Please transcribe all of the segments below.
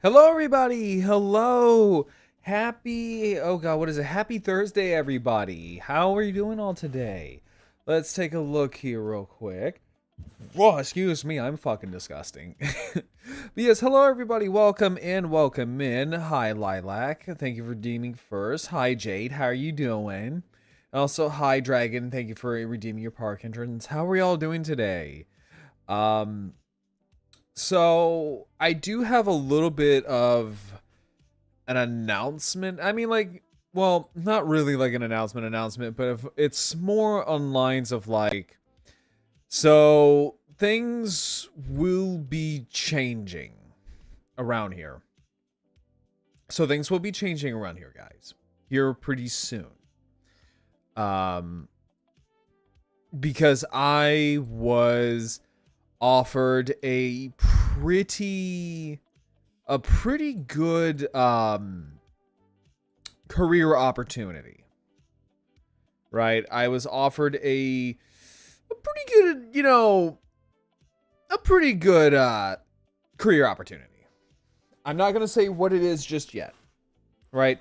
Hello, everybody. Hello. Happy, oh God, what is it? Happy Thursday, everybody. How are you doing all today? Let's take a look here real quick. Whoa, excuse me, I'm fucking disgusting. But yes, hello, everybody. Welcome in, welcome in. Hi, Lilac. Thank you for redeeming first. Hi, Jade. How are you doing? Also, hi, Dragon. Thank you for redeeming your park entrance. How are y'all doing today? So I do have a little bit of an announcement. I mean, like, well, not really like an announcement, but if it's more on lines of like, so things will be changing around here. So things will be changing around here, guys, here pretty soon. Because I was offered a pretty good career opportunity, right? I was offered a pretty good, a pretty good career opportunity. I'm not gonna say what it is just yet, right?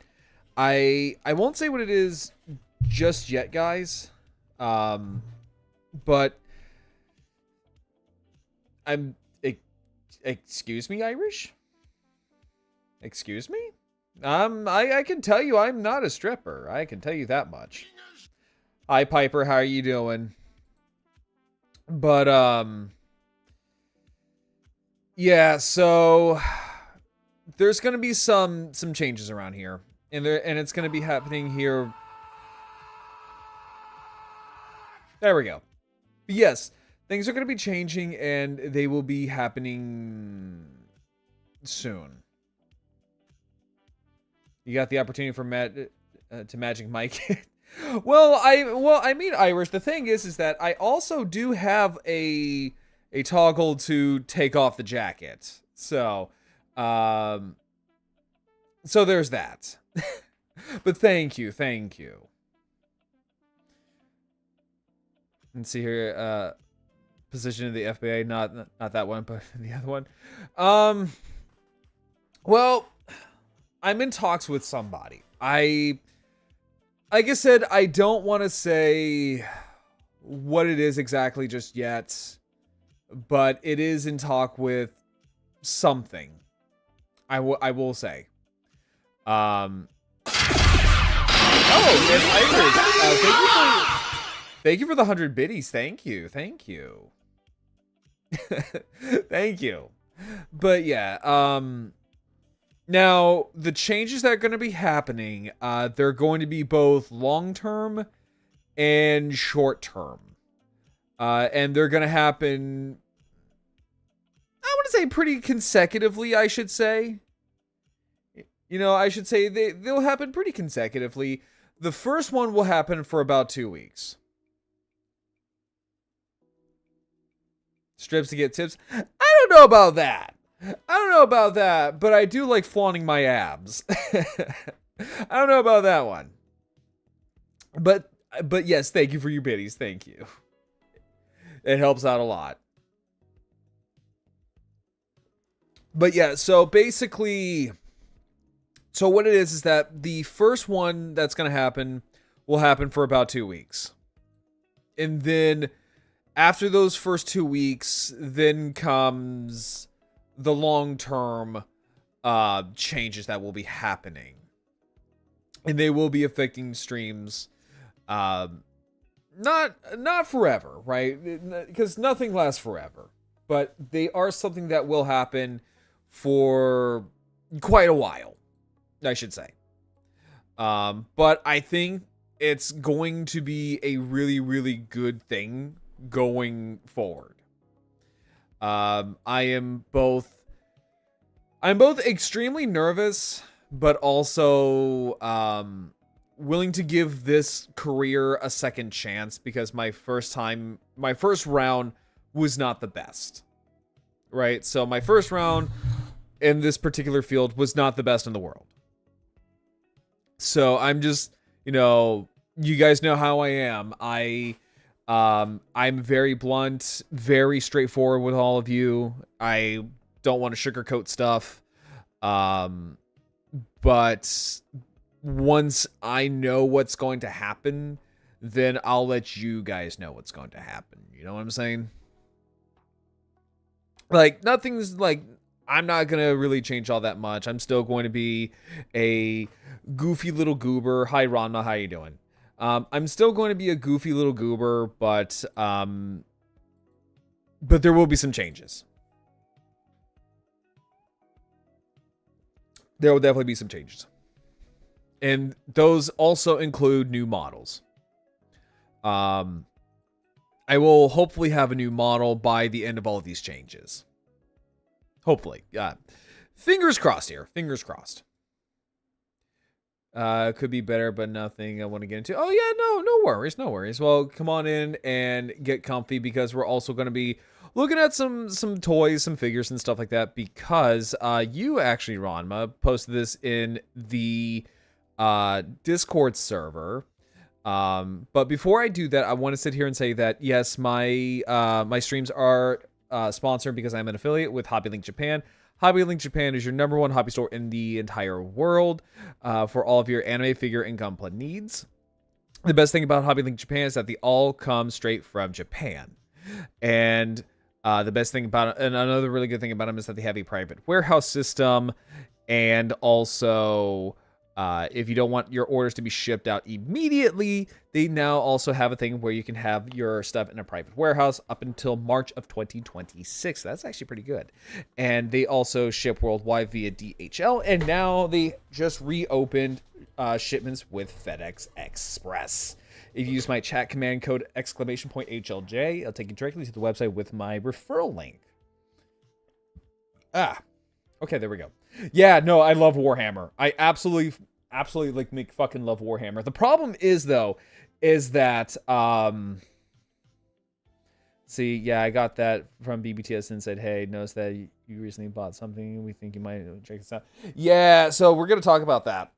I won't say what it is just yet, guys. But I'm. Excuse me, Irish? Excuse me? I can tell you I'm not a stripper. I can tell you that much. Hi, Piper. How are you doing? But, yeah, so there's going to be some changes around here. And it's going to be happening here. There we go. But yes, things are going to be changing and they will be happening soon. You got the opportunity for to Magic Mike. well, I mean, Irish. The thing is that I also do have a toggle to take off the jacket. So, so there's that. But thank you. Let's see here. Position of the FBA, not that one, but the other one. Well, I'm in talks with somebody. Like I said, I don't want to say what it is exactly just yet, but it is in talk with something. I will say. Oh, and Iris, thank you for the 100 biddies. Thank you. Thank you. But yeah, now the changes that are going to be happening, they're going to be both long-term and short-term. And they're going to happen, I want to say pretty consecutively, I should say. I should say they'll happen pretty consecutively. The first one will happen for about 2 weeks. strips to get tips. I don't know about that. But I do like flaunting my abs. I don't know about that one. But yes, thank you for your biddies. Thank you. It helps out a lot. But yeah, so basically, so what it is that the first one that's going to happen will happen for about 2 weeks. And then after those first 2 weeks, then comes the long-term changes that will be happening. And they will be affecting streams not forever, right? Because nothing lasts forever. But they are something that will happen for quite a while, I should say. But I think it's going to be a really, really good thing going forward. I'm both extremely nervous, but also willing to give this career a second chance, because my first round was not the best. Right? So my first round in this particular field was not the best in the world. So I'm just, you guys know how I am. I'm very blunt, very straightforward with all of you. I don't want to sugarcoat stuff. But once I know what's going to happen, then I'll let you guys know what's going to happen. You know what I'm saying? Like, nothing's like, I'm not going to really change all that much. I'm still going to be a goofy little goober. Hi, Ranma. How you doing? I'm still going to be a goofy little goober, but there will be some changes. There will definitely be some changes. And those also include new models. I will hopefully have a new model by the end of all of these changes. Hopefully. Fingers crossed here. Fingers crossed. Could be better, but nothing I want to get into. Oh, yeah, no worries, no worries. Well, come on in and get comfy, because we're also going to be looking at some toys, some figures and stuff like that, because you actually, Ranma, posted this in the Discord server. But before I do that, I want to sit here and say that, yes, my streams are sponsored because I'm an affiliate with HobbyLink Japan. HobbyLink Japan is your #1 hobby store in the entire world for all of your anime, figure, and gunpla needs. The best thing about HobbyLink Japan is that they all come straight from Japan. And the best thing about it, and another really good thing about them, is that they have a private warehouse system. And also, if you don't want your orders to be shipped out immediately, they now also have a thing where you can have your stuff in a private warehouse up until March of 2026. That's actually pretty good. And they also ship worldwide via DHL. And now they just reopened shipments with FedEx Express. If you use my chat command code !HLJ, I'll take you directly to the website with my referral link. Okay, there we go. Yeah, no, I love Warhammer. I absolutely like make fucking love Warhammer. The problem is, though, is that see, yeah, I got that from BBTS and said, hey, notice that you recently bought something. We think you might check this out. Yeah, so we're gonna talk about that.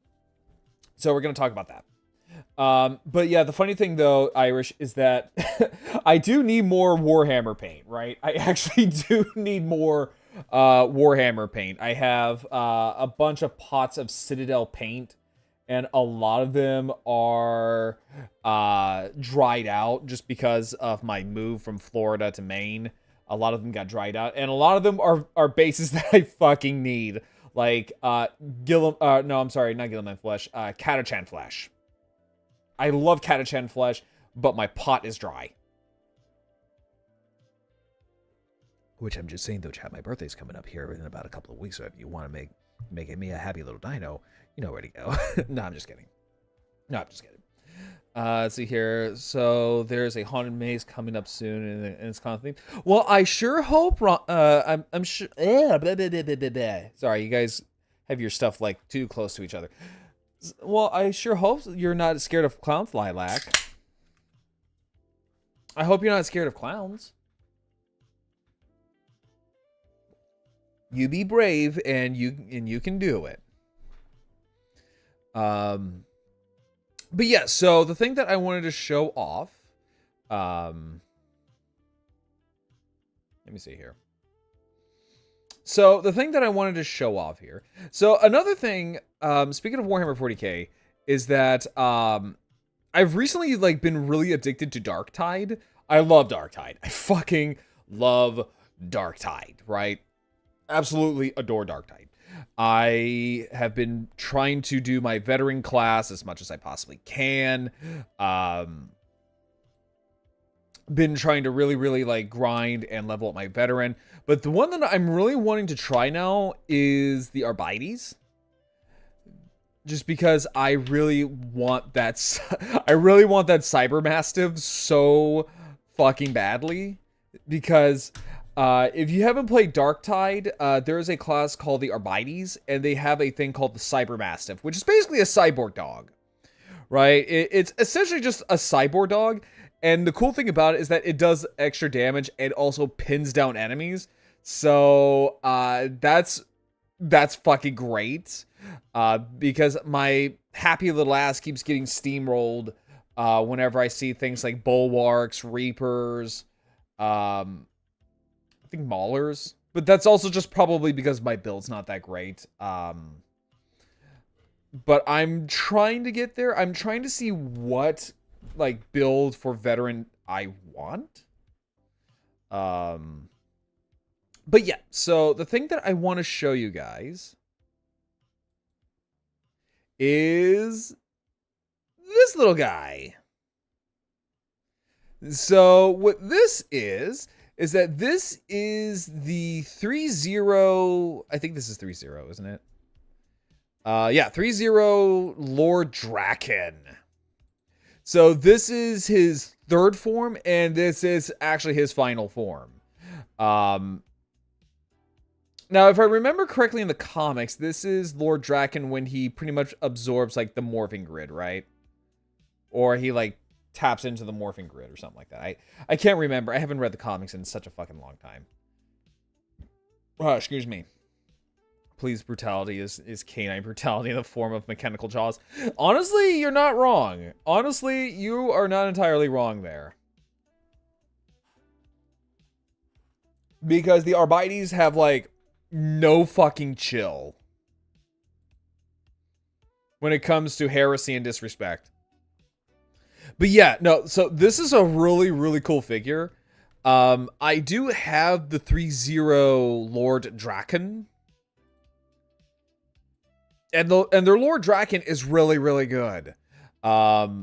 But yeah, the funny thing though, Irish, is that I do need more Warhammer paint, right? I actually do need more Warhammer paint. I have a bunch of pots of Citadel paint, and a lot of them are dried out just because of my move from Florida to Maine. A lot of them got dried out, and a lot of them are bases that I fucking need, like Gilliman Flesh, Catachan Flesh. I love Catachan Flesh, but my pot is dry. Which I'm just saying, though, chat, my birthday's coming up here in about a couple of weeks, so if you want to make me a happy little dino, you know where to go. No, I'm just kidding. Let's see here. So there's a haunted maze coming up soon, and it's kind of theme. Well, I sure hope. I'm sure. Sorry, you guys have your stuff like too close to each other. Well, I sure hope you're not scared of clowns, Lilac. I hope you're not scared of clowns. You be brave, and you can do it. But yeah, so the thing that I wanted to show off, let me see here. So the thing that I wanted to show off here. So another thing, speaking of Warhammer 40K, is that I've recently like been really addicted to Darktide. I love Darktide. I fucking love Darktide, right? Absolutely adore Darktide. I have been trying to do my veteran class as much as I possibly can. Been trying to really like grind and level up my veteran. But the one that I'm really wanting to try now is the Arbites. Just because I really want that I really want that Cyber Mastiff so fucking badly. Because if you haven't played Darktide, there is a class called the Arbites, and they have a thing called the Cyber Mastiff, which is basically a cyborg dog. Right? It's essentially just a cyborg dog. And the cool thing about it is that it does extra damage and also pins down enemies. So that's fucking great. Because my happy little ass keeps getting steamrolled whenever I see things like Bulwarks, Reapers, I think Maulers. But that's also just probably because my build's not that great. But I'm trying to get there. I'm trying to see what like build for veteran I want. But yeah, so the thing that I want to show you guys is this little guy. So what this is that this is the 3-0, I think this is 3-0, isn't it? Yeah, 3-0 Lord Draken. So this is his third form, and this is actually his final form. Now, if I remember correctly in the comics, this is Lord Draken when he pretty much absorbs, like, the morphing grid, right? Or he, like, taps into the morphing grid or something like that. I can't remember. I haven't read the comics in such a fucking long time. Oh, excuse me. Please, brutality is canine brutality in the form of mechanical jaws. Honestly, you're not wrong. Honestly, you are not entirely wrong there. Because the Arbites have, like, no fucking chill when it comes to heresy and disrespect. But yeah, no, so this is a really cool figure. I do have the 3-0 Lord Draken. And their Lord Draken is really good. But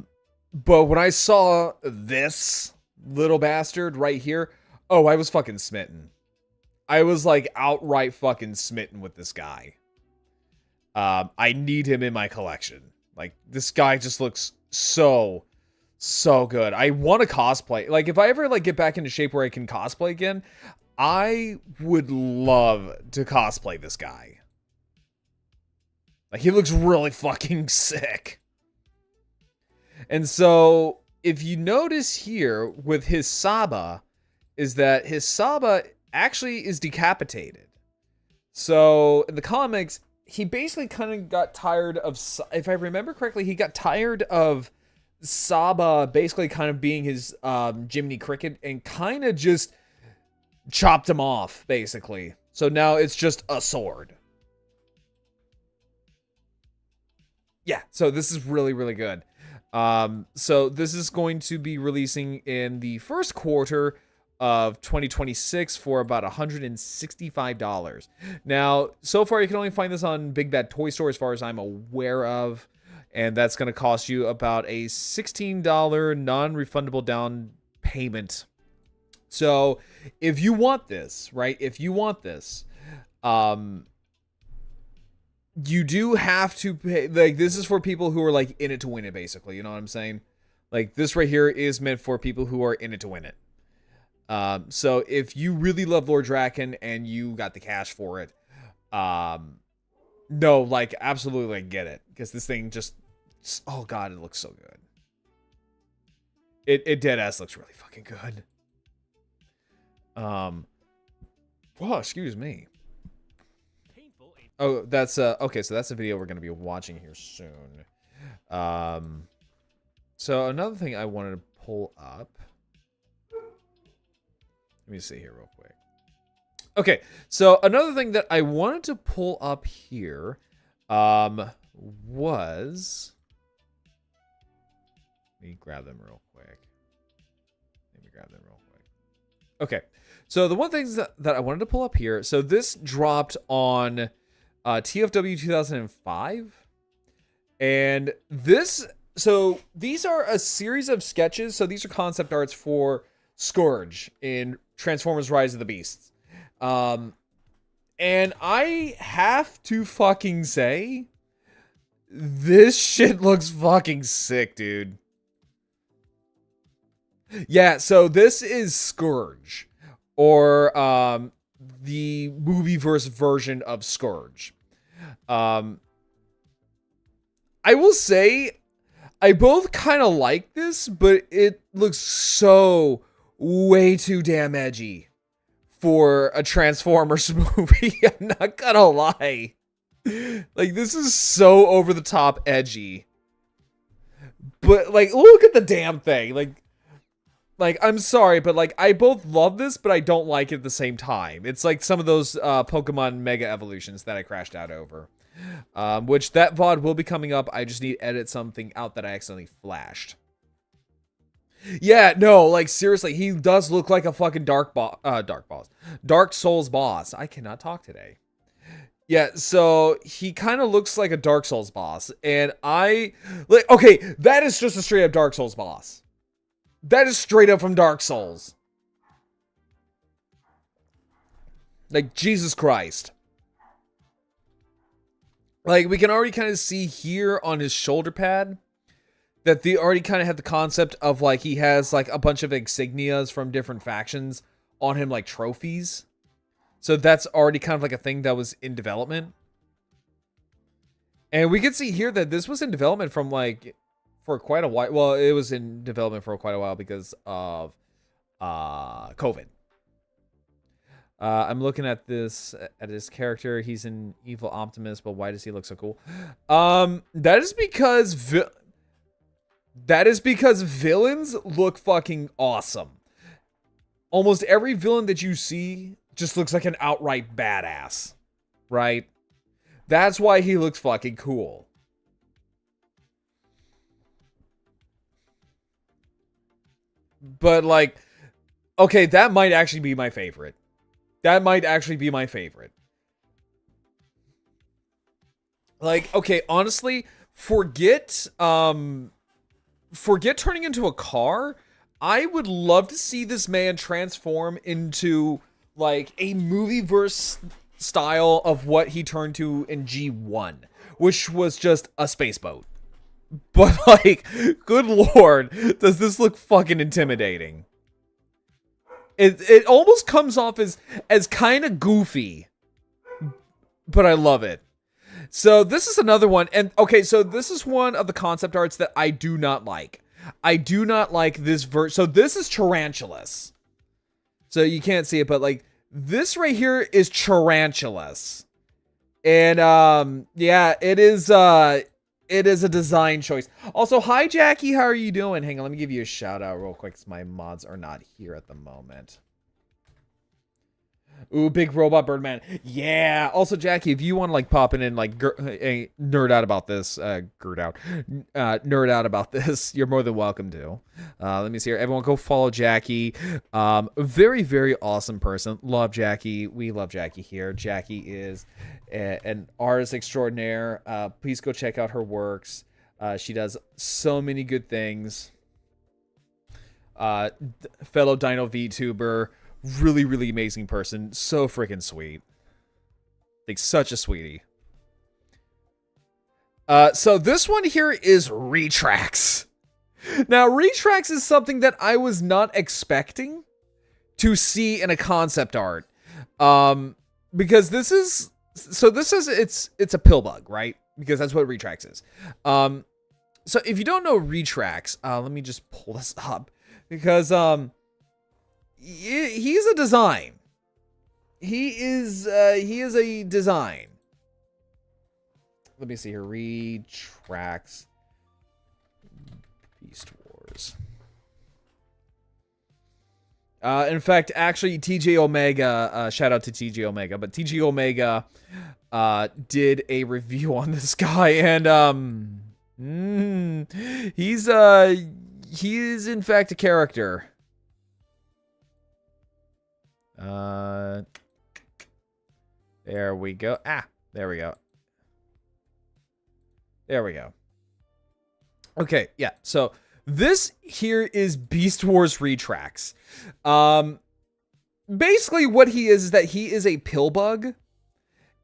when I saw this little bastard right here, oh, I was fucking smitten. I was like outright fucking smitten with this guy. I need him in my collection. Like, this guy just looks so good. I want to cosplay. Like, if I ever like get back into shape where I can cosplay again, I would love to cosplay this guy. Like, he looks really fucking sick. And so, if you notice here with his Saba, is that his Saba actually is decapitated. So, in the comics, he basically kind of got tired of, if I remember correctly, he got tired of Saba basically kind of being his Jiminy Cricket and kind of just chopped him off, basically. So now it's just a sword. Yeah, so this is really good. So this is going to be releasing in the first quarter of 2026 for about $165. Now, so far you can only find this on Big Bad Toy Store as far as I'm aware of, and that's going to cost you about a $16 non-refundable down payment. So, if you want this, right? If you want this, you do have to pay. Like, this is for people who are like in it to win it, basically. You know what I'm saying? Like, this right here is meant for people who are in it to win it. So if you really love Lord Draken and you got the cash for it, no, like, absolutely, like, get it, because this thing just, oh god, it looks so good. It dead ass looks really fucking good. Well, excuse me. Oh, that's okay, so that's a video we're going to be watching here soon. So another thing I wanted to pull up. Let me see here real quick. Okay, so another thing that I wanted to pull up here was, let me grab them real quick. Okay, so the one thing that I wanted to pull up here, so this dropped on TFW 2005, and so these are a series of sketches, so these are concept arts for Scourge in Transformers Rise of the Beasts. And I have to fucking say, this shit looks fucking sick, dude. Yeah, so this is Scourge, or the movieverse version of Scourge. I will say, I both kind of like this, but it looks so way too damn edgy for a Transformers movie. I'm not gonna lie. Like, this is so over the top edgy. But, like, look at the damn thing. Like, I'm sorry, but, like, I both love this, but I don't like it at the same time. It's like some of those Pokemon Mega Evolutions that I crashed out over. Which, that VOD will be coming up. I just need to edit something out that I accidentally flashed. Yeah, no, like, seriously, he does look like a fucking Dark Souls boss. I cannot talk today. Yeah, so he kind of looks like a Dark Souls boss. And okay, that is just a straight up Dark Souls boss. That is straight up from Dark Souls. Like, Jesus Christ. Like, we can already kind of see here on his shoulder pad that they already kind of have the concept of, like, he has, like, a bunch of insignias from different factions on him, like, trophies. So that's already kind of like a thing that was in development. And we can see here that this was in development from, like, for quite a while. Well, it was in development for quite a while because of COVID. I'm looking at his character. He's an evil Optimus, but why does he look so cool? That is because villains look fucking awesome. Almost every villain that you see just looks like an outright badass, right? That's why he looks fucking cool. But, like, okay, that might actually be my favorite. Like, okay, honestly, forget turning into a car. I would love to see this man transform into, like, a movieverse style of what he turned to in G1, which was just a space boat. But, like, good lord, does this look fucking intimidating. It almost comes off as kind of goofy, but I love it. So this is another one, and okay, so this is one of the concept arts that I do not like. I do not like this so this is Tarantulas. So you can't see it, but, like, this right here is Tarantulas. And yeah, it is a design choice. Also, hi Jackie, how are you doing? Hang on, let me give you a shout out real quick, because my mods are not here at the moment. Ooh, big robot Birdman. Yeah. Also, Jackie, if you want to, like, pop in and, like, nerd out about this, nerd out about this, you're more than welcome to. Let me see here. Everyone go follow Jackie. Very, very awesome person. Love Jackie. We love Jackie here. Jackie is an artist extraordinaire. Please go check out her works. She does so many good things. Fellow Dino VTuber. Really, really amazing person. So freaking sweet. Like, such a sweetie. So this one here is Retrax. Now, Retrax is something that I was not expecting to see in a concept art. Because this is... So this is... It's a pill bug, right? Because that's what Retrax is. So if you don't know Retrax... let me just pull this up. Because... he's a design. He is a design. let me see here. Retracts Beast Wars. In fact, actually, TJ Omega, shout out to TJ Omega, but TJ Omega did a review on this guy, and he is in fact a character. There we go. There we go. There we go. Okay, yeah. So this here is Beast Wars Retracts. Basically what he is that he is a pill bug.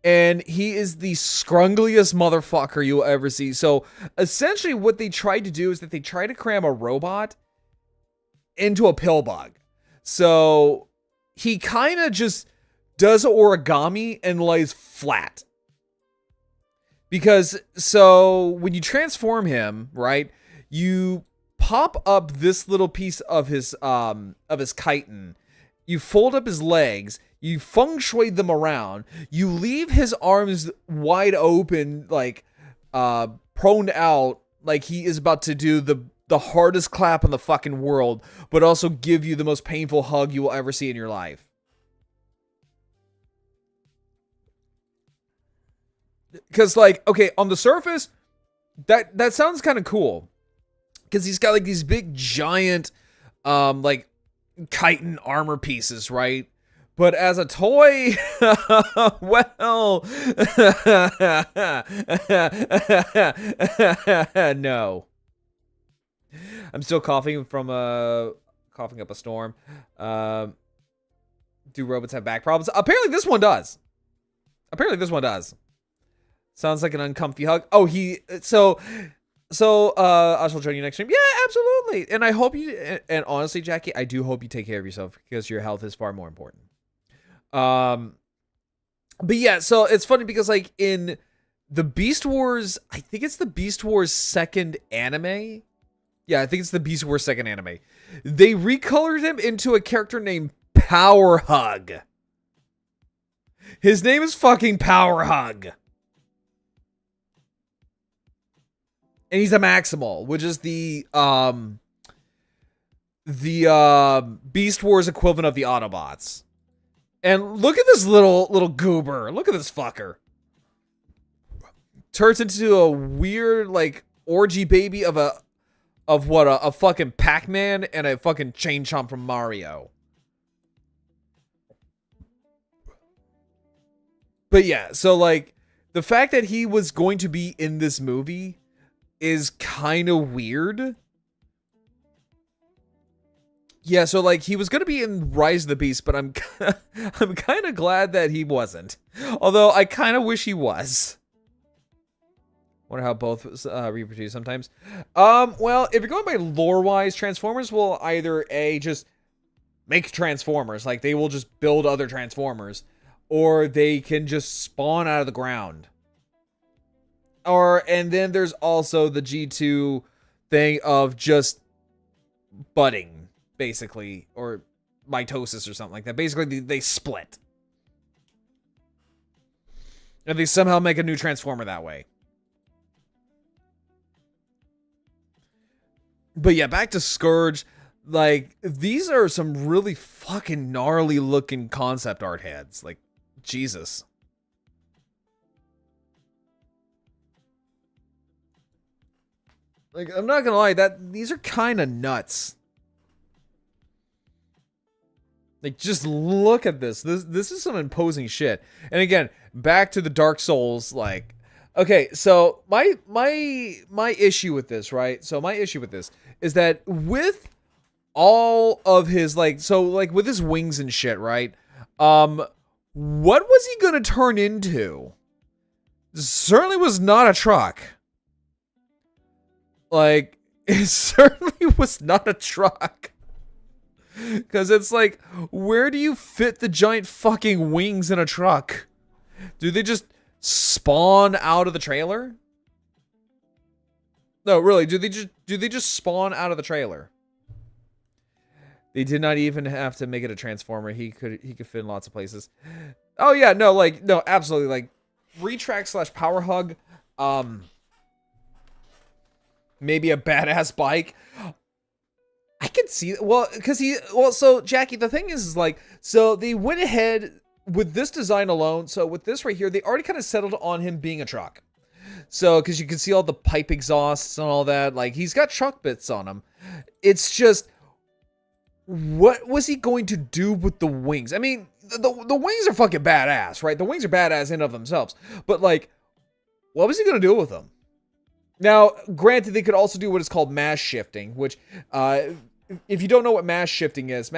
And he is the scrungliest motherfucker you'll ever see. So essentially what they tried to do is that they tried to cram a robot into a pill bug. So he kind of just does origami and lays flat. Because, so, when you transform him, right, you pop up this little piece of his chitin. You fold up his legs, you feng shui them around, you leave his arms wide open, like, proned out, like he is about to do the hardest clap in the fucking world, but also give you the most painful hug you will ever see in your life. Because, like, okay, on the surface, that sounds kind of cool. Because he's got, like, these big, giant, like, chitin armor pieces, right? But as a toy, well, no. I'm still coughing from, coughing up a storm. Do robots have back problems? Apparently this one does. Sounds like an uncomfy hug. Oh, so I shall join you next time. Yeah, absolutely. And I hope you, and honestly, Jackie, I do hope you take care of yourself because your health is far more important. But yeah, so it's funny because like in the Beast Wars, I think it's the Beast Wars second anime. Yeah, I think it's the Beast Wars second anime. They recolored him into a character named Power Hug. His name is fucking Power Hug. And he's a Maximal, which is the Beast Wars equivalent of the Autobots. And look at this little goober. Look at this fucker. Turns into a weird like orgy baby of a fucking Pac-Man and a fucking Chain Chomp from Mario. But yeah, so like the fact that he was going to be in this movie is kind of weird. Yeah, so like he was going to be in Rise of the Beast, but I'm kind of glad that he wasn't. Although I kind of wish he was. Wonder how both reproduce sometimes. Well, if you're going by lore-wise, Transformers will either just make Transformers, like they will just build other Transformers, or they can just spawn out of the ground. And then there's also the G2 thing of just budding, basically, or mitosis or something like that. Basically, they split. And they somehow make a new Transformer that way. But yeah, back to Scourge. Like, these are some really fucking gnarly looking concept art heads. Like, Jesus. Like, I'm not gonna lie, these are kind of nuts. Like, just look at this. This is some imposing shit. And again, back to the Dark Souls, like, okay, so my issue with this, right? So my issue with this is that with all of his, like, so, like, with his wings and shit, right? What was he gonna turn into? Certainly was not a truck. Like, it certainly was not a truck. Because it's like, where do you fit the giant fucking wings in a truck? Do they just spawn out of the trailer? No, really, do they just spawn out of the trailer? They did not even have to make it a Transformer. He could fit in lots of places. Oh yeah, no, like, no, absolutely, like, Retract / Power Hug. maybe a badass bike. I can see, well, because so Jackie, the thing is like, so they went ahead with this design alone. So with this right here, they already kind of settled on him being a truck. So, because you can see all the pipe exhausts and all that, like he's got truck bits on him. It's just, what was he going to do with the wings? I mean, the wings are fucking badass, right? The wings are badass in of themselves. But like, what was he going to do with them? Now, granted, they could also do what is called mass shifting, which, if you don't know what mass shifting is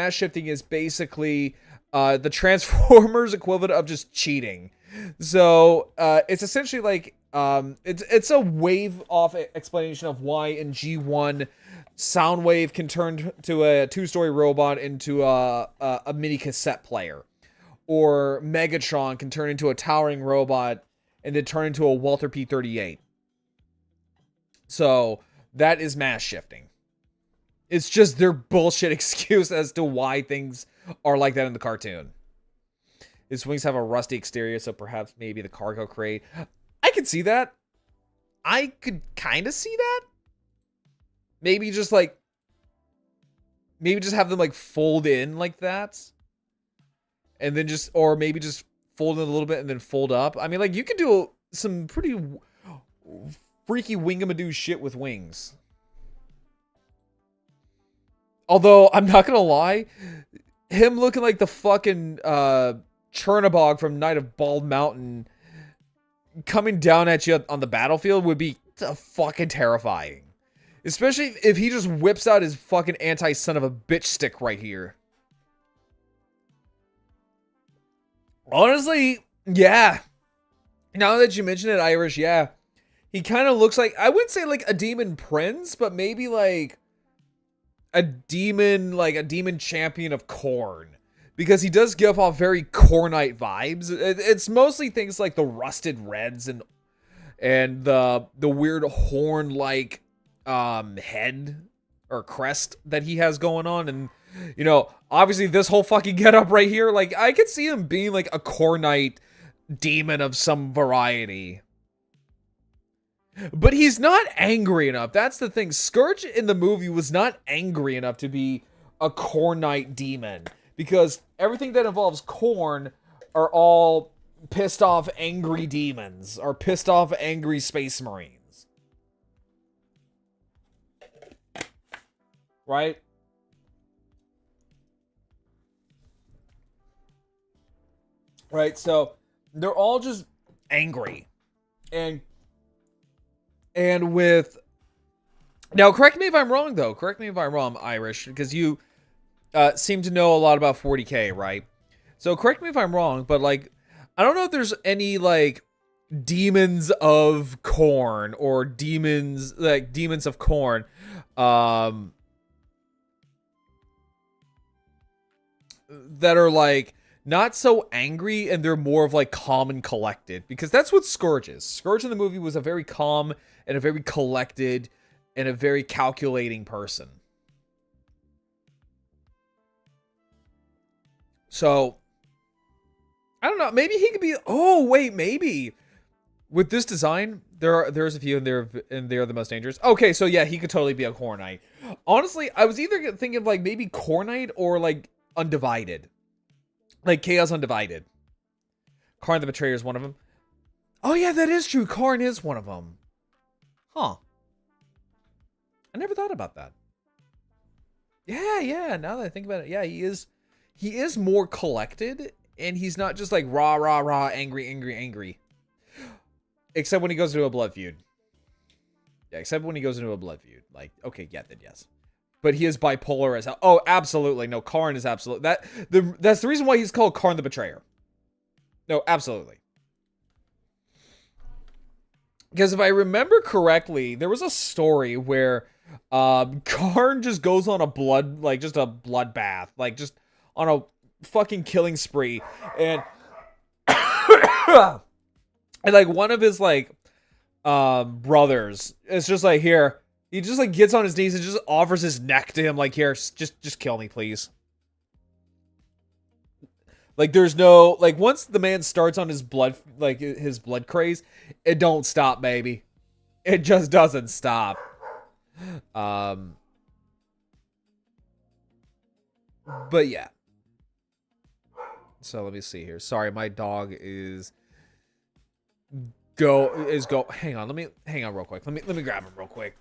basically the Transformers equivalent of just cheating. So it's essentially like it's a wave off explanation of why in G1 Soundwave can turn to a 2-story robot into a mini cassette player, or Megatron can turn into a towering robot and then turn into a Walther P-38. So that is mass shifting. It's just their bullshit excuse as to why things are like that in the cartoon. His wings have a rusty exterior, so perhaps maybe the cargo crate. I could see that. I could kind of see that. Maybe just have them like fold in like that. And then or maybe just fold in a little bit and then fold up. I mean, like, you could do some pretty freaky wingamadoo shit with wings. Although, I'm not gonna lie, him looking like the fucking Chernabog from Night of Bald Mountain coming down at you on the battlefield would be fucking terrifying. Especially if he just whips out his fucking anti-son of a bitch stick right here. Honestly, yeah. Now that you mention it, Irish, yeah. He kind of looks like, I wouldn't say like a demon prince, but maybe like a demon champion of Khorne. Because he does give off very Khornite vibes. It's mostly things like the rusted reds and the weird horn-like head or crest that he has going on. And, you know, obviously this whole fucking getup right here, like, I could see him being like a Khornite demon of some variety. But he's not angry enough. That's the thing. Scourge in the movie was not angry enough to be a Khornite demon. Because everything that involves Khorne are all pissed off angry demons. Or pissed off angry space marines. Right? Right, so they're all just angry. And with... Now, correct me if I'm wrong, though. Correct me if I'm wrong, Irish. Because you seem to know a lot about 40K, right? So, correct me if I'm wrong, but, like, I don't know if there's any, like, demons of Khorne or demons of Khorne that are, like, not so angry, and they're more of, like, calm and collected. Because that's what Scourge is. Scourge in the movie was a very calm and a very collected and a very calculating person. So, I don't know. Maybe he could be... Oh, wait, maybe. With this design, there's a few, and they're the most dangerous. Okay, so yeah, he could totally be a Khornite. Honestly, I was either thinking of, like, maybe Khornite or, like, Undivided. Like, Chaos Undivided. Kharn the Betrayer is one of them. Oh, yeah, that is true. Kharn is one of them. Huh. I never thought about that. Yeah, now that I think about it, yeah, he is more collected, and he's not just like rah, angry. Except when he goes into a blood feud. Yeah, except when he goes into a blood feud. Like, okay, yeah, then yes. But he is bipolar as hell. Oh, absolutely. No, Kharn is absolute. That's the reason why he's called Kharn the Betrayer. No, absolutely. Because if I remember correctly, there was a story where Kharn just goes on a just a bloodbath. Like, just on a fucking killing spree. And, and like, one of his, like, brothers is just like, here. He just, like, gets on his knees and just offers his neck to him. Like, here, just kill me, please. Like there's no like once the man starts on his blood craze, it don't stop, baby. It just doesn't stop. But yeah. So let me see here. Sorry, my dog is hang on, hang on real quick. Let me grab him real quick.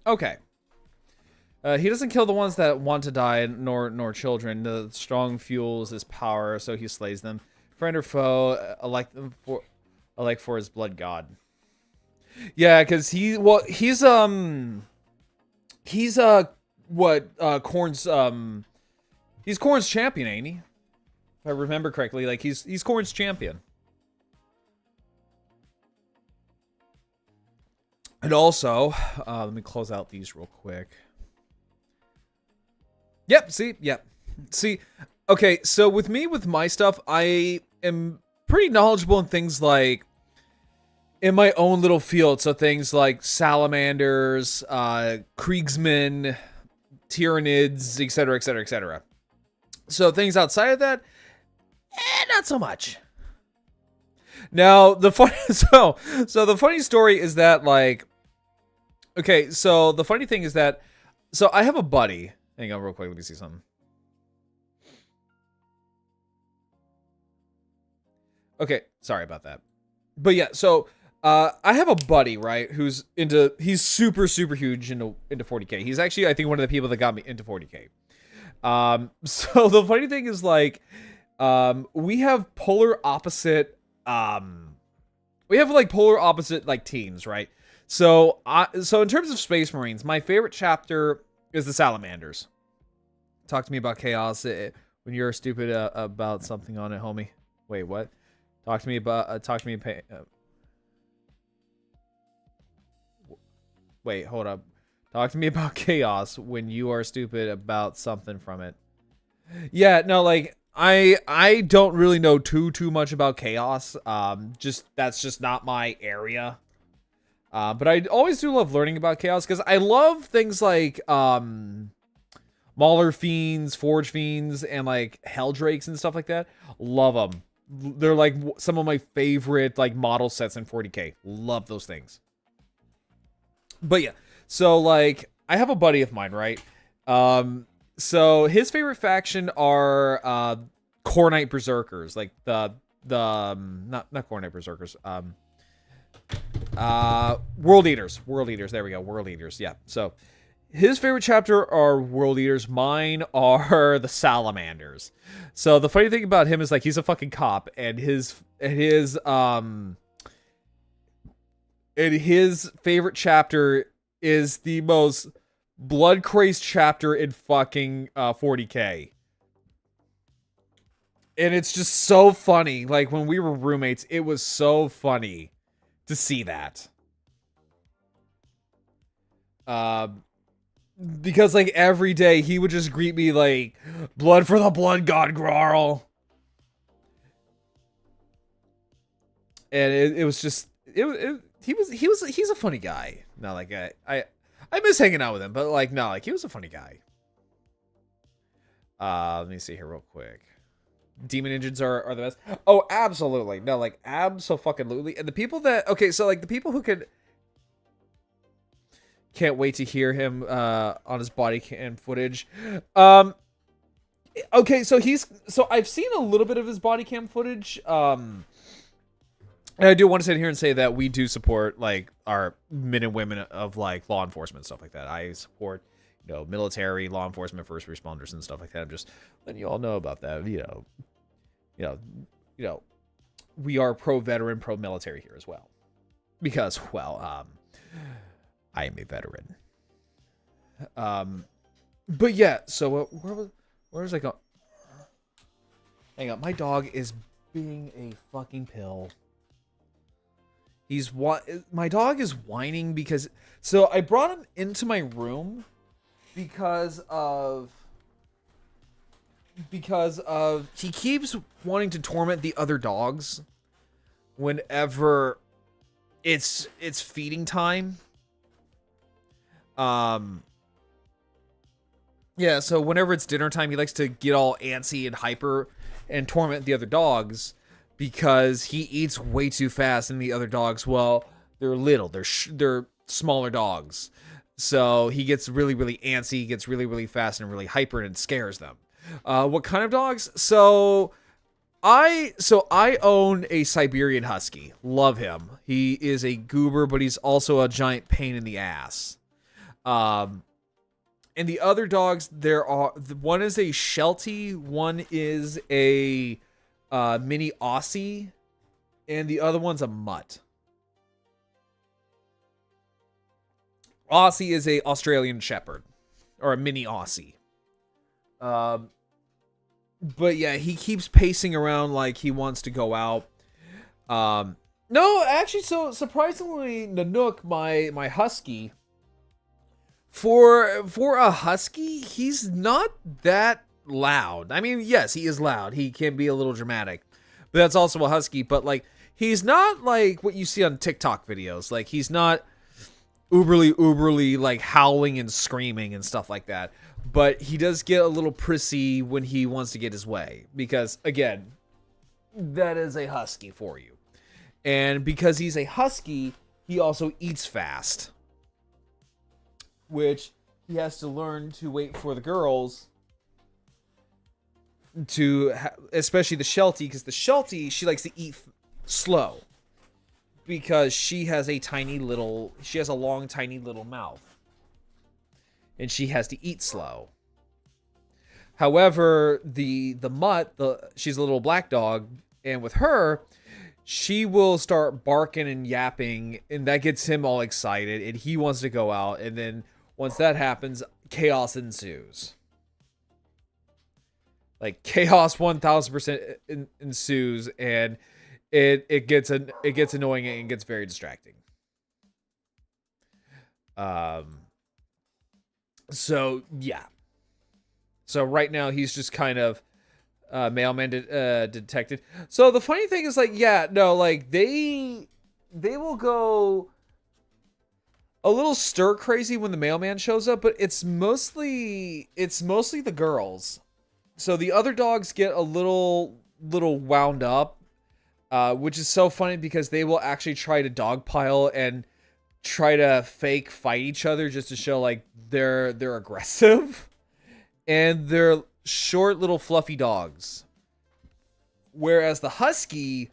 Okay. He doesn't kill the ones that want to die, nor children. The strong fuels his power, so he slays them. Friend or foe, alike for his blood god. Yeah, because he's Khorne's champion, ain't he? If I remember correctly, like he's Khorne's champion. And also, let me close out these real quick. Yep, see? Yep. See, okay, so with my stuff, I am pretty knowledgeable in things like in my own little field. So things like salamanders, Kriegsmen, Tyranids, etc., etc., etc. So things outside of that, not so much. Now, the funny story is that, like, okay, so the funny thing is that, so I have a buddy. Hang on real quick, let me see something. Okay, sorry about that. But yeah, so I have a buddy, right, he's super huge into 40K. He's actually, I think, one of the people that got me into 40K. So the funny thing is, like, we have polar opposite like teams, right? So in terms of Space Marines, my favorite chapter is the Salamanders. Talk to me about chaos when you're stupid about something on it, homie. Wait, what? Talk to me about wait, hold up. Talk to me about chaos when you are stupid about something from it. Yeah, no, like I don't really know too much about chaos. That's just not my area. But I always do love learning about chaos because I love things like Mauler Fiends, Forge Fiends, and like Helldrakes and stuff like that. Love them. They're like some of my favorite like model sets in 40K. Love those things. But yeah, so like I have a buddy of mine, right? So his favorite faction are Khornite Berserkers, like the not Khornite Berserkers, World Eaters. There we go, World Eaters. Yeah. So his favorite chapter are World Eaters. Mine are the Salamanders. So the funny thing about him is like he's a fucking cop, and his favorite chapter is the most blood crazed chapter in fucking 40K. And it's just so funny. Like when we were roommates, it was so funny to see that. Because like every day he would just greet me like, blood for the blood god Grarl. And it was just he's a funny guy. No, like I miss hanging out with him, but like no, like he was a funny guy. Let me see here real quick. Demon engines are the best. Oh, absolutely. No, like abso-fucking-lutely. And the people that okay, so like the people who can't wait to hear him on his body cam footage. Okay, so I've seen a little bit of his body cam footage. And I do want to sit here and say that we do support like our men and women of like law enforcement and stuff like that. I support military, law enforcement, first responders, and stuff like that. I'm just letting you all know about that. You know, we are pro-veteran, pro-military here as well, because, well, I am a veteran. But yeah, so where was I going? Hang on, my dog is being a fucking pill. My dog is whining because, so I brought him into my room because of he keeps wanting to torment the other dogs whenever it's feeding time. Yeah, so whenever it's dinner time, he likes to get all antsy and hyper and torment the other dogs because he eats way too fast, and the other dogs, well, they're little, they're smaller dogs. So he gets really, really antsy, gets really, really fast and really hyper, and it scares them. What kind of dogs? So I own a Siberian Husky. Love him. He is a goober, but he's also a giant pain in the ass. And the other dogs, one is a Sheltie, one is a mini Aussie, and the other one's a mutt. Aussie is a Australian Shepherd, or a mini Aussie. But yeah, he keeps pacing around like he wants to go out. No, actually, so surprisingly, Nanook, my husky, for a husky, he's not that loud. I mean, yes, he is loud. He can be a little dramatic, but that's also a husky. But like, he's not like what you see on TikTok videos. Like, he's not uberly like howling and screaming and stuff like that. But he does get a little prissy when he wants to get his way, because again, that is a husky for you. And because he's a husky, he also eats fast, which he has to learn to wait for the girls to, especially the Sheltie, because the Sheltie, she likes to eat slow because she has a long, tiny little mouth, and she has to eat slow. However, the mutt, she's a little black dog, and with her, she will start barking and yapping, and that gets him all excited, and he wants to go out, and then once that happens, chaos ensues. Like, chaos 1000% ensues, and it gets annoying and gets very distracting. So yeah. So right now he's just kind of mailman detected. So the funny thing is, like, yeah, no, like they will go a little stir crazy when the mailman shows up, but it's mostly the girls. So the other dogs get a little wound up, which is so funny because they will actually try to dogpile and try to fake fight each other just to show like they're aggressive, and they're short little fluffy dogs. Whereas the husky,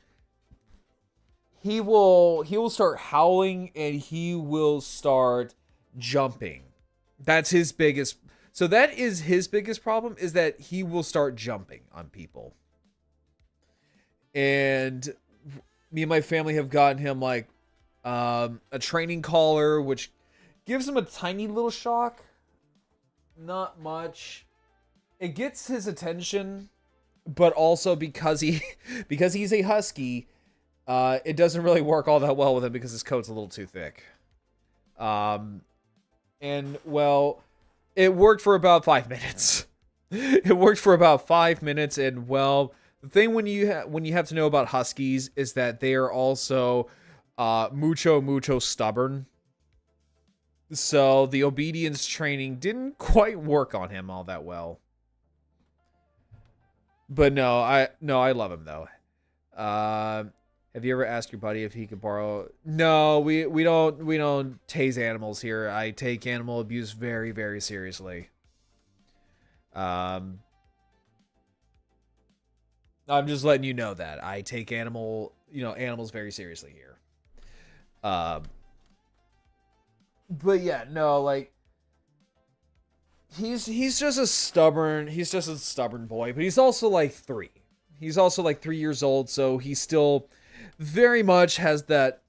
he will start howling and he will start jumping. That's his biggest. So that is his biggest problem, is that he will start jumping on people. And me and my family have gotten him like a training collar, which gives him a tiny little shock. Not much. It gets his attention, but also because he's a husky, it doesn't really work all that well with him because his coat's a little too thick. And well, it worked for about 5 minutes. It worked for about 5 minutes, and well, the thing when you have to know about huskies is that they are also mucho stubborn. So the obedience training didn't quite work on him all that well. But no, I love him though. Have you ever asked your buddy if he could borrow? No, we don't tase animals here. I take animal abuse very, very seriously. I'm just letting you know that I take animals very seriously here. But yeah, no, like, He's just a stubborn boy, but he's also like 3. He's also like 3 years old, so he still very much has that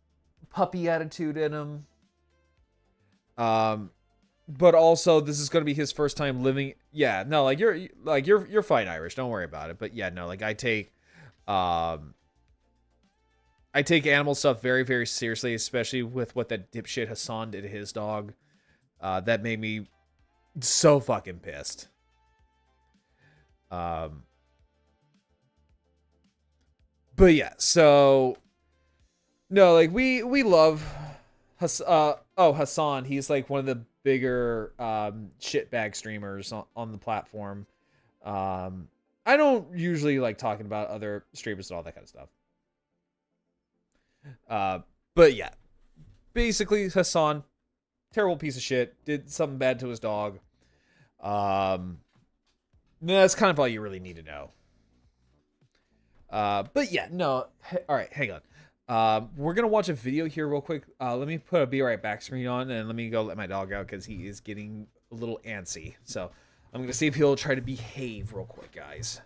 puppy attitude in him. But also this is going to be his first time living. Yeah, no, you're fine, Irish. Don't worry about it. But yeah, no, I take animal stuff very, very seriously, especially with what that dipshit Hassan did to his dog. That made me so fucking pissed. But yeah, so no, like we love Hassan. He's like one of the bigger shitbag streamers on the platform. I don't usually like talking about other streamers and all that kind of stuff. But yeah, basically Hassan, terrible piece of shit, did something bad to his dog. That's kind of all you really need to know. But yeah, no. All right, hang on. We're gonna watch a video here real quick. Let me put a be right back screen on, and let me go let my dog out because he is getting a little antsy. So I'm gonna see if he'll try to behave real quick, guys.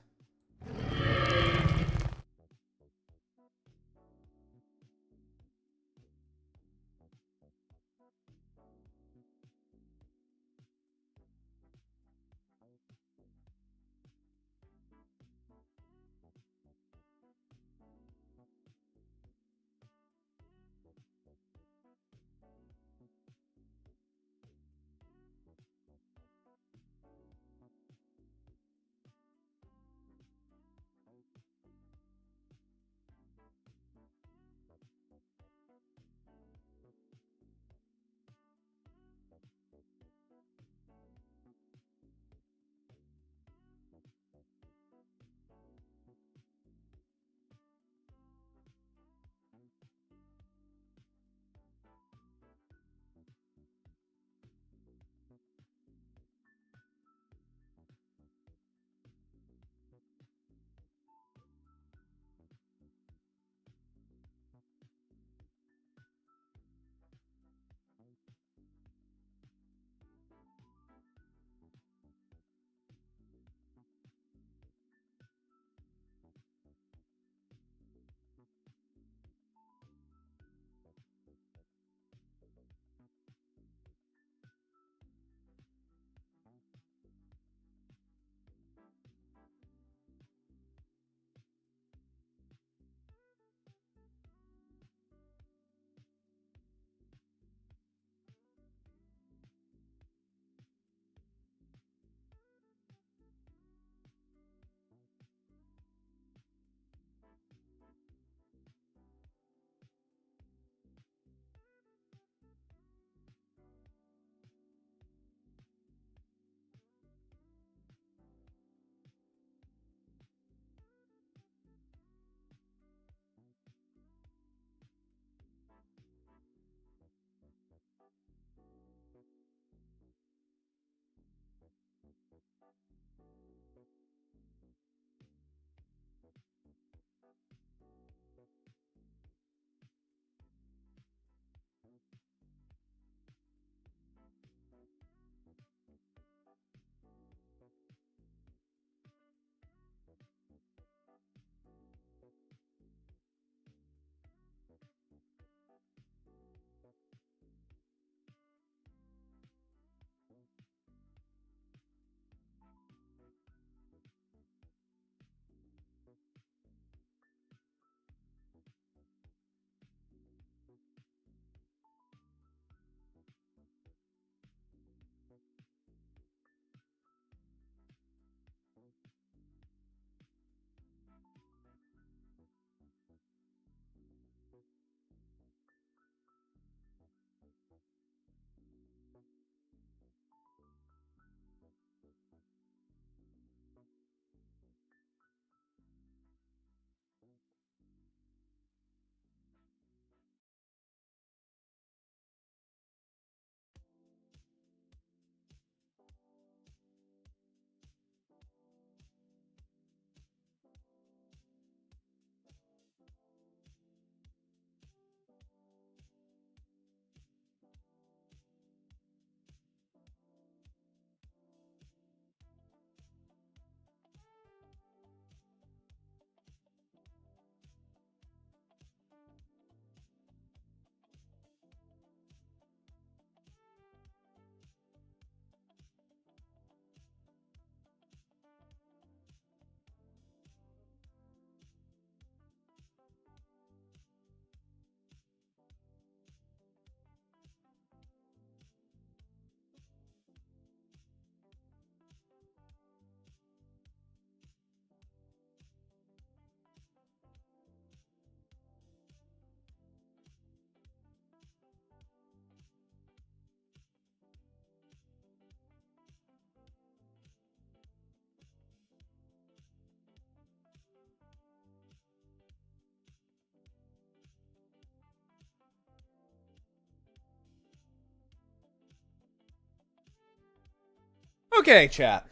Okay, chat.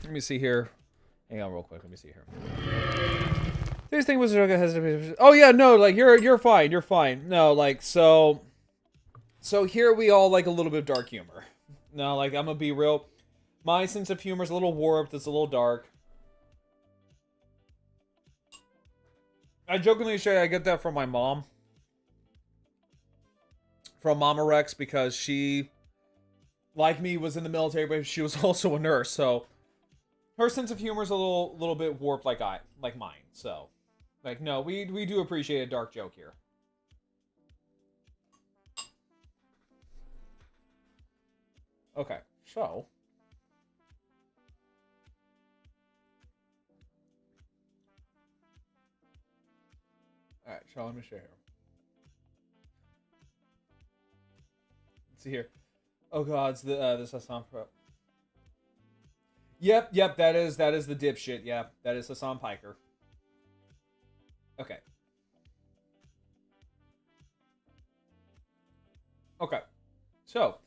Let me see here. Hang on real quick. Let me see here. This thing was has. Oh yeah, no, like you're fine. You're fine. No, like so here we all like a little bit of dark humor. No, like I'm gonna be real. My sense of humor is a little warped. It's a little dark. I jokingly say I get that from my mom. From Mama Rex, because she, like me, was in the military, but she was also a nurse, so her sense of humor is a little bit warped like mine. So, like, no, we do appreciate a dark joke here. Okay, so all right, so let me show here. Let's see here. Oh god, it's this Hassan Pro. Yep, that is the dipshit. Yeah, that is Hassan Piker. Okay. Okay. So,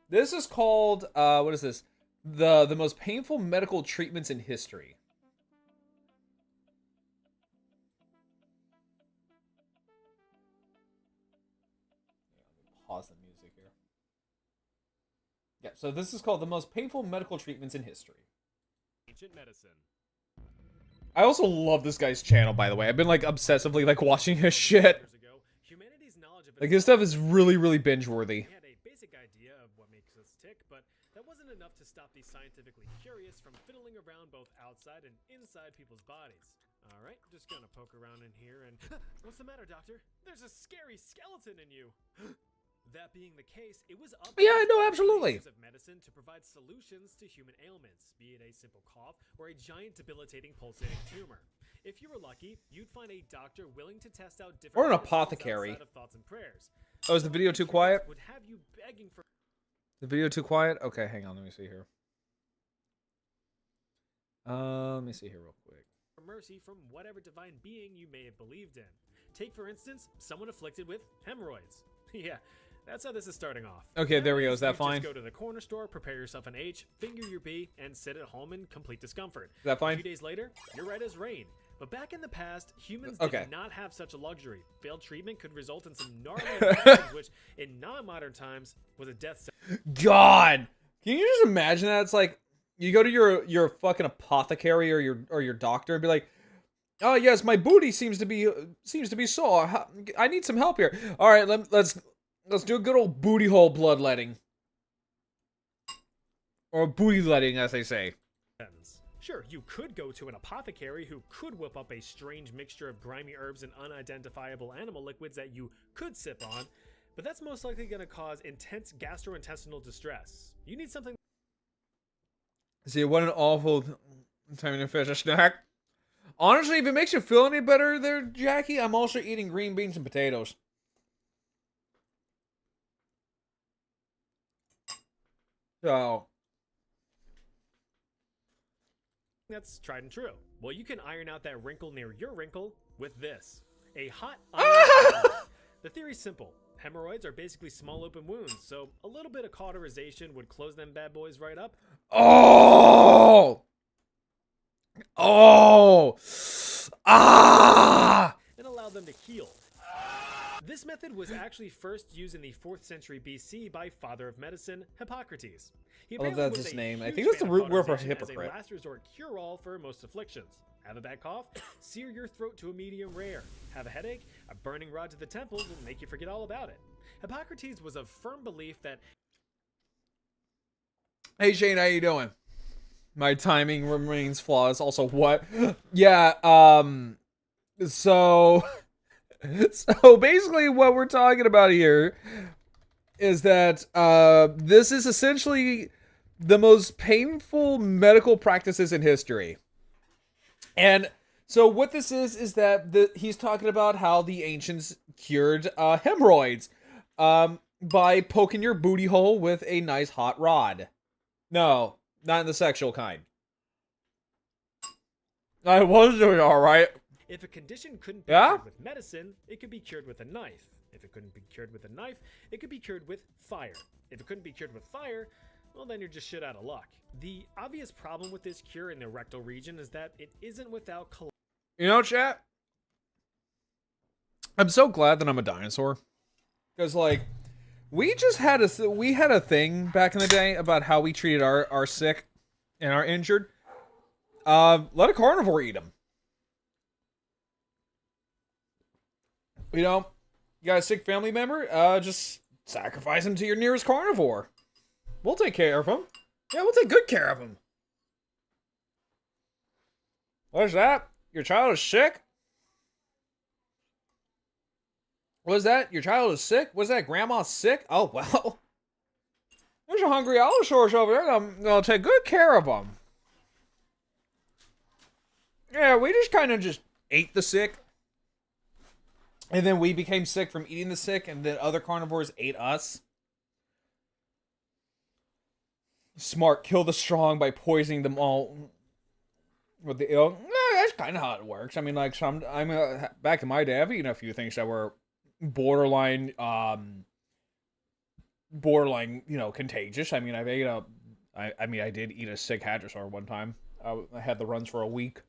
this is called what is this? The most painful medical treatments in history. Pause the music here. Yeah, so this is called the most painful medical treatments in history. Ancient medicine. I also love this guy's channel, by the way. I've been like obsessively like watching his shit. Like his stuff is really binge-worthy. We had a basic idea of what makes us tick, but that wasn't enough to stop the scientifically curious from fiddling around both outside and inside people's bodies. All right, just gonna poke around in here and what's the matter, doctor? There's a scary skeleton in you. That being the case, it was up Yeah, no, absolutely. of medicine to provide solutions to human ailments, be it a simple cough or a giant debilitating pulsating tumor. If you were lucky, you'd find a doctor willing to test out different Or an medicines apothecary. outside of thoughts and prayers. Oh, is the video too quiet? Would have you begging for The video too quiet? Okay, hang on, let me see here. Let me see here real quick. mercy from whatever divine being you may have believed in. Take, for instance, someone afflicted with hemorrhoids. Yeah, that's how this is starting off. Okay, there we go. Is that You fine? Just go to the corner store, prepare yourself an H, finger your B, and sit at home in complete discomfort. Is that A fine? few days later, you're right as rain. But back in the past, humans Okay. did not have such a luxury. Failed treatment could result in some gnarly infections, which in non-modern times was a death sentence. God, can you just imagine that? It's like you go to your fucking apothecary or your doctor and be like, "Oh yes, my booty seems to be sore. I need some help here. All right, let's do a good old booty hole bloodletting, or booty letting, as they say." Sure, you could go to an apothecary who could whip up a strange mixture of grimy herbs and unidentifiable animal liquids that you could sip on, but that's most likely going to cause intense gastrointestinal distress. You need something. See, what an awful time to finish a snack. Honestly, if it makes you feel any better there, Jackie, I'm also eating green beans and potatoes. So, That's tried and true. Well, you can iron out that wrinkle near your wrinkle with this. A hot iron. The theory's simple. Hemorrhoids are basically small open wounds, so a little bit of cauterization would close them bad boys right up. oh, ah! And allow them to heal. This method was actually first used in the 4th century BC by father of medicine, Hippocrates. He I love apparently that's was his a name. I huge think that's the fan of root word for cauterization as hypocrite. a last resort cure-all for most afflictions. Have a bad cough? Sear your throat to a medium rare. Have a headache? A burning rod to the temples will make you forget all about it. Hippocrates was of firm belief that... Hey Shane, how you doing? My timing remains flawless. Also, what? Yeah. So basically, what we're talking about here is that this is essentially the most painful medical practices in history. And so what this is that he's talking about how the ancients cured hemorrhoids by poking your booty hole with a nice hot rod. No, not in the sexual kind. I was doing all right. if a condition couldn't be Yeah? cured with medicine, it could be cured with a knife. If it couldn't be cured with a knife, it could be cured with fire. If it couldn't be cured with fire, well then you're just shit out of luck. The obvious problem with this cure in the rectal region is that it isn't without You know, chat? I'm so glad that I'm a dinosaur. Because, like, we had a thing back in the day about how we treated our sick and our injured. Let a carnivore eat them. You know, you got a sick family member, just sacrifice him to your nearest carnivore. We'll take care of him. Yeah, we'll take good care of him. What's that? Your child is sick? What's that? Your child is sick? What's that? Grandma's sick? Oh, well. There's a hungry Allosaurus over there. I'm gonna take good care of him. Yeah, we just kind of just ate the sick. And then we became sick from eating the sick, and then other carnivores ate us. Smart, kill the strong by poisoning them all with the ill. That's kind of how it works. I mean, like, back in my day, I've eaten a few things that were borderline, you know, contagious. I mean, I did eat a sick hadrosaur one time. I had the runs for a week.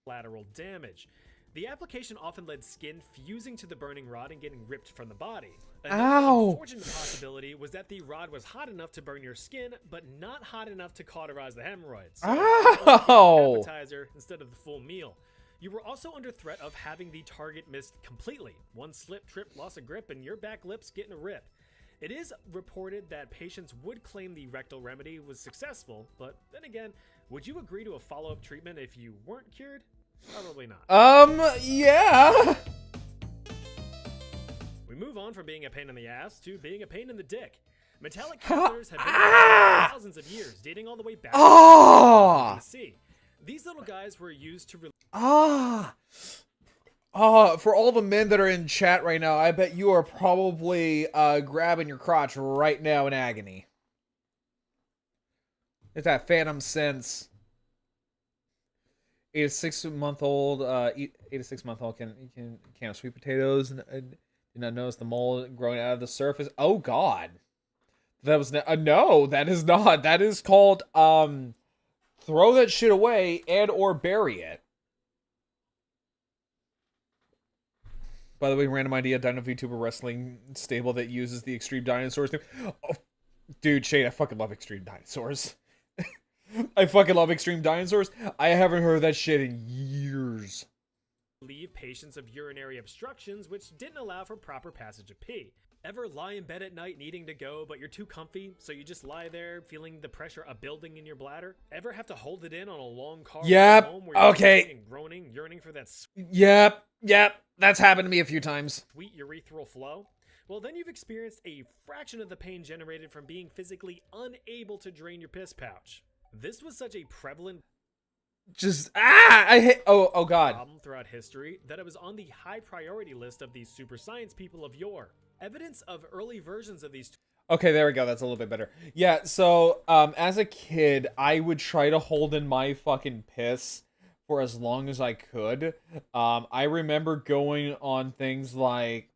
collateral damage. The application often led skin fusing to the burning rod and getting ripped from the body. Ow! Unfortunate possibility was that the rod was hot enough to burn your skin, but not hot enough to cauterize the hemorrhoids. So Ow! appetizer instead of the full meal. You were also under threat of having the target missed completely. One slip, trip, loss of grip, and your back lip's getting a rip. It is reported that patients would claim the rectal remedy was successful, but then again, would you agree to a follow-up treatment if you weren't cured? Probably not. Yeah. We move on from being a pain in the ass to being a pain in the dick. Metallic catheters have been around for thousands of years, dating all the way back to the BC. These little guys were used to for all the men that are in chat right now, I bet you are probably grabbing your crotch right now in agony. It's that phantom sense. 8 to 6 month old, 8 to 6 month old can have sweet potatoes and did not notice the mold growing out of the surface. Oh God, that was no, that is not. That is called throw that shit away and or bury it. By the way, random idea: Dino VTuber wrestling stable that uses the Extreme Dinosaurs. Oh, dude, Shade, I fucking love Extreme Dinosaurs. I fucking love Extreme Dinosaurs. I haven't heard that shit in years. Relieve patients of urinary obstructions, which didn't allow for proper passage of pee. Ever lie in bed at night needing to go, but you're too comfy, so you just lie there feeling the pressure of building in your bladder? Ever have to hold it in on a long car ride home where you're groaning and groaning, yearning for that Yep. That's happened to me a few times. sweet urethral flow? Well, then you've experienced a fraction of the pain generated from being physically unable to drain your piss pouch. This was such a prevalent I hate. Oh God. problem throughout history that it was on the high priority list of the super science people of yore. Evidence of early versions of these Okay, there we go. That's a little bit better. Yeah. So, as a kid, I would try to hold in my fucking piss for as long as I could. I remember going on things like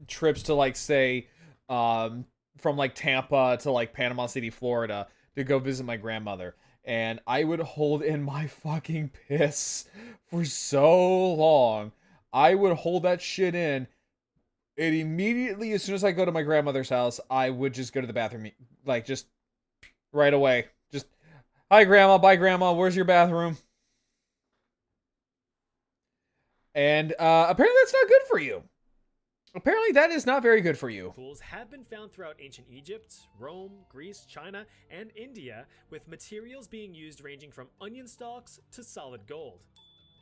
trips to, like, say, from like Tampa to like Panama City, Florida, to go visit my grandmother. And I would hold in my fucking piss for so long. I would hold that shit in. And immediately, as soon as I go to my grandmother's house, I would just go to the bathroom. Like, just right away. Just, hi, Grandma. Bye, Grandma. Where's your bathroom? And apparently that's not good for you. Apparently that is not very good for you. tools have been found throughout ancient Egypt, Rome, Greece, China, and India, with materials being used ranging from onion stalks to solid gold.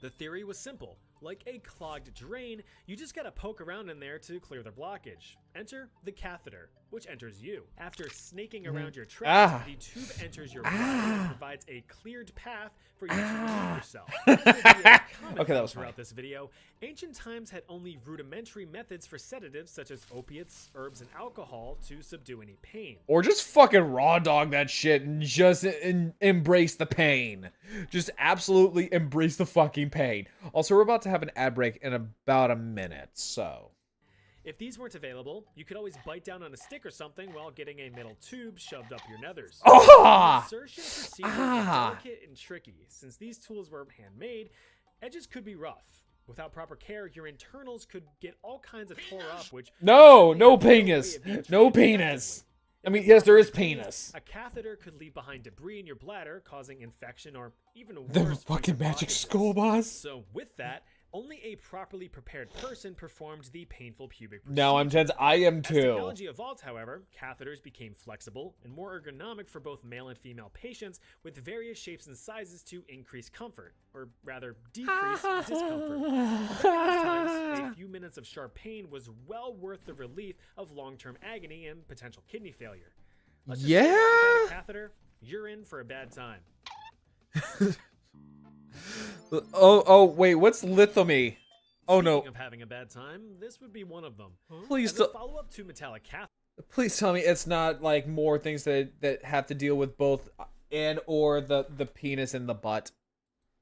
The theory was simple. Like a clogged drain, you just gotta poke around in there to clear the blockage. Enter the catheter, which enters you. After snaking around your tract, the tube enters your bladder and provides a cleared path for you to relieve yourself. Okay, that was throughout this video. Ancient times had only rudimentary methods for sedatives such as opiates, herbs, and alcohol to subdue any pain. Or just fucking raw dog that shit and just embrace the pain. Just absolutely embrace the fucking pain. Also, we're about to have an ad break in about a minute, so. If these weren't available, you could always bite down on a stick or something while getting a metal tube shoved up your nethers. Ah! The insertion procedure was delicate and tricky. Since these tools were handmade, edges could be rough. Without proper care, your internals could get all kinds of tore up, which... No certainly had penis. way of being No treated penis. effectively. I mean, yes, there is penis. A catheter could leave behind debris in your bladder, causing infection or even worse. The future fucking magic blockages. skull boss. So with that, only a properly prepared person performed the painful pubic procedure. No, I'm tense. I am As too. technology evolved, however, catheters became flexible and more ergonomic for both male and female patients with various shapes and sizes to increase comfort, or rather decrease discomfort. At various times, a few minutes of sharp pain was well worth the relief of long-term agony and potential kidney failure. Let's just say that without a catheter, you're in for a bad time. Oh, wait, what's lithomy? Oh no, Speaking of having a bad time, this would be one of them. please As a don't. follow-up to metallic catheters, Please tell me it's not like more things that have to deal with both and or the penis and the butt.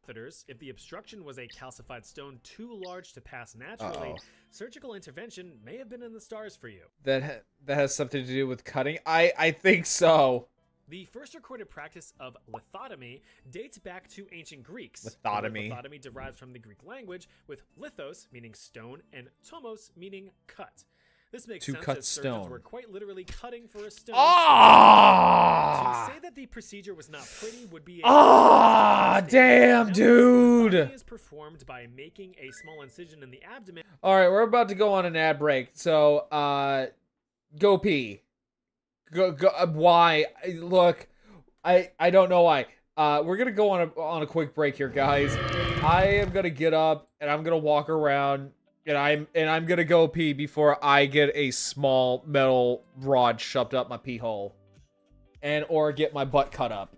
if the obstruction was a calcified stone too large to pass naturally, Uh-oh. surgical intervention may have been in the stars for you. That has something to do with cutting. I think so. The first recorded practice of lithotomy dates back to ancient Greeks. Lithotomy. Lithotomy derives from the Greek language, with lithos meaning stone and tomos meaning cut. This makes To sense cut as surgeons stone. were quite literally cutting for a stone. Ah! To say that the procedure was not pretty would be a Ah, damn, Nowadays, dude. lithotomy is performed by making a small incision in the abdomen. All right, we're about to go on an ad break. So, go pee. Go. Why? Look, I don't know why. We're gonna go on a quick break here, guys. I am gonna get up and I'm gonna walk around and I'm gonna go pee before I get a small metal rod shoved up my pee hole, or get my butt cut up.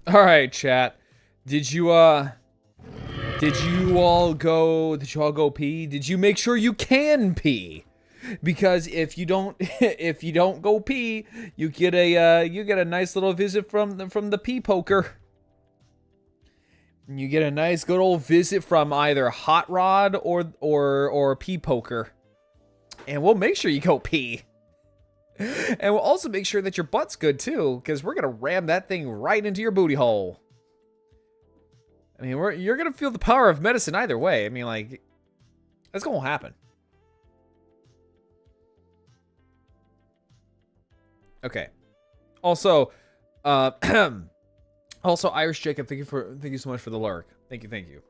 All right, chat. Did you all go pee? Did you make sure you can pee? Because if you don't go pee, you get a nice little visit from the pee poker. You get a nice good old visit from either Hot Rod or pee poker. And we'll make sure you go pee. And we'll also make sure that your butt's good too, because we're gonna ram that thing right into your booty hole. I mean, you're gonna feel the power of medicine either way. I mean, like, that's gonna happen. Okay. Also, also Irish Jacob, thank you so much for the lurk. Thank you.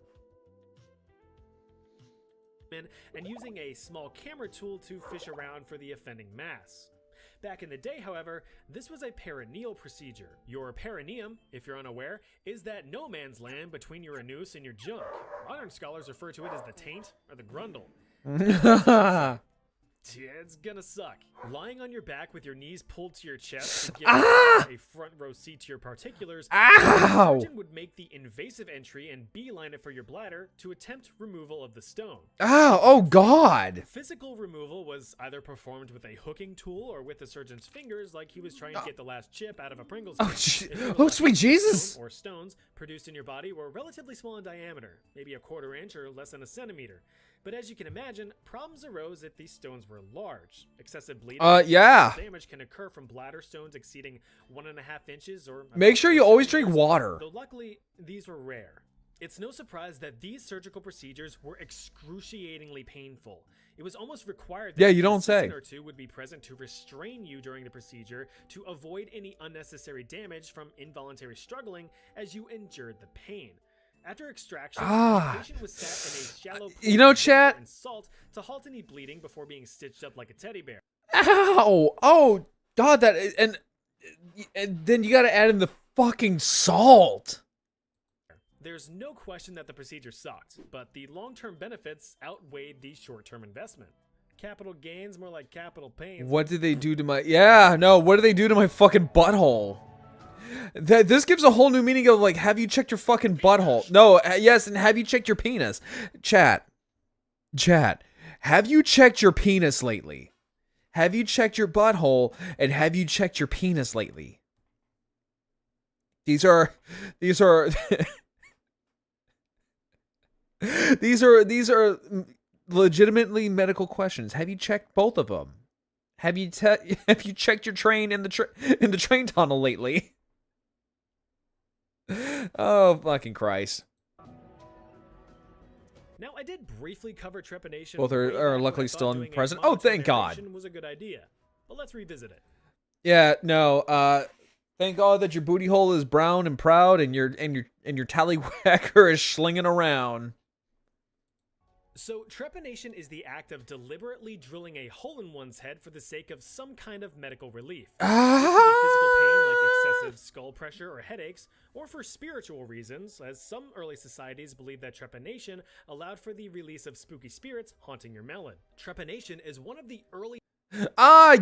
And using a small camera tool to fish around for the offending mass. Back in the day, however, this was a perineal procedure. Your perineum, if you're unaware, is that no man's land between your anus and your junk. Modern scholars refer to it as the taint or the grundle. Yeah, it's gonna suck. Lying on your back with your knees pulled to your chest to give a front row seat to your particulars, the surgeon would make the invasive entry and beeline it for your bladder to attempt removal of the stone. Oh God. Physical removal was either performed with a hooking tool or with the surgeon's fingers, like he was trying to get the last chip out of a Pringles can. Oh, sweet Jesus. Or stones produced in your body were relatively small in diameter, maybe a quarter inch or less than a centimeter. But as you can imagine, problems arose if these stones were large. Excessive bleeding yeah. damage can occur from bladder stones exceeding 1.5 inches or... Make sure you always drink water. Though luckily, these were rare. It's no surprise that these surgical procedures were excruciatingly painful. It was almost required that you don't say. or two would be present to restrain you during the procedure to avoid any unnecessary damage from involuntary struggling as you endured the pain. After extraction, the patient was set in a shallow pool chat, and salt to halt any bleeding before being stitched up like a teddy bear. Ow! Oh God, and then you got to add in the fucking salt. There's no question that the procedure sucked, but the long-term benefits outweighed the short-term investment. Capital gains, more like capital pains. What did they do to my? Yeah, no. What did they do to my fucking butthole? This gives a whole new meaning of, like, have you checked your fucking butthole? No, yes, and have you checked your penis? Chat, have you checked your penis lately? Have you checked your butthole, and have you checked your penis lately? These are these are legitimately medical questions. Have you checked both of them? Have you checked your train in the train tunnel lately? Oh, fucking Christ. Now, I did briefly cover trepanation. Both are luckily still in present. Oh, thank God. Was a good idea, but let's revisit it. Yeah, no. Thank God that your booty hole is brown and proud, and your tallywhacker is slinging around. So, trepanation is the act of deliberately drilling a hole in one's head for the sake of some kind of medical relief. It could be physical pain like excessive skull pressure or headaches, or for spiritual reasons, as some early societies believed that trepanation allowed for the release of spooky spirits haunting your melon. Trepanation is one of the early...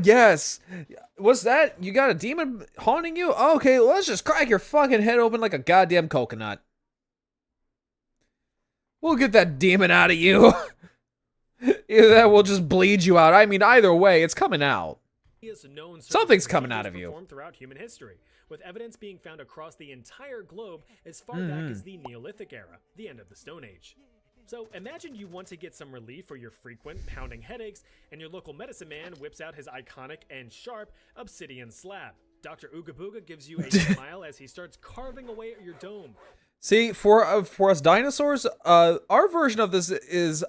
Yes! What's that? You got a demon haunting you? Okay, let's just crack your fucking head open like a goddamn coconut. We'll get that demon out of you. Either that will just bleed you out. I mean, either way, it's coming out. Something's coming out of you. Throughout human history, with evidence being found across the entire globe as far back as the Neolithic era, the end of the Stone Age. So imagine you want to get some relief for your frequent pounding headaches, and your local medicine man whips out his iconic and sharp obsidian slab. Dr. Ooga Booga gives you a smile as he starts carving away at your dome. See, for us dinosaurs, our version of this is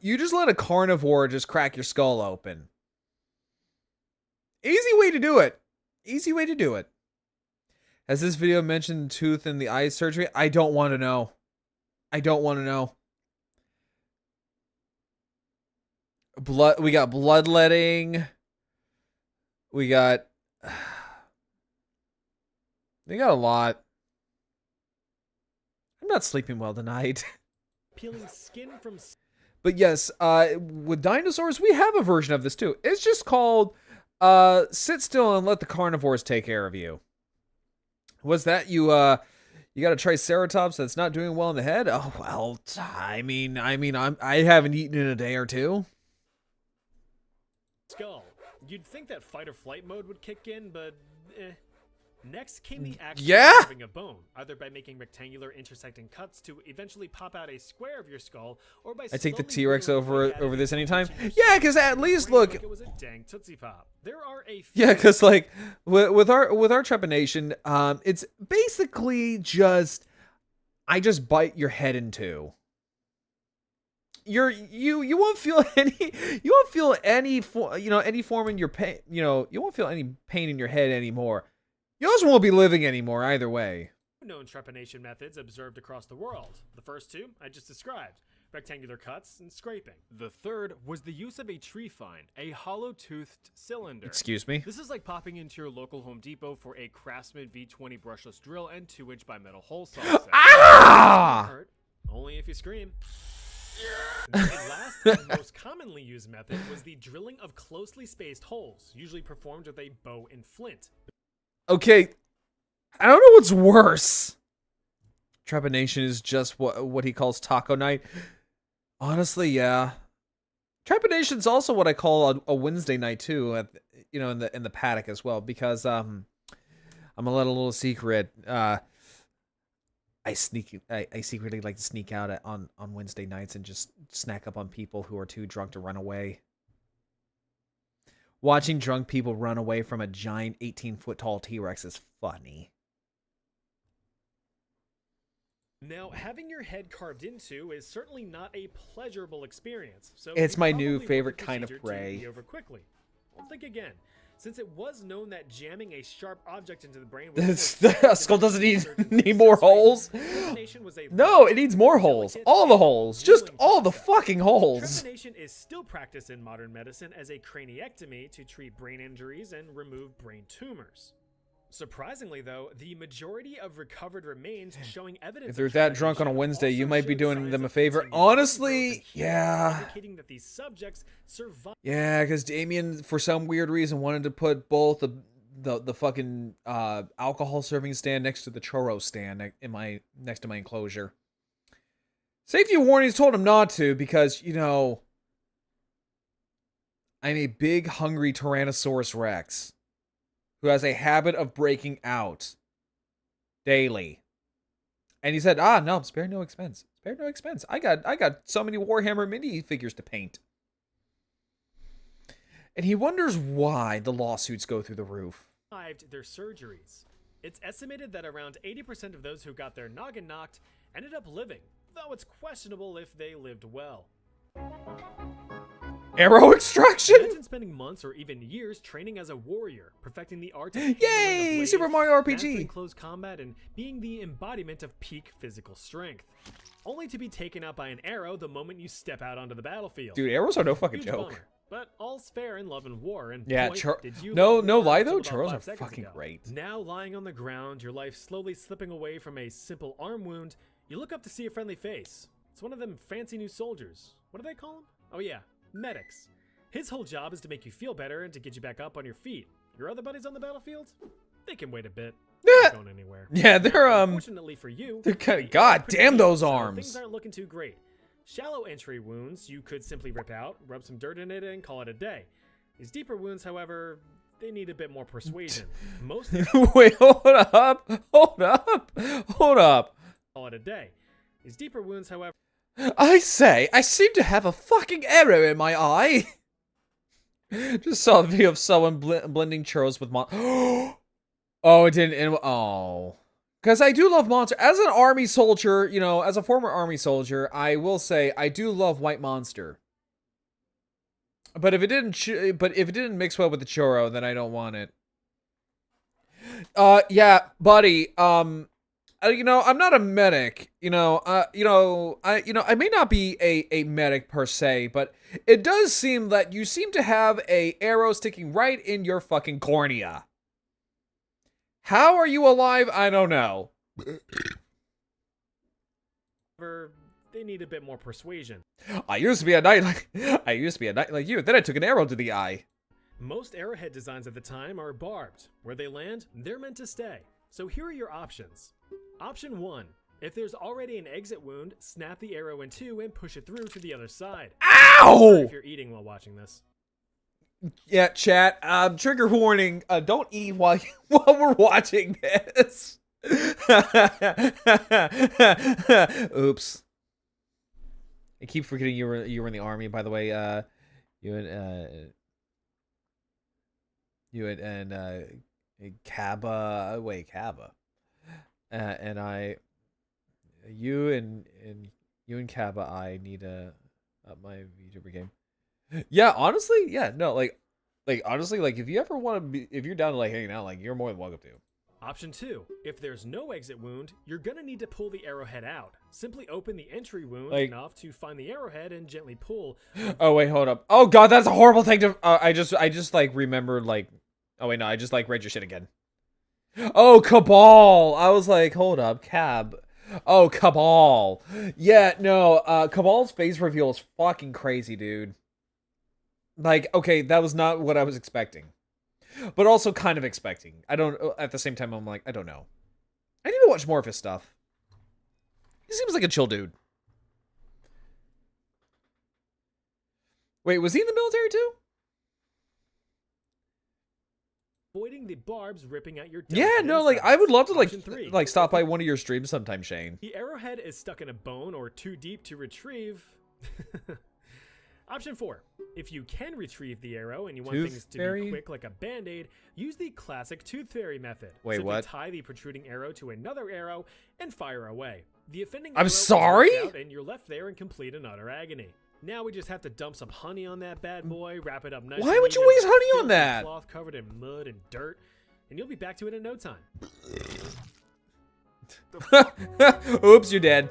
you just let a carnivore just crack your skull open. Easy way to do it. Easy way to do it. Has this video mentioned tooth in the eye surgery? I don't want to know. I don't want to know. We got bloodletting. We got... They got a lot. I'm not sleeping well tonight. Peeling skin from... But yes, with dinosaurs, we have a version of this too. It's just called sit still and let the carnivores take care of you. Was that you You got a Triceratops that's not doing well in the head? Oh, well, I haven't eaten in a day or two. Skull. You'd think that fight or flight mode would kick in, but Next came the action Yeah? of carving a bone, either by making rectangular intersecting cuts to eventually pop out a square of your skull, or by I take the slowly T-Rex whittling away over at it this until anytime. reaching your Yeah, skull because at and least brain look. like it was a dang Tootsie Pop. There are a Yeah, few because like with our trepanation, it's basically just I just bite your head in two. You won't feel any form in your pain. You won't feel any pain in your head anymore. You also won't be living anymore either way. known trepanation methods observed across the world. The first two I just described, rectangular cuts and scraping. The third was the use of a tree find, a hollow-toothed cylinder. Excuse me. This is like popping into your local Home Depot for a Craftsman V20 brushless drill and 2-inch bimetal hole saw set. Ah! Hurt, only if you scream. The last and most commonly used method was the drilling of closely spaced holes, usually performed with a bow and flint. Okay, I don't know what's worse. Trepanation is just what he calls taco night. Honestly, yeah. Trepanation's also what I call a Wednesday night too, in the paddock as well, because I'm gonna let a little secret. I secretly like to sneak out on Wednesday nights and just snack up on people who are too drunk to run away. Watching drunk people run away from a giant 18-foot tall T-Rex is funny. Now, having your head carved into is certainly not a pleasurable experience. So It's you my probably new want the favorite kind of procedure to prey. be over quickly. Well, think again. Since it was known that jamming a sharp object into the brain The skull doesn't need more holes. Trepanation was a No, it needs more holes. All the holes. Just all the fucking holes. Trepanation is still practiced in modern medicine as a craniectomy to treat brain injuries and remove brain tumors. Surprisingly, though, the majority of recovered remains showing evidence If they're of that drunk on a trepanation Wednesday, you also might be showed doing signs them a of favor. continued bone growth Honestly, and healing, yeah. indicating that these subjects survived. Yeah, because Damien, for some weird reason, wanted to put both the fucking alcohol serving stand next to the churro stand next to my enclosure. Safety warnings told him not to because, I'm a big, hungry Tyrannosaurus Rex who has a habit of breaking out daily. And he said, no, spare no expense. Spare no expense. I got so many Warhammer mini figures to paint. And he wonders why the lawsuits go through the roof. Their surgeries. It's estimated that around 80% of those who got their noggin knocked ended up living, though it's questionable if they lived well. Arrow extraction? Imagine spending months or even years training as a warrior, perfecting the art of Yay! handling a blade, Super Mario mastering RPG. close combat, and being the embodiment of peak physical strength. Only to be taken out by an arrow the moment you step out onto the battlefield. Dude, arrows are no fucking Huge joke. bummer, but all's fair in love and war, and Yeah, boy, did you no love war lie though, until about churros 5 are seconds fucking ago. great. Now lying on the ground, your life slowly slipping away from a simple arm wound, you look up to see a friendly face. It's one of them fancy new soldiers. What do they call them? Oh yeah, medics. His whole job is to make you feel better and to get you back up on your feet. Your other buddies on the battlefield? They can wait a bit. They're not going anywhere. Yeah, they're Unfortunately for you, they're kinda- the God air's pretty damn deep, those so arms. Things aren't looking too great. Shallow entry wounds you could simply rip out, rub some dirt in it, and call it a day. These deeper wounds, however, they need a bit more persuasion. Most Wait, hold up. call it a day. These deeper wounds, however, I seem to have a fucking arrow in my eye. Just saw a video of someone blending churros with Oh, it didn't. Oh. Because I do love Monster. As an army soldier, as a former army soldier, I will say I do love White Monster. But if it didn't mix well with the churro, then I don't want it. Yeah, buddy. I'm not a medic. I may not be a medic per se, but it does seem that you seem to have a arrow sticking right in your fucking cornea. How are you alive? I don't know. they need a bit more persuasion. I used to be a knight like you. Then I took an arrow to the eye. Most arrowhead designs at the time are barbed. Where they land, they're meant to stay. So here are your options. Option 1. If there's already an exit wound, snap the arrow in two and push it through to the other side. Ow! If you're eating while watching this. Yeah, chat. Trigger warning. Don't eat while while we're watching this. Oops. I keep forgetting you were in the army. By the way, you and Kaba. Wait, Kaba. You and Kaba. I need to up my VTuber game. Yeah, honestly, yeah, no, like honestly, like if you ever want to be, if you're down to like hanging out, like you're more than welcome to. Option 2. If there's no exit wound, you're gonna need to pull the arrowhead out. Simply open the entry wound Like- enough to find the arrowhead and gently pull. Oh wait, hold up. Oh god, that's a horrible thing to. I just like remembered like. Oh wait, no, I just like read your shit again. Oh, Cabal. I was like, hold up, Cab. Oh, Cabal. Yeah, no, Cabal's face reveal is fucking crazy, dude. Like, okay, that was not what I was expecting. But also kind of expecting. I don't, at the same time, I'm like, I don't know. I need to watch more of his stuff. He seems like a chill dude. Wait, was he in the military too? Avoiding the barbs ripping at your Yeah, delicate no, like, I insides. would love to, Option 3. like stop by one of your streams sometime, Shane. The arrowhead is stuck in a bone or too deep to retrieve. Option 4. If you can retrieve the arrow and you want Tooth things to fairy? be quick like a band-aid, use the classic tooth fairy method. Wait, Simply what? tie the protruding arrow to another arrow and fire away. The offending I'm arrow is sorry? ripped out and you're left there in complete and utter agony. Now we just have to dump some honey on that bad boy, wrap it up nice. Why and would you neat in waste a honey on filthy that? Cloth covered in mud and dirt, and you'll be back to it in no time. Oops, you're dead.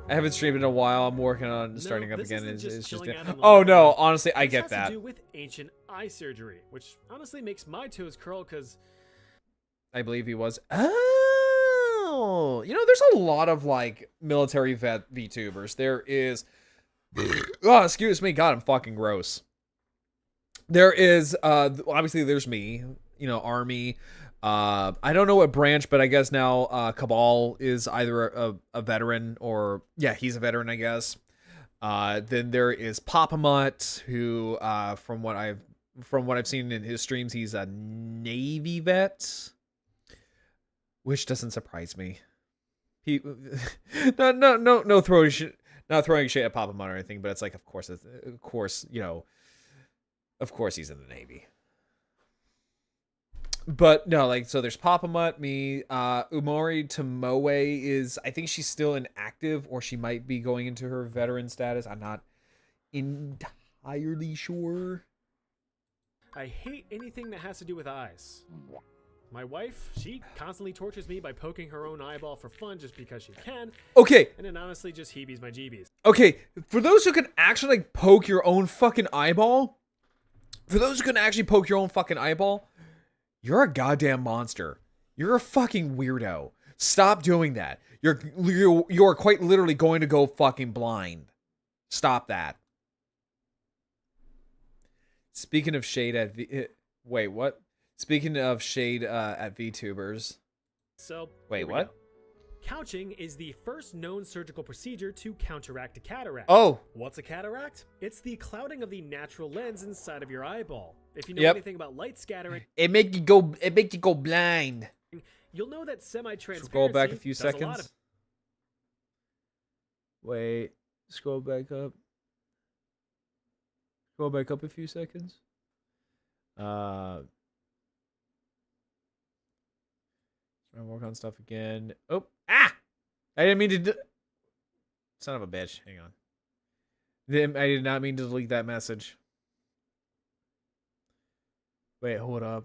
I haven't streamed in a while. I'm working on starting up this again. isn't It's just just chilling out on the oh living no, room. honestly, I This get has that. to do with ancient eye surgery, which honestly makes my toes curl because I believe he was. Oh, you know, there's a lot of like military vet VTubers. There is. Oh, excuse me. God, I'm fucking gross. There is. Obviously, there's me. You know, Army. I don't know what branch, but I guess now Cabal is either a veteran or yeah, he's a veteran, I guess. Then there is Papa Mutt, who from what I've seen in his streams, he's a Navy vet, which doesn't surprise me. He no throwing shit, not throwing shit at Papa Mutt or anything, but it's like of course you know, of course he's in the Navy. But no, like, so there's Papa Mutt, me, Umori Tomoe is, I think she's still inactive, or she might be going into her veteran status. I'm not entirely sure. I hate anything that has to do with eyes. My wife, she constantly tortures me by poking her own eyeball for fun just because she can, Okay, and it honestly just heebies my jeebies. okay, for those who can actually like poke your own fucking eyeball, you're a goddamn monster. You're a fucking weirdo. Stop doing that. You're quite literally going to go fucking blind. Stop that. Speaking of shade at wait, what? Speaking of shade at VTubers. So, Wait, here we what? go. Couching is the first known surgical procedure to counteract a cataract. Oh, What's a cataract? It's the clouding of the natural lens inside of your eyeball. If you know Yep. anything about light scattering, it make you go blind. you'll know that semi-transparency Scroll back a few does lot seconds. of Wait, scroll back up. Scroll back up a few seconds. Trying to work on stuff again. Oh, I didn't mean to do. Son of a bitch. Hang on. I did not mean to delete that message. Wait, hold up.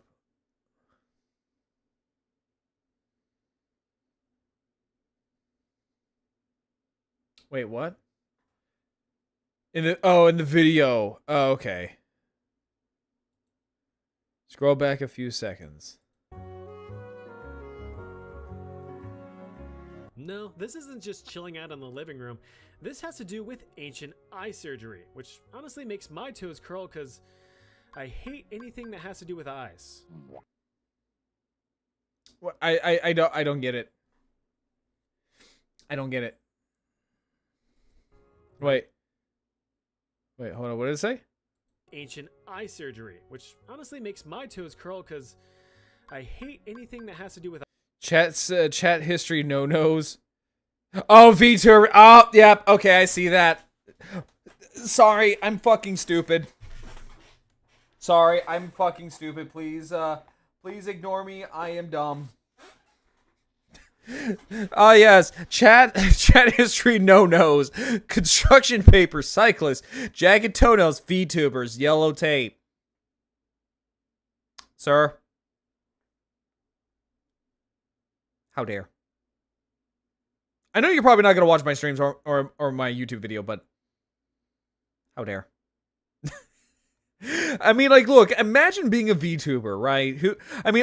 Wait, what? In the video. Oh, okay. Scroll back a few seconds. No, this isn't just chilling out in the living room. This has to do with ancient eye surgery, which honestly makes my toes curl because I hate anything that has to do with eyes. What? I don't get it. I don't get it. Wait, hold on. What did it say? Ancient eye surgery, which honestly makes my toes curl because I hate anything that has to do with. Chat history no-nos. Oh, VTuber. Oh, yep. Okay, I see that. Sorry, I'm fucking stupid. Sorry, I'm fucking stupid. Please ignore me. I am dumb. Ah, yes. Chat history no-nos. Construction paper, cyclists, jagged toenails, VTubers, yellow tape. Sir? How dare. I know you're probably not going to watch my streams or my YouTube video, but how dare. I mean, like, look, imagine being a VTuber, right?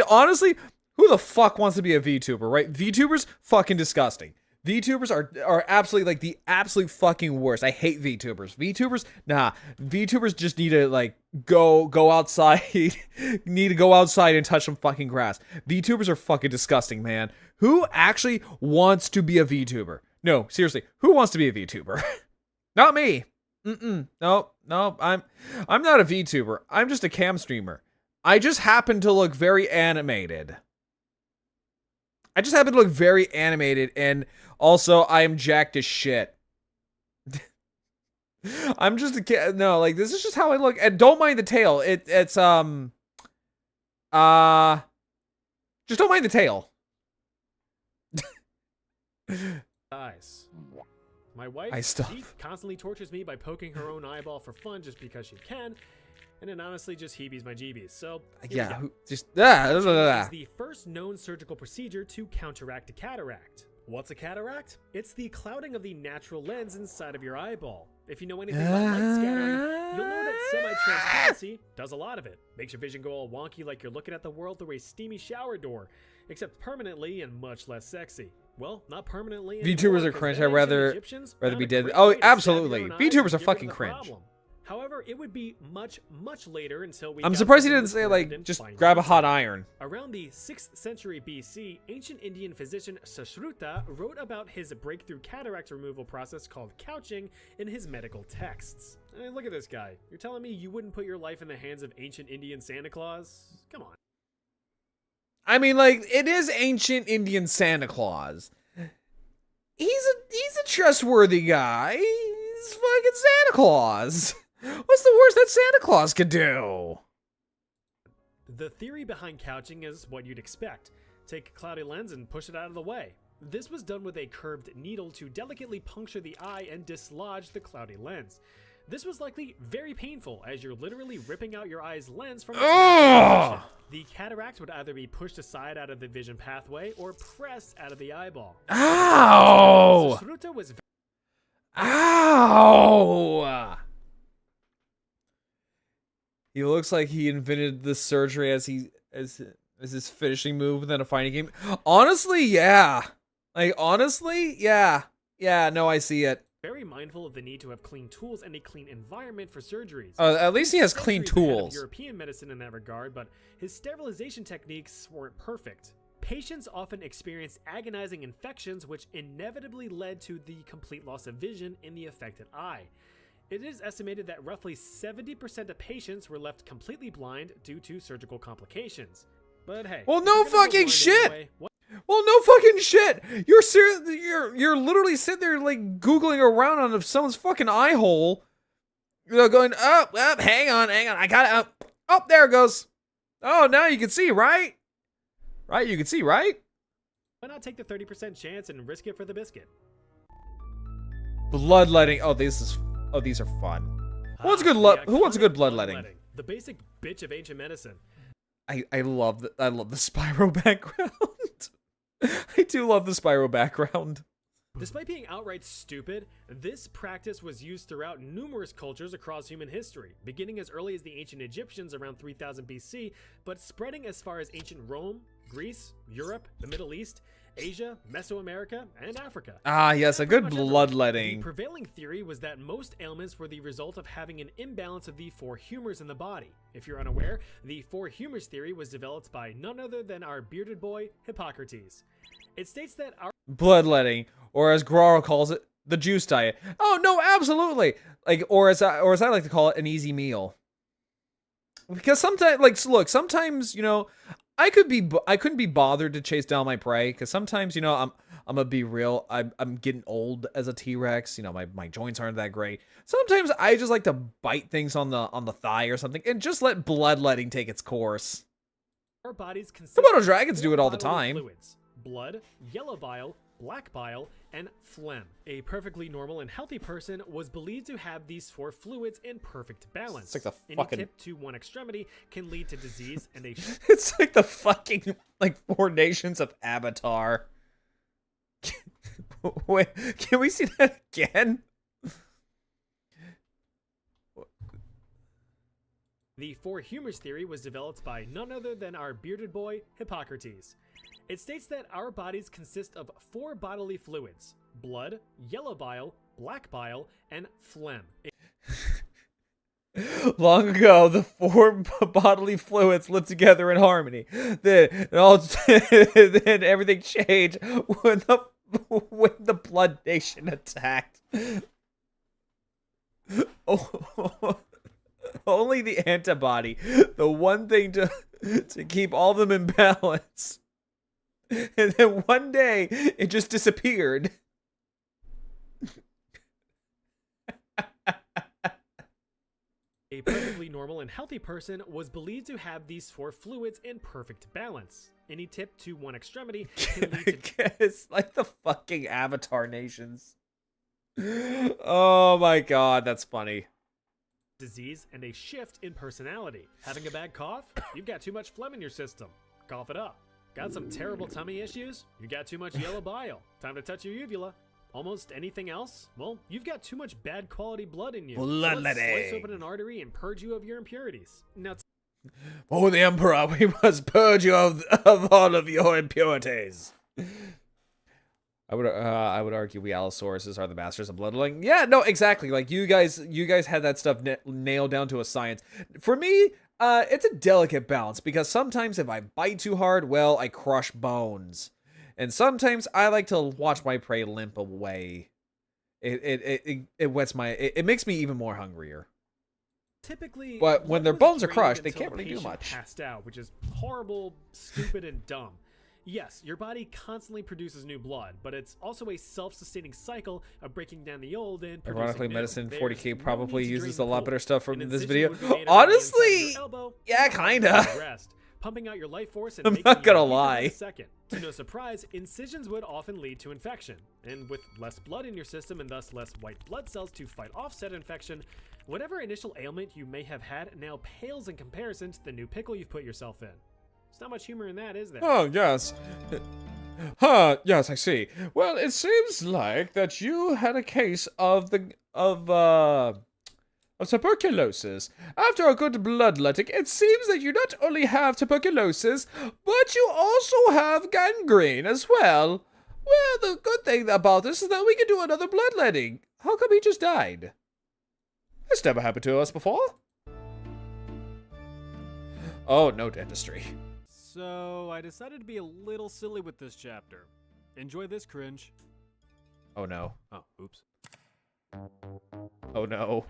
Honestly, who the fuck wants to be a VTuber, right? VTubers, fucking disgusting. VTubers are absolutely, like, the absolute fucking worst. I hate VTubers. VTubers, nah. VTubers just need to, like, go outside. Need to go outside and touch some fucking grass. VTubers are fucking disgusting, man. Who actually wants to be a VTuber? No, seriously, who wants to be a VTuber? Not me. Nope. I'm not a VTuber. I'm just a cam streamer. I just happen to look very animated. And also I am jacked as shit. I'm just a kid. No, like, this is just how I look. And don't mind the tail. It's just don't mind the tail. Eyes. My wife, she constantly tortures me by poking her own eyeball for fun just because she can, and it honestly just heebies my jeebies. So yeah, it's the first known surgical procedure to counteract a cataract. What's a cataract? It's the clouding of the natural lens inside of your eyeball. If you know anything about light scattering, you'll know that semi-transparency does a lot of it. Makes your vision go all wonky like you're looking at the world through a steamy shower door, except permanently and much less sexy. Well, not permanently. VTubers are cringe. I'd rather be dead. Oh, absolutely. VTubers are fucking cringe. However, it would be much later until we. I'm surprised he didn't say, like, just grab a hot iron. Around the 6th century BC, ancient Indian physician Sushruta wrote about his breakthrough cataract removal process called couching in his medical texts. I mean, look at this guy. You're telling me you wouldn't put your life in the hands of ancient Indian Santa Claus? Come on. I mean, like, it is ancient Indian Santa Claus. He's a trustworthy guy. He's fucking Santa Claus. What's the worst that Santa Claus could do? The theory behind couching is what you'd expect. Take a cloudy lens and push it out of the way. This was done with a curved needle to delicately puncture the eye and dislodge the cloudy lens. This was likely very painful, as you're literally ripping out your eye's lens from its The cataract would either be pushed aside out of the vision pathway or pressed out of the eyeball. Ow! Ow! He looks like he invented this surgery as his finishing move within a fighting game. Honestly, yeah. Like, honestly, yeah. Yeah, no, I see it. Very mindful of the need to have clean tools and a clean environment for surgeries. At least he has clean tools. European medicine in that regard, but his sterilization techniques weren't perfect. Patients often experienced agonizing infections, which inevitably led to the complete loss of vision in the affected eye. It is estimated that roughly 70% of patients were left completely blind due to surgical complications. But hey, well, no fucking shit. Anyway, well, no fucking shit. You're literally sitting there, like, googling around on someone's fucking eye hole. You know, going up, hang on, I got it up. Oh, there it goes. Oh, now you can see, right? Right, you can see, right? Why not take the 30% chance and risk it for the biscuit? Bloodletting. Oh, these are fun. Who wants a good bloodletting? The basic bitch of ancient medicine. I love the Spyro background. I do love the Spyro background. Despite being outright stupid, this practice was used throughout numerous cultures across human history, beginning as early as the ancient Egyptians around 3000 BC, but spreading as far as ancient Rome, Greece, Europe, the Middle East, Asia, Mesoamerica, and Africa. Ah, yes, a good bloodletting. The prevailing theory was that most ailments were the result of having an imbalance of the four humors in the body. If you're unaware, the four humors theory was developed by none other than our bearded boy, Hippocrates. It states that our bloodletting. or as Graro calls it, the juice diet. Oh no, absolutely. Like, or as I like to call it, an easy meal. Because sometimes, like, look, sometimes, you know, I couldn't be bothered to chase down my prey. Because sometimes, you know, I'm gonna be real. I'm getting old as a T-Rex. You know, my joints aren't that great. Sometimes I just like to bite things on the thigh or something and just let bloodletting take its course. Our bodies consist Komodo of dragons do four it all the bodily time. Fluids: blood, yellow bile, black bile, and phlegm. A perfectly normal and healthy person was believed to have these four fluids in perfect balance. It's like the Any fucking- tip to one extremity can lead to disease and a It's like the fucking, like, 4 nations of Avatar. Wait, can we see that again? The four humors theory was developed by none other than our bearded boy, Hippocrates. It states that our bodies consist of four bodily fluids: blood, yellow bile, black bile, and phlegm. Long ago, the 4 bodily fluids lived together in harmony. Then everything changed when the Blood Nation attacked. Oh, only the antibody, the one thing to keep all of them in balance. And then one day, it just disappeared. A perfectly normal and healthy person was believed to have these four fluids in perfect balance. Any tip to one extremity can lead to It's like the fucking Avatar nations. Oh my god, that's funny. disease and a shift in personality. Having a bad cough? You've got too much phlegm in your system. Cough it up. Got some terrible tummy issues? You got too much yellow bile. Time to touch your uvula. Almost anything else? Well, you've got too much bad quality blood in you. So let's slice Bloodletting. open an artery and purge you of your impurities. Now, For the Emperor, we must purge you of all of your impurities. I would argue we Allosauruses are the masters of bloodletting. Yeah, no, exactly. Like you guys had that stuff nailed down to a science. For me, it's a delicate balance because sometimes if I bite too hard, well, I crush bones, and sometimes I like to watch my prey limp away. It wets my. It makes me even more hungrier. typically, But when blood their was bones are drained crushed, they until can't the really do patient much. Passed out, which is horrible, stupid, and dumb. Yes, your body constantly produces new blood, but it's also a self-sustaining cycle of breaking down the old and producing Ironically, new. Medicine There's 40K no probably need to uses drain a the lot pool. better stuff from An this incision video. would be made around the inside of Honestly, your elbow, yeah, and kinda. rest, pumping out your life force and I'm making not you gonna weaker in a lie. second. To no surprise, incisions would often lead to infection, and with less blood in your system and thus less white blood cells to fight off said infection, whatever initial ailment you may have had now pales in comparison to the new pickle you've put yourself in. There's not much humor in that, is there? Oh, yes. Huh, yes, I see. Well, it seems like that you had a case of tuberculosis. After a good bloodletting, it seems that you not only have tuberculosis, but you also have gangrene as well. Well, the good thing about this is that we can do another bloodletting. How come he just died? This never happened to us before. Oh, no dentistry. So I decided to be a little silly with this chapter. Enjoy this, cringe. Oh no. Oh, oops. Oh no.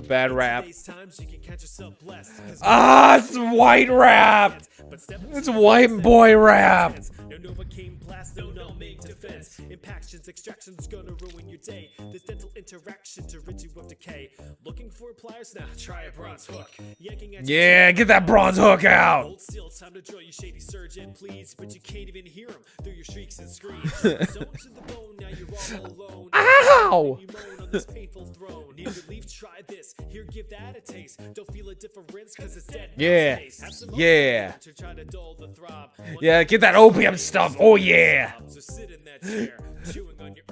Bad rap. Today's times you can catch yourself blessed, 'cause Ah, it's white rap. but step It's into white the boy sense. rap. No Novocaine blast, no numbing defense. Impactions, extractions gonna ruin your day. This dental interaction to rid you of decay. Looking for pliers? Now try a bronze hook. Yanking at your Yeah, get that bronze hook out. Hold still, time to drill you shady surgeon, please. But you can't even hear him through your shrieks and screams. Zoned to the bone, now you're all alone. Ow! You moan on this painful throne. Need relief? Try this. Here, give that a taste. Don't feel a difference, cause it's dead. in Yeah. space. Have some Yeah. opium to try to dull the throb. Yeah, get that opium stuff. Oh yeah. So sit in that chair, chewing on your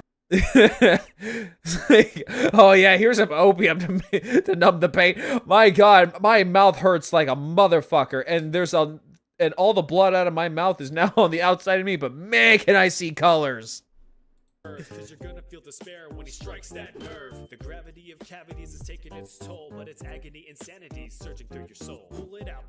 Oh yeah, here's some opium to numb the pain. My god, my mouth hurts like a motherfucker, and all the blood out of my mouth is now on the outside of me, but man, can I see colors. Cause you're gonna feel despair when he strikes that nerve. The gravity of cavities is taking its toll, but it's agony, insanity surging through your soul. Pull it out,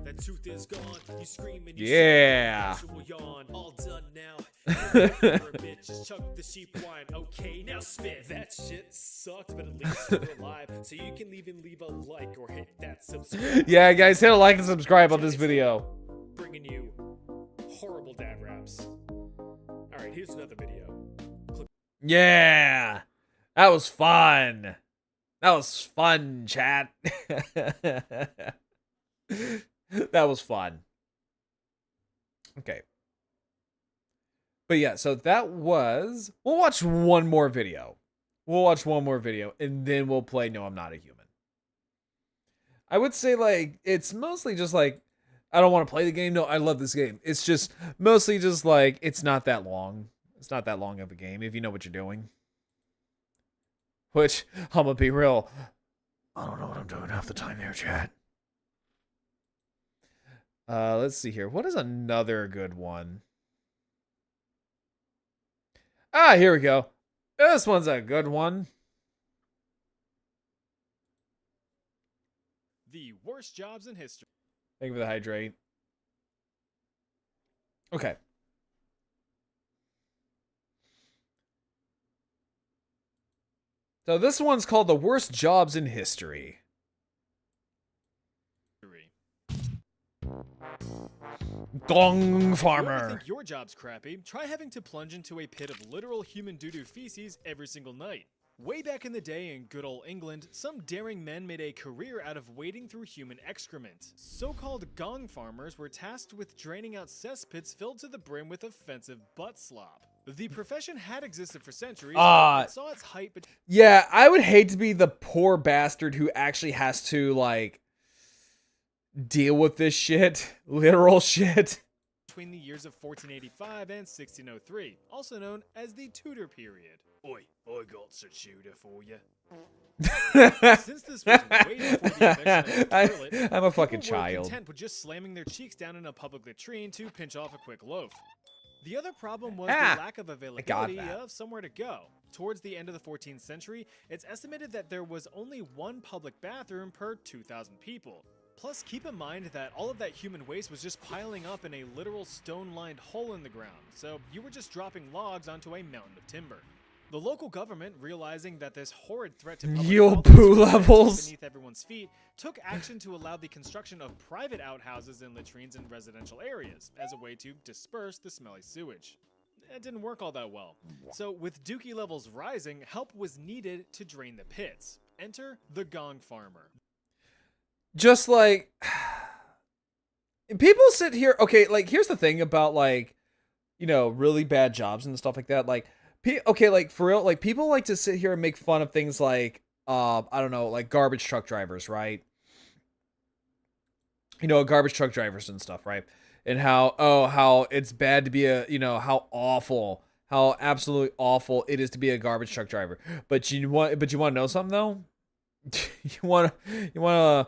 that tooth is gone. You scream and you Yeah. shout, yawn. All done now. For a bitch, just chuck the sheep wine. Okay, now spit. That shit sucked, but at least you're alive. So you can even leave a like or hit that subscribe. Yeah, guys, hit a like and subscribe on this video. Bringing you horrible dad raps. Alright, here's another video. Yeah. That was fun. That was fun, chat. That was fun. Okay. But yeah, so that was... We'll watch one more video. And then we'll play No, I'm Not a Human. I would say, like, it's mostly just, like, I don't want to play the game. No, I love this game. It's just mostly just, like, it's not that long. It's not that long of a game if you know what you're doing. Which, I'm gonna be real, I don't know what I'm doing half the time here, chat. Let's see here. What is another good one? Ah, here we go. This one's a good one. The worst jobs in history. Thank you for the hydrate. Okay. So this one's called The Worst Jobs in History. Gong You farmer. think your job's crappy? Try having to plunge into a pit of literal human doo-doo feces every single night. Way back in the day in good old England, some daring men made a career out of wading through human excrement. So-called gong farmers were tasked with draining out cesspits filled to the brim with offensive butt slop. The profession had existed for centuries, but it saw its height Yeah, I would hate to be the poor bastard who actually has to, like, deal with this shit. Literal shit. between the years of 1485 and 1603, also known as the Tudor period. Oi, I got a shooter for you. Since this was way before the invention of the toilet, I'm a fucking people were child. content with just slamming their cheeks down in a public latrine to pinch off a quick loaf. The other problem was the lack of availability of somewhere to go. Towards the end of the 14th century, it's estimated that there was only one public bathroom per 2,000 people. Plus, keep in mind that all of that human waste was just piling up in a literal stone-lined hole in the ground, so you were just dropping logs onto a mountain of timber. The local government, realizing that this horrid threat to public Yield health poo was levels. beneath everyone's feet, took action to allow the construction of private outhouses and latrines in residential areas as a way to disperse the smelly sewage. It didn't work all that well. So with dookie levels rising, help was needed to drain the pits. Enter the gong farmer. Just like people sit here, okay, like here's the thing about, like, you know, really bad jobs and stuff like that. Like, okay, like for real, like people like to sit here and make fun of things like I don't know, like garbage truck drivers, right? You know, garbage truck drivers and stuff, right? And how it's bad to be a, you know, how absolutely awful it is to be a garbage truck driver. But you want to know something though? you want a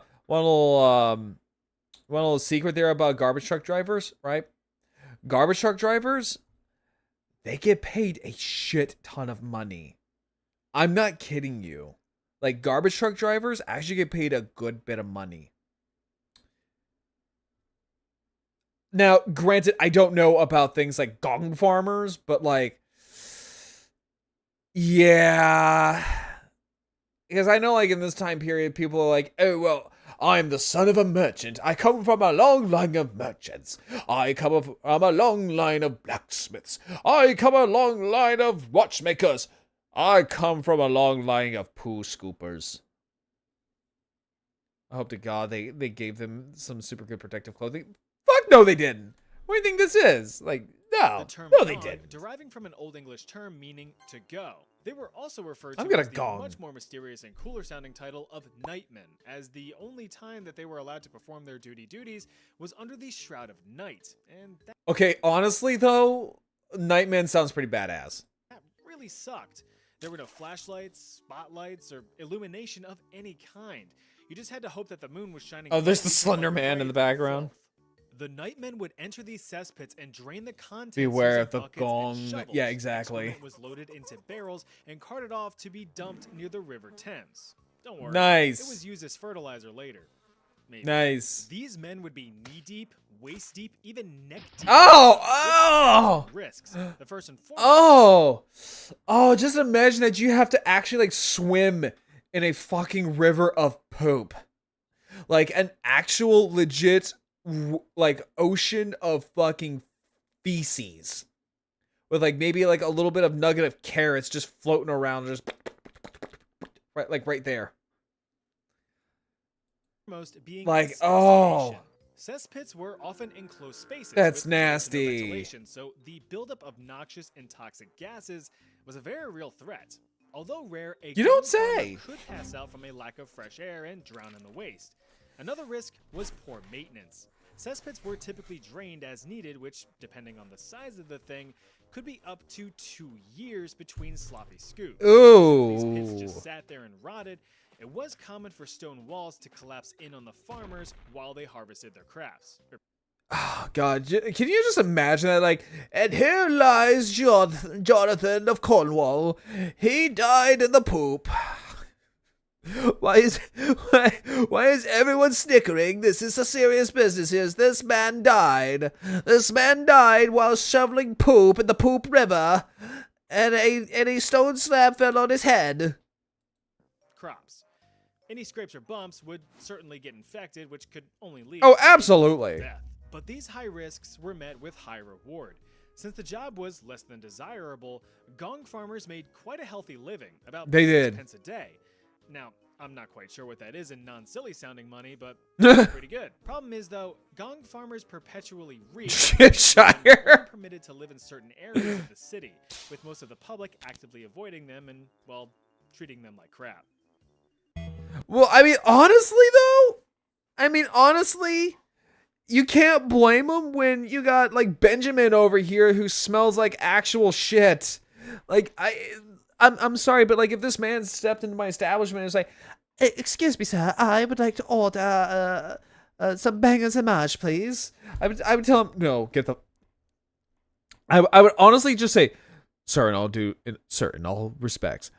little secret there about garbage truck drivers, right? Garbage truck drivers, they get paid a shit ton of money. I'm not kidding you. Like, garbage truck drivers actually get paid a good bit of money. Now, granted, I don't know about things like gong farmers, but like, yeah. Because I know, like, in this time period, people are like, oh, well, I'm the son of a merchant. I come from a long line of merchants. I come from a long line of blacksmiths. I come a long line of watchmakers. I come from a long line of poo scoopers. I hope to God they gave them some super good protective clothing. Fuck no, they didn't. What do you think this is? Like, no. The term No, they gong, didn't. deriving from an Old English term meaning to go. They were also referred to I'm gonna as the gong. much more mysterious and cooler sounding title of nightmen, as the only time that they were allowed to perform their duties was under the shroud of night. And that Okay, honestly, though, Nightman sounds pretty badass. really sucked. There were no flashlights, spotlights, or illumination of any kind. You just had to hope that the moon was shining. Oh, there's the brightly Slender above Man in grave the background. filth. The nightmen would enter these cesspits and drain the contents. Beware using of the buckets and gong. shovels. Yeah, exactly. Excrement was loaded into barrels and carted off to be dumped near the River Thames. Don't worry, Nice. it was used as fertilizer later. Maybe. Nice. These men would be knee-deep, waist-deep, even neck-deep. Oh! Risks. The first and foremost. Oh, just imagine that you have to actually like swim in a fucking river of poop. Like an actual legit like ocean of fucking feces. With like maybe like a little bit of nugget of carrots just floating around, just right there. Most being Like, asphyxiation. Cesspits were often in closed spaces. That's with little to no nasty. ventilation, so the buildup of noxious and toxic gases was a very real threat. Although rare, a You don't gum farmer say. could pass out from a lack of fresh air and drown in the waste. Another risk was poor maintenance. Cesspits were typically drained as needed, which, depending on the size of the thing, could be up to 2 years between sloppy scoops. Since these pits just Ooh. sat there and rotted, it was common for stone walls to collapse in on the farmers while they harvested their crops. Oh, God, can you just imagine that? Like, and here lies Jonathan of Cornwall. He died in the poop. Why is everyone snickering? This is a serious business here. This man died. This man died while shoveling poop in the poop river, and a stone slab fell on his head. Crops. Any scrapes or bumps would certainly get infected, which could only lead Oh, to absolutely. death. But these high risks were met with high reward. Since the job was less than desirable, gong farmers made quite a healthy living, about They 6 did. pence a day. Now, I'm not quite sure what that is in non-silly sounding money, but it's pretty good. Problem is, though, gong farmers perpetually reek. Shire. Only permitted to live in certain areas of the city, with most of the public actively avoiding them and, well, treating them like crap. Well, I mean, honestly, you can't blame him when you got like Benjamin over here who smells like actual shit. Like I'm sorry, but like if this man stepped into my establishment and was like, "Excuse me, sir, I would like to order some bangers and mash, please." I would tell him, "No, get the." I would honestly just say, "Sir, in all respects,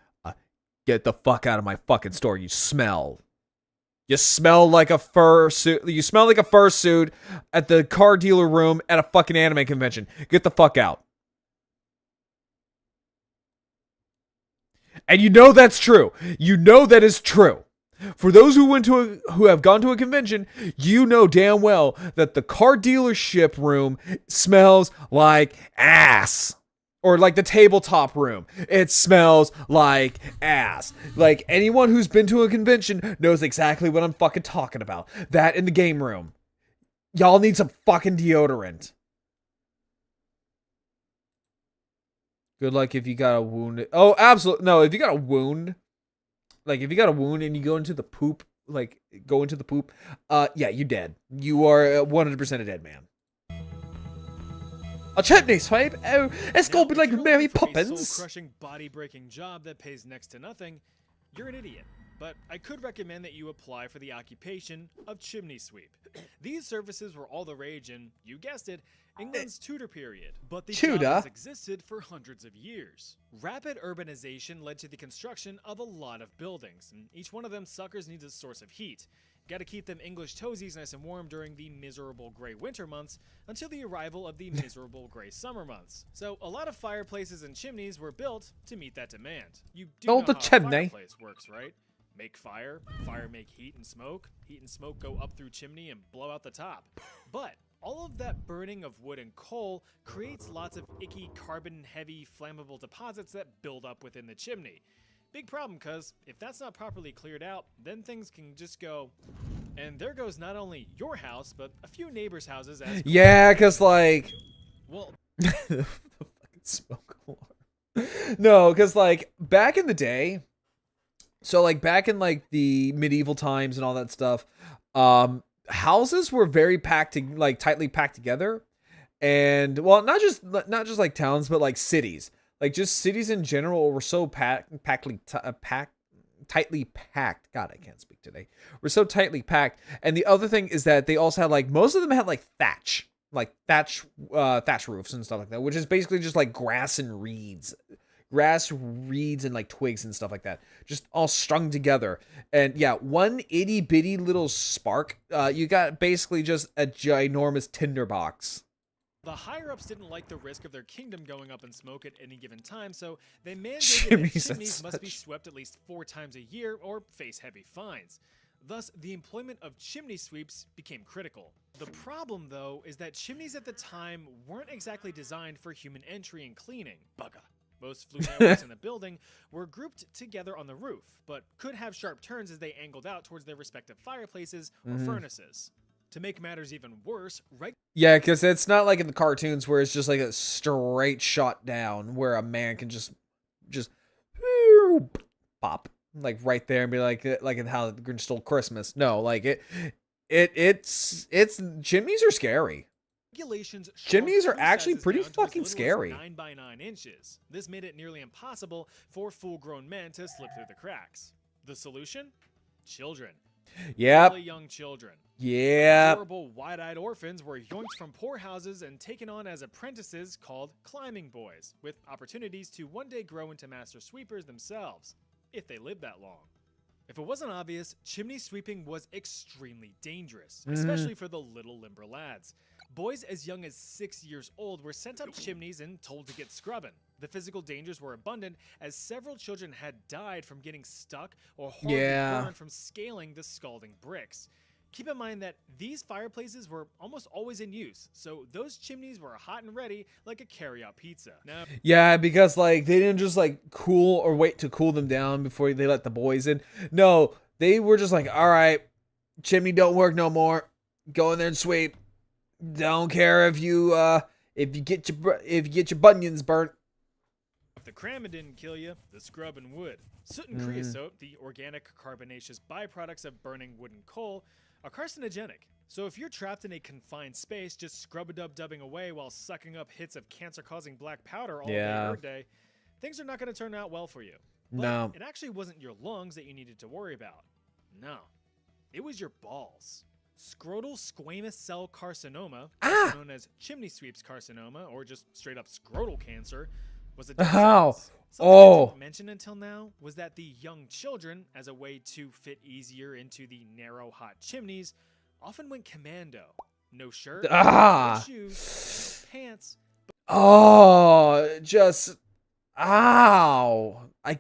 get the fuck out of my fucking store. You smell. You smell like a fursuit. You smell like a fursuit at the car dealer room at a fucking anime convention. Get the fuck out." And you know that's true. You know that is true. For those who have gone to a convention, you know damn well that the car dealership room smells like ass. Or like the tabletop room. It smells like ass. Like anyone who's been to a convention knows exactly what I'm fucking talking about. That in the game room. Y'all need some fucking deodorant. Good luck if you got a wound. Oh, absolutely. No, if you got a wound. Like if you got a wound and you go into the poop. Yeah, you dead. You are 100% a dead man. A chutney swipe? Oh, it's gonna be like Mary Poppins. Soul-crushing, body-breaking job that pays next to nothing. You're an idiot. But I could recommend that you apply for the occupation of chimney sweep. These services were all the rage in, you guessed it, England's Tudor period. But the job has existed for hundreds of years. Rapid urbanization led to the construction of a lot of buildings, and each one of them suckers needs a source of heat. Gotta keep them English toesies nice and warm during the miserable gray winter months until the arrival of the miserable gray summer months. So a lot of fireplaces and chimneys were built to meet that demand. You do know how a fireplace works, right? Make fire, fire make heat and smoke go up through chimney and blow out the top. But all of that burning of wood and coal creates lots of icky carbon-heavy flammable deposits that build up within the chimney. Big problem, cause if that's not properly cleared out, then things can just go, and there goes not only your house, but a few neighbors' houses as yeah, cause like, well, the fucking smoke alarm. No, cause like back in the day, so like back in like the medieval times and all that stuff, houses were very tightly packed together, and well, not just like towns, but like cities. Like just cities in general were so packed tightly packed. God, I can't speak today. We're so tightly packed. And the other thing is that they also had like, most of them had like thatch roofs and stuff like that, which is basically just like grass, reeds, and like twigs and stuff like that, just all strung together. And yeah, one itty bitty little spark, you got basically just a ginormous tinderbox. The higher-ups didn't like the risk of their kingdom going up in smoke at any given time, so they mandated that chimneys must be swept at least 4 times a year or face heavy fines. Thus, the employment of chimney sweeps became critical. The problem, though, is that chimneys at the time weren't exactly designed for human entry and cleaning. Bugger. Most flue networks in the building were grouped together on the roof, but could have sharp turns as they angled out towards their respective fireplaces or furnaces. To make matters even worse, yeah, because it's not like in the cartoons where it's just like a straight shot down where a man can just pop like right there and be like in How the Grinch Stole Christmas. No, like it's chimneys are scary. Regulations chimneys are actually pretty fucking scary. 9 by 9 inches. This made it nearly impossible for full-grown men to slip through the cracks. The solution? Children. Yep. Really young children. Yeah. Adorable, wide-eyed orphans were yoinked from poor houses and taken on as apprentices called climbing boys, with opportunities to one day grow into master sweepers themselves, if they lived that long. If it wasn't obvious, chimney sweeping was extremely dangerous, especially for the little limber lads. Boys as young as 6 years old were sent up chimneys and told to get scrubbing. The physical dangers were abundant, as several children had died from getting stuck or horribly burned from scaling the scalding bricks. Keep in mind that these fireplaces were almost always in use, so those chimneys were hot and ready like a carry-out pizza. Now, yeah, because like they didn't just like cool or wait to cool them down before they let the boys in. No, they were just like, all right, chimney don't work no more. Go in there and sweep. Don't care if you get your bunions burnt. If the cramming didn't kill you, the scrubbing would. Soot and creosote, the organic carbonaceous byproducts of burning wood and coal, are carcinogenic. So if you're trapped in a confined space just scrub-a-dub-dubbing away while sucking up hits of cancer-causing black powder all day every day, things are not going to turn out well for you. But no. It actually wasn't your lungs that you needed to worry about. No. It was your balls. Scrotal squamous cell carcinoma, also known as chimney sweeps carcinoma, or just straight up scrotal cancer, was a death sentence. Something I didn't mention until now was that the young children, as a way to fit easier into the narrow, hot chimneys, often went commando. No shirt, no shoes, no pants. I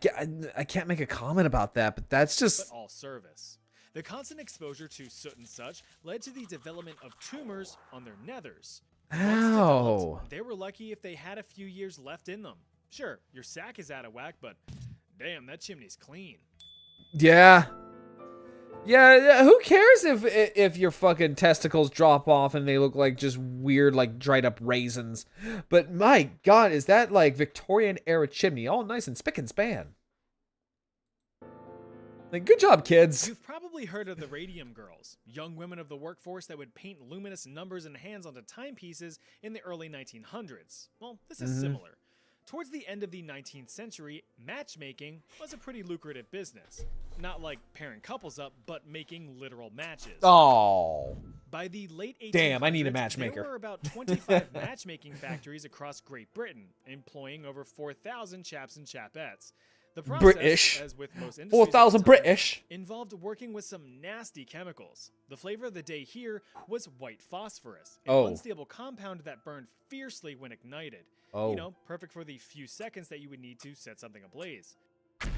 can't make a comment about that, but that's just... But all service. The constant exposure to soot and such led to the development of tumors on their nethers. Ow. They were lucky if they had a few years left in them. Sure, your sack is out of whack, but damn, that chimney's clean. Yeah. Yeah, who cares if your fucking testicles drop off and they look like just weird, like dried up raisins? But my God, is that like Victorian era chimney, all nice and spick and span? Like, good job, kids. You've probably heard of the Radium Girls, young women of the workforce that would paint luminous numbers and hands onto timepieces in the early 1900s. Well, this is similar. Towards the end of the 19th century, matchmaking was a pretty lucrative business. Not like pairing couples up, but making literal matches. Oh. By the late 1800s, damn, I need a matchmaker. There were about 25 matchmaking factories across Great Britain, employing over 4,000 chaps and chapettes. The process, British. as with most industries 4,000 British. involved working with some nasty chemicals. The flavor of the day here was white phosphorus, an unstable compound that burned fiercely when ignited. You know, perfect for the few seconds that you would need to set something ablaze.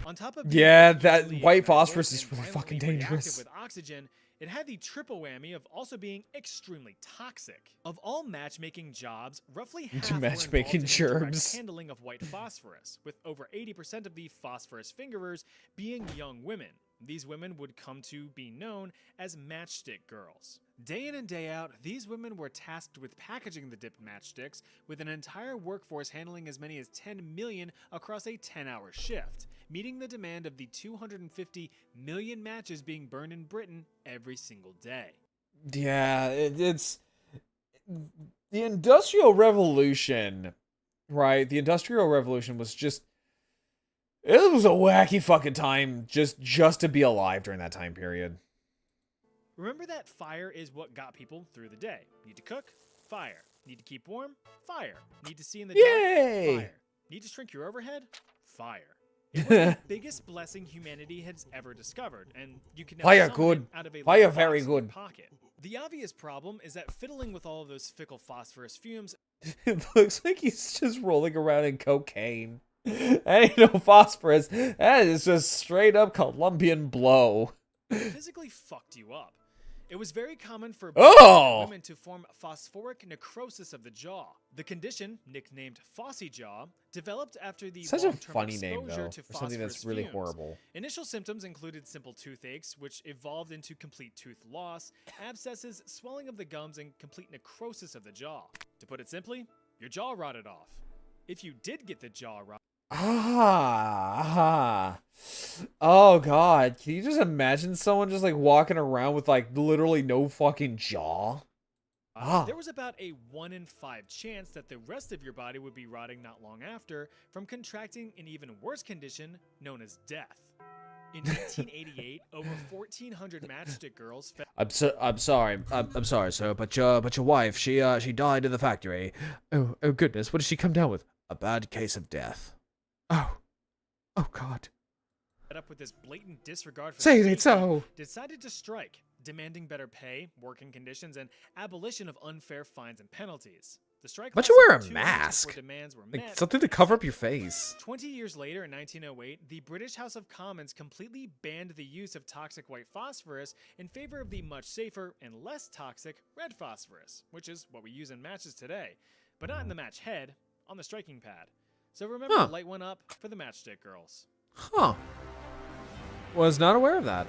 On top of that white phosphorus is really fucking dangerous. With oxygen, it had the triple whammy of also being extremely toxic. Of all matchmaking jobs, roughly half were involved in the direct handling of white phosphorus, with over 80% of the phosphorus fingerers being young women. These women would come to be known as matchstick girls. Day in and day out, these women were tasked with packaging the dipped matchsticks, with an entire workforce handling as many as 10 million across a 10-hour shift, meeting the demand of the 250 million matches being burned in Britain every single day. Yeah, it's... The Industrial Revolution, right? The Industrial Revolution was just... It was a wacky fucking time just to be alive during that time period. Remember that fire is what got people through the day. Need to cook? Fire. Need to keep warm? Fire. Need to see in the Yay! dark? Fire. Need to shrink your overhead? Fire. It was the biggest blessing humanity has ever discovered, and you can now Fire summon good. it out of a Fire little very box in your good. pocket. The obvious problem is that fiddling with all of those fickle phosphorus fumes It looks like he's just rolling around in cocaine. That ain't no phosphorus. That is just straight up Colombian blow. physically fucked you up. It was very common for Oh! women to form phosphoric necrosis of the jaw. The condition, nicknamed Fossy Jaw, developed after the Such a long-term funny name, exposure though, to for something that's phosphorus really fumes. horrible. Initial symptoms included simple toothaches, which evolved into complete tooth loss, abscesses, swelling of the gums, and complete necrosis of the jaw. To put it simply, your jaw rotted off. If you did get the jaw rot, Oh god, can you just imagine someone just like walking around with like literally no fucking jaw? there was about a 1 in 5 chance that the rest of your body would be rotting not long after from contracting an even worse condition known as death. In 1988, over 1,400 matchstick girls fell I'm sorry, sir, but your wife, she died in the factory. Oh goodness, what did she come down with? A bad case of death. Oh god. up with this blatant disregard for Say it safety, ain't so. decided to strike, demanding better pay, working conditions, and abolition of unfair fines and penalties. The strike Why don't you lasted wear a 2 weeks mask? before demands were Like met. something to cover up your face. 20 years later, in 1908, the British House of Commons completely banned the use of toxic white phosphorus in favor of the much safer and less toxic red phosphorus, which is what we use in matches today, but not in the match head, on the striking pad. So remember Huh. to light one up for the matchstick girls. Huh. Was not aware of that.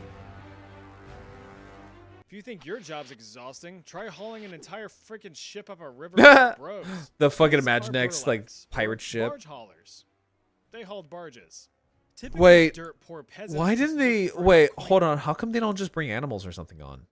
If you think your job's exhausting, try hauling an entire freaking ship up a river with your bros. The fucking These are Imaginext like burlaks, pirate or ship. Barge haulers. They hauled barges. Typically Wait, dirt poor peasants why just didn't they looked for a wait, clean hold on, how come they don't just bring animals or something on?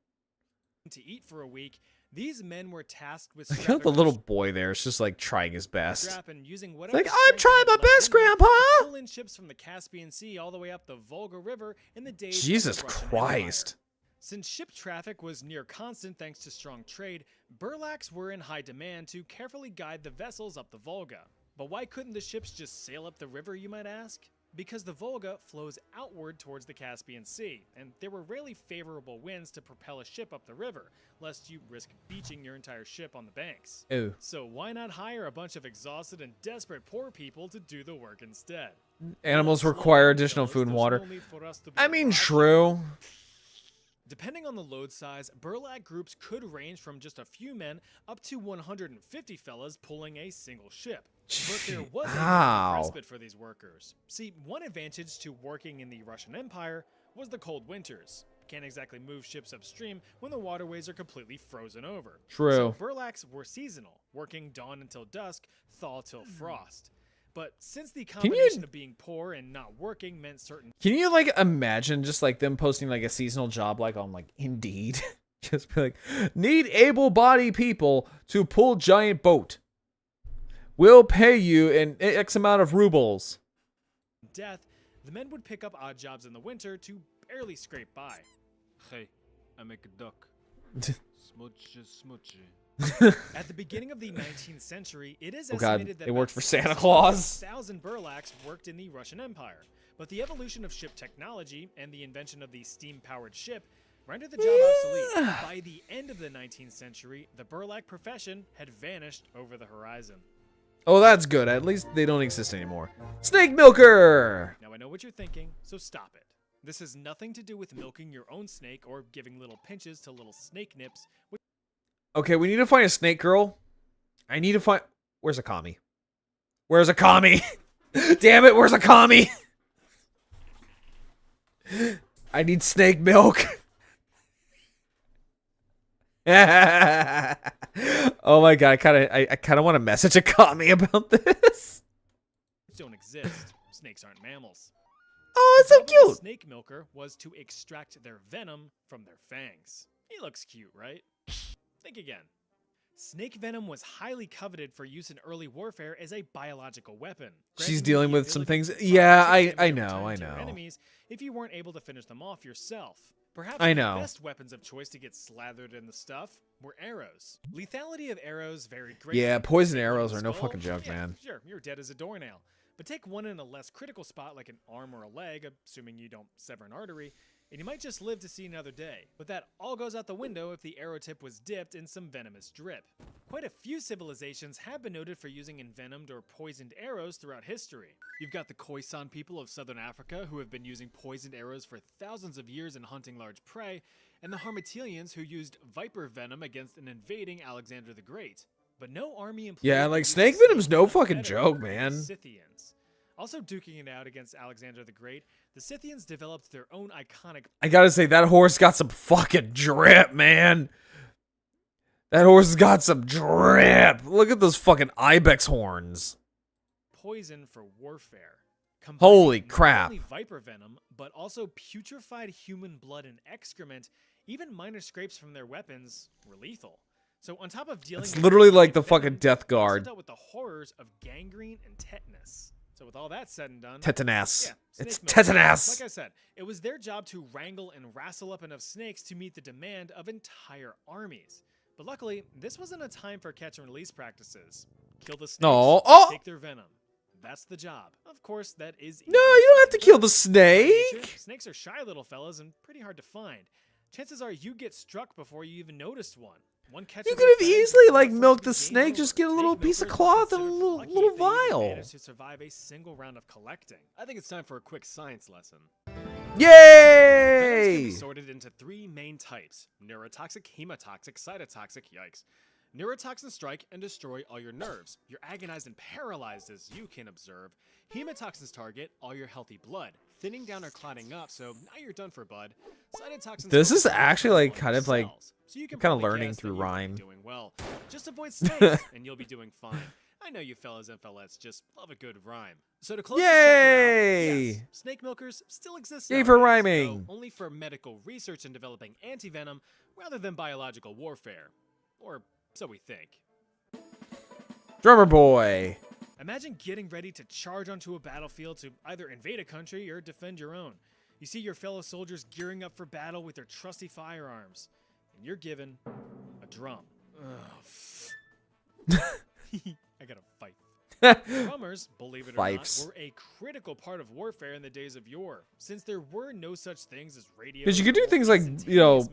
to eat for a week. These men were tasked with I feel strapping the little a boy there is just like trying his best. strap and using whatever Like, I'm strength trying they my had left best, in them Grandpa! to pull in ships from the Caspian Sea all the way up the Volga River in the days of the Jesus Russian Christ. Empire. Since ship traffic was near constant thanks to strong trade, burlaks were in high demand to carefully guide the vessels up the Volga. But why couldn't the ships just sail up the river, you might ask? Because the Volga flows outward towards the Caspian Sea, and there were rarely favorable winds to propel a ship up the river, lest you risk beaching your entire ship on the banks. Ew. So why not hire a bunch of exhausted and desperate poor people to do the work instead? Animals Slow require down, additional fellas, food and there's water. no need for us to be I mean, rushing. true. Depending on the load size, burlak groups could range from just a few men up to 150 fellas pulling a single ship. But there was a Ow. respite for these workers. See, one advantage to working in the Russian Empire was the cold winters. Can't exactly move ships upstream when the waterways are completely frozen over. True. So burlaks were seasonal, working dawn until dusk, thaw till frost. But since the you- combination of being poor and not working meant certain Can you like imagine just like them posting like a seasonal job like on like Indeed? Just be like, need able-bodied people to pull giant boat. We'll pay you in X amount of rubles. death, the men would pick up odd jobs in the winter to barely scrape by. Hey, I make a duck. Smudge, smudge. At the beginning of the 19th century, it is Oh God, estimated that it worked about for Santa Claus. 1,000 burlaks worked in the Russian Empire. But the evolution of ship technology and the invention of the steam-powered ship rendered the job obsolete. By the end of the 19th century, the burlak profession had vanished over the horizon. Oh, that's good. At least they don't exist anymore. Snake Milker! Now I know what you're thinking, so stop it. This has nothing to do with milking your own snake or giving little pinches to little snake nips, which Okay, we need to find a snake girl. I need to find... Where's Akami? Where's Akami? Damn it, where's Akami? I need snake milk. Oh my god, I kind of want to message Akami about this. don't exist. Snakes aren't mammals. Oh, it's The so job of a cute. snake milker was to extract their venom from their fangs. He looks cute, right? Think again. Snake venom was highly coveted for use in early warfare as a biological weapon. She's granting you dealing the with some ability things. to Yeah, positively I over know, time I to your know. enemies if you weren't able to finish them off yourself. Perhaps I the know. best weapons of choice to get slathered in the stuff were arrows. Lethality of arrows varied greatly. Yeah, poison Take one in arrows the are no skull, fucking joke, yeah, man. Sure, you're dead as a doornail. But take one in a less critical spot like an arm or a leg, assuming you don't sever an artery, and you might just live to see another day. But that all goes out the window if the arrow tip was dipped in some venomous drip. Quite a few civilizations have been noted for using envenomed or poisoned arrows throughout history. You've got the Khoisan people of southern Africa who have been using poisoned arrows for thousands of years in hunting large prey, and the Harmatilians who used viper venom against an invading Alexander the Great. But no army employed Yeah, the like use of snake venom's snake no venom fucking better joke, than the man. Scythians. Also duking it out against Alexander the Great, the Scythians developed their own iconic I gotta say, that horse got some fucking drip, man. That horse has got some drip. Look at those fucking ibex horns. poison for warfare. Holy Combining not crap. only viper venom, but also putrefied human blood and excrement. Even minor scrapes from their weapons were lethal. So on top of dealing It's with literally like snake the fucking venom, Death they also Guard. dealt with the horrors of gangrene and tetanus. So with all that said and done, Tetanus. yeah, It's snake milkers. tetanus. Like I said, it was their job to wrangle and wrestle up enough snakes to meet the demand of entire armies. But luckily, this wasn't a time for catch and release practices. Kill the snakes, No. Oh! take their venom. That's the job. Of course, that is No, easy you don't have to said kill than the done. By nature, snake. snakes are shy little fellas and pretty hard to find. Chances are you get struck before you even noticed one. One catch You of could their have fangs easily, and like, the milked folks the be game snake, just over. get a little Snake piece of milkers are cloth and a considered little- lucky little if they even vial. manage to survive a single round of collecting. I think it's time for a quick science lesson. Venoms can Yay! be sorted into three main types: neurotoxic, hemotoxic, cytotoxic. Yikes. Neurotoxins strike and destroy all your nerves. You're agonized and paralyzed, as you can observe. Hemotoxins target all your healthy blood, thinning down or clotting up, so now you're done for, bud. Cytotoxins This is focus on actually, like, all kind your of, like, cells, so you can kinda probably learning guess that through you won't be rhyme. doing well. Just avoid snakes, and you'll be doing fine. I know you fellas and fellettes just love a good rhyme. So to close this chapter Yay! out, yes, snake milkers still exist Yay for nowadays, rhyming. though only for medical research and developing anti-venom rather than biological warfare. Or so we think. Drummer boy. Imagine getting ready to charge onto a battlefield to either invade a country or defend your own. You see your fellow soldiers gearing up for battle with their trusty firearms, and you're given a drum. Ugh. I gotta fight. Drummers, believe it or Fifes. not, were a critical part of warfare in the days of yore, since there were no such things as radio. 'Cause you could do things like, you know,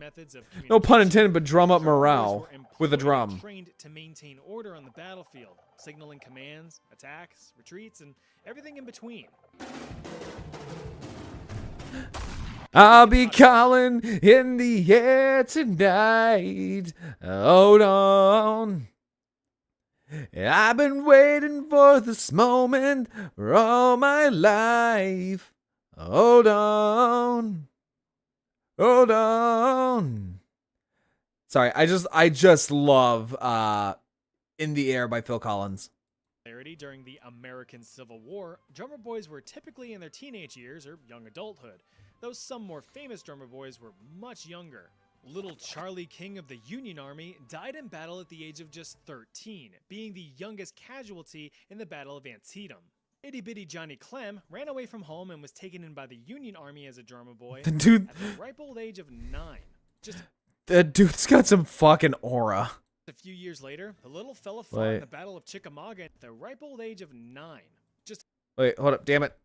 no pun intended, but drum up morale with a drum. Trained to maintain order on the battlefield, signaling commands, attacks, retreats, and everything in between. I'll be calling in the air tonight. Hold on. I've been waiting for this moment for all my life. Hold on. Hold on. Sorry, I just love In the Air by Phil Collins. During the American Civil War, drummer boys were typically in their teenage years or young adulthood, though some more famous drummer boys were much younger. Little Charlie King of the Union Army died in battle at the age of just 13, being the youngest casualty in the Battle of Antietam. Itty bitty Johnny Clem ran away from home and was taken in by the Union Army as a drummer boy The dude, at the ripe old age of 9. Just the dude's got some fucking aura. a few years later, the little fella fought Wait. in the Battle of Chickamauga at the ripe old age of 9. Wait, hold up, damn it.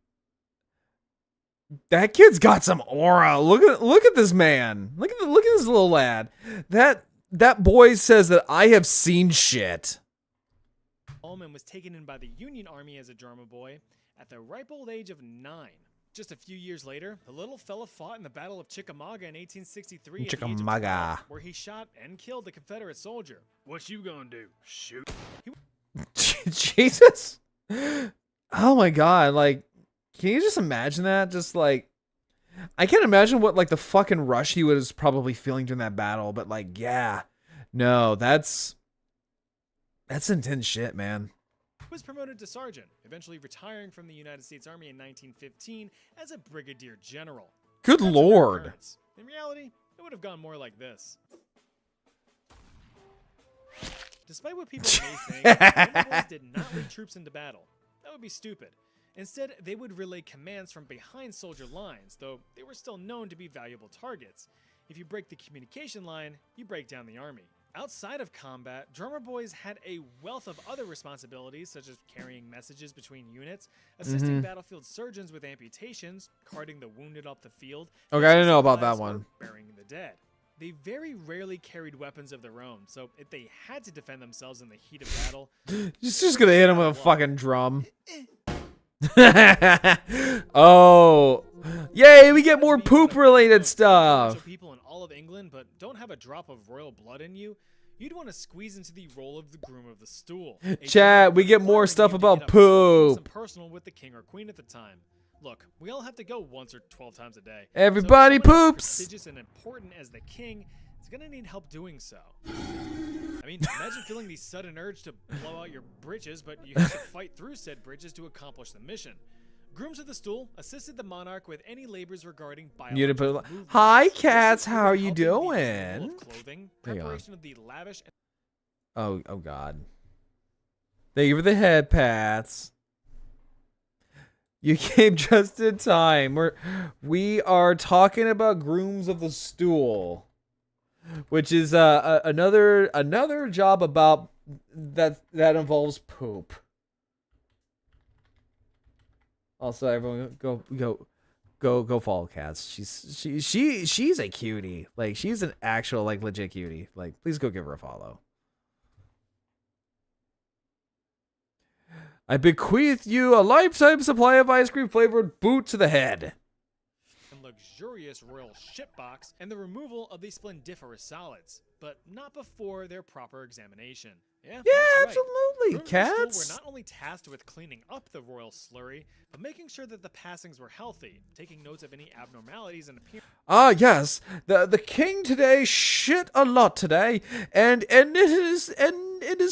That kid's got some aura. Look at this man. Look at this little lad. That boy says that I have seen shit. Home and was taken in by the Union Army as a drummer boy at the ripe old age of 9. Just a few years later, the little fella fought in the Battle of Chickamauga in 1863 at the age of Chickamauga. 12, where he shot and killed a Confederate soldier. What you gonna do? Shoot? Jesus. Oh my god, like, can you just imagine that? Just like, I can't imagine what like the fucking rush he was probably feeling during that battle, but like, yeah. No, that's intense shit, man. He was promoted to sergeant, eventually retiring from the United States Army in 1915 as a brigadier general. Good That's a rare lord. occurrence. In reality, it would have gone more like this. Despite what people may think, Drummer Boys did not lead troops into battle. That would be stupid. Instead, they would relay commands from behind soldier lines, though they were still known to be valuable targets. If you break the communication line, you break down the army. Outside of combat, Drummer Boys had a wealth of other responsibilities, such as carrying messages between units, assisting battlefield surgeons with amputations, carting the wounded up the field. Okay, I didn't know about that one. Burying the dead. They very rarely carried weapons of their own, so if they had to defend themselves in the heat of battle, just gonna hit him with a fucking drum. Oh, yay! We get more poop-related stuff. People in all of England, but don't have a drop of royal blood in you. You'd want to squeeze into the role of the groom of the stool. Chat, we get more stuff about poop. Personal with the king or queen at the time. Look, we all have to go once or 12 times a day. Everybody poops. As prestigious and important as the king is gonna need help doing so. I mean, imagine feeling the sudden urge to blow out your britches, but you have to fight through said bridges to accomplish the mission. Grooms of the stool assisted the monarch with any labors regarding biological movement. Hi, cats. How are you doing? Clothing, preparation of the lavish. Oh God. Thank you for the head pats. You came just in time. We are talking about Grooms of the Stool, which is another job about that involves poop. Also, everyone go follow Cats. She's a cutie. Like, she's an actual like legit cutie. Like, please go give her a follow. I bequeath you a lifetime supply of ice cream flavored boot to the head. And luxurious royal shipbox and the removal of the splendiferous solids, but not before their proper examination. Yeah, absolutely, Grooms of the Cats. Stool were not only tasked with cleaning up the royal slurry, but making sure that the passings were healthy, taking notes of any abnormalities in appearance. Ah, yes. The king today shit a lot today, and in his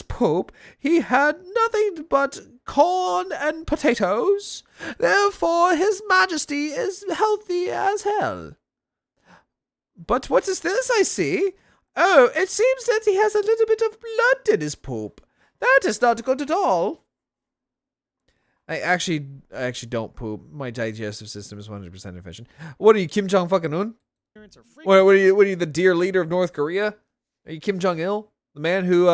poop he had nothing but corn and potatoes. Therefore, his majesty is healthy as hell. But what is this I see? Oh, it seems that he has a little bit of blood in his poop. That is not good at all. I actually don't poop. My digestive system is 100% efficient. What are you, Kim Jong fucking Un? What are you, the dear leader of North Korea? Are you Kim Jong Il, the man who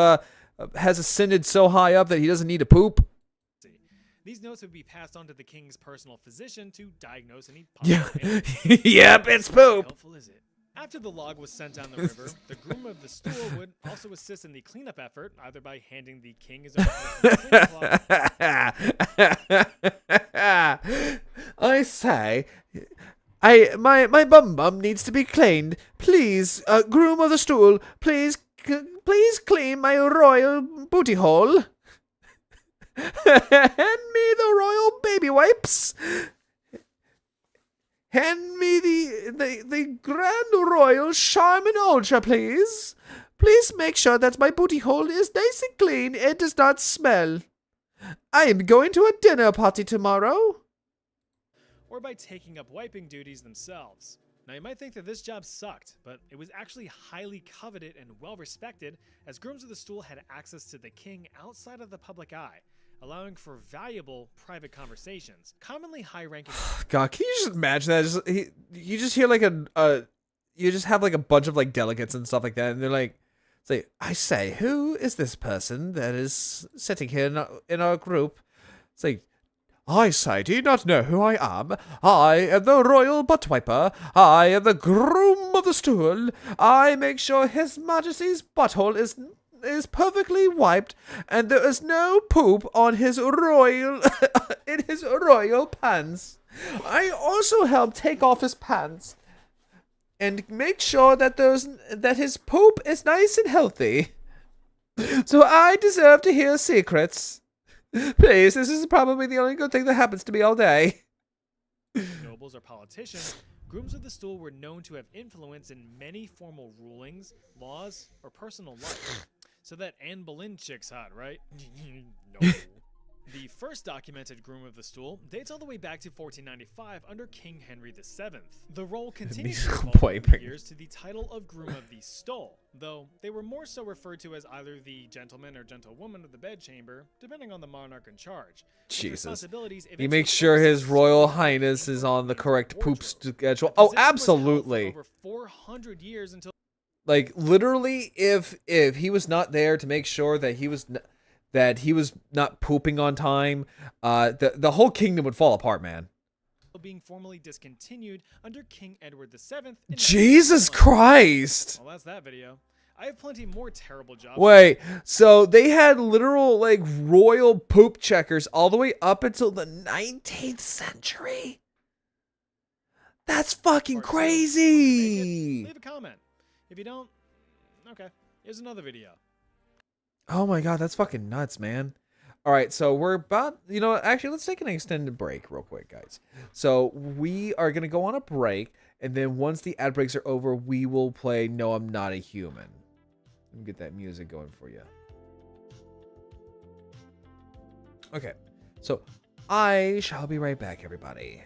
has ascended so high up that he doesn't need to poop? These notes would be passed on to the king's personal physician to diagnose any possible. Yep, it's poop. How helpful is it? After the log was sent down the river, the groom of the stool would also assist in the cleanup effort, either by handing the king his own personal cloth. I say, my bum needs to be cleaned. Please, groom of the stool, please clean my royal booty hole. Hand me the royal baby wipes. Hand me the Grand Royal Charmin Ultra, please. Please make sure that my booty hole is nice and clean and does not smell. I am going to a dinner party tomorrow. Or by taking up wiping duties themselves. Now, you might think that this job sucked, but it was actually highly coveted and well respected, as Grooms of the Stool had access to the king outside of the public eye, allowing for valuable private conversations. Commonly high-ranking. God, can you just imagine that? You just hear like you just have like a bunch of like delegates and stuff like that, and they're like, say, I say, who is this person that is sitting here in our group? It's like, I say, do you not know who I am? I am the royal butt wiper. I am the groom of the stool. I make sure His Majesty's butthole is perfectly wiped, and there is no poop on his royal in his royal pants. I also help take off his pants and make sure that his poop is nice and healthy. So I deserve to hear secrets. Please, this is probably the only good thing that happens to me all day. Nobles or politicians, Grooms of the Stool were known to have influence in many formal rulings, laws, or personal life. So that Anne Boleyn chick's hot, right? No. The first documented groom of the stool dates all the way back to 1495 under King Henry VII. The role continued to evolve over the years to the title of Groom of the Stole, though they were more so referred to as either the gentleman or gentlewoman of the bedchamber, depending on the monarch in charge. Jesus. He makes sure his Royal Highness is on the correct poop schedule. Oh, absolutely. Over 400 years until like literally if he was not there to make sure that he was not pooping on time, the whole kingdom would fall apart, man. Being formally discontinued under King Edward VII. Jesus Christ. Well, that's that video. I have plenty more terrible jobs. Wait, so they had literal like royal poop checkers all the way up until the 19th century? That's fucking crazy. Leave a comment. If you don't, okay, here's another video. Oh my god, that's fucking nuts, man. All right, so we're about, actually, let's take an extended break real quick, guys. So we are going to go on a break, and then once the ad breaks are over, we will play No, I'm Not a Human. Let me get that music going for you. Okay, so I shall be right back, everybody.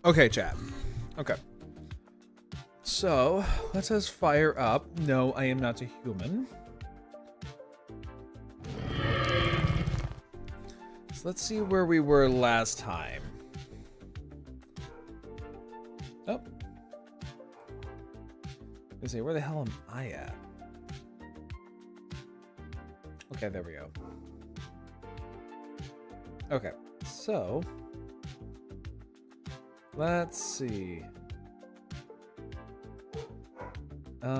Okay, chat. Okay. So, let us fire up. No, I am not a human. So let's see where we were last time. Oh. Let's see, where the hell am I at? Okay, there we go. Okay, so let's see. There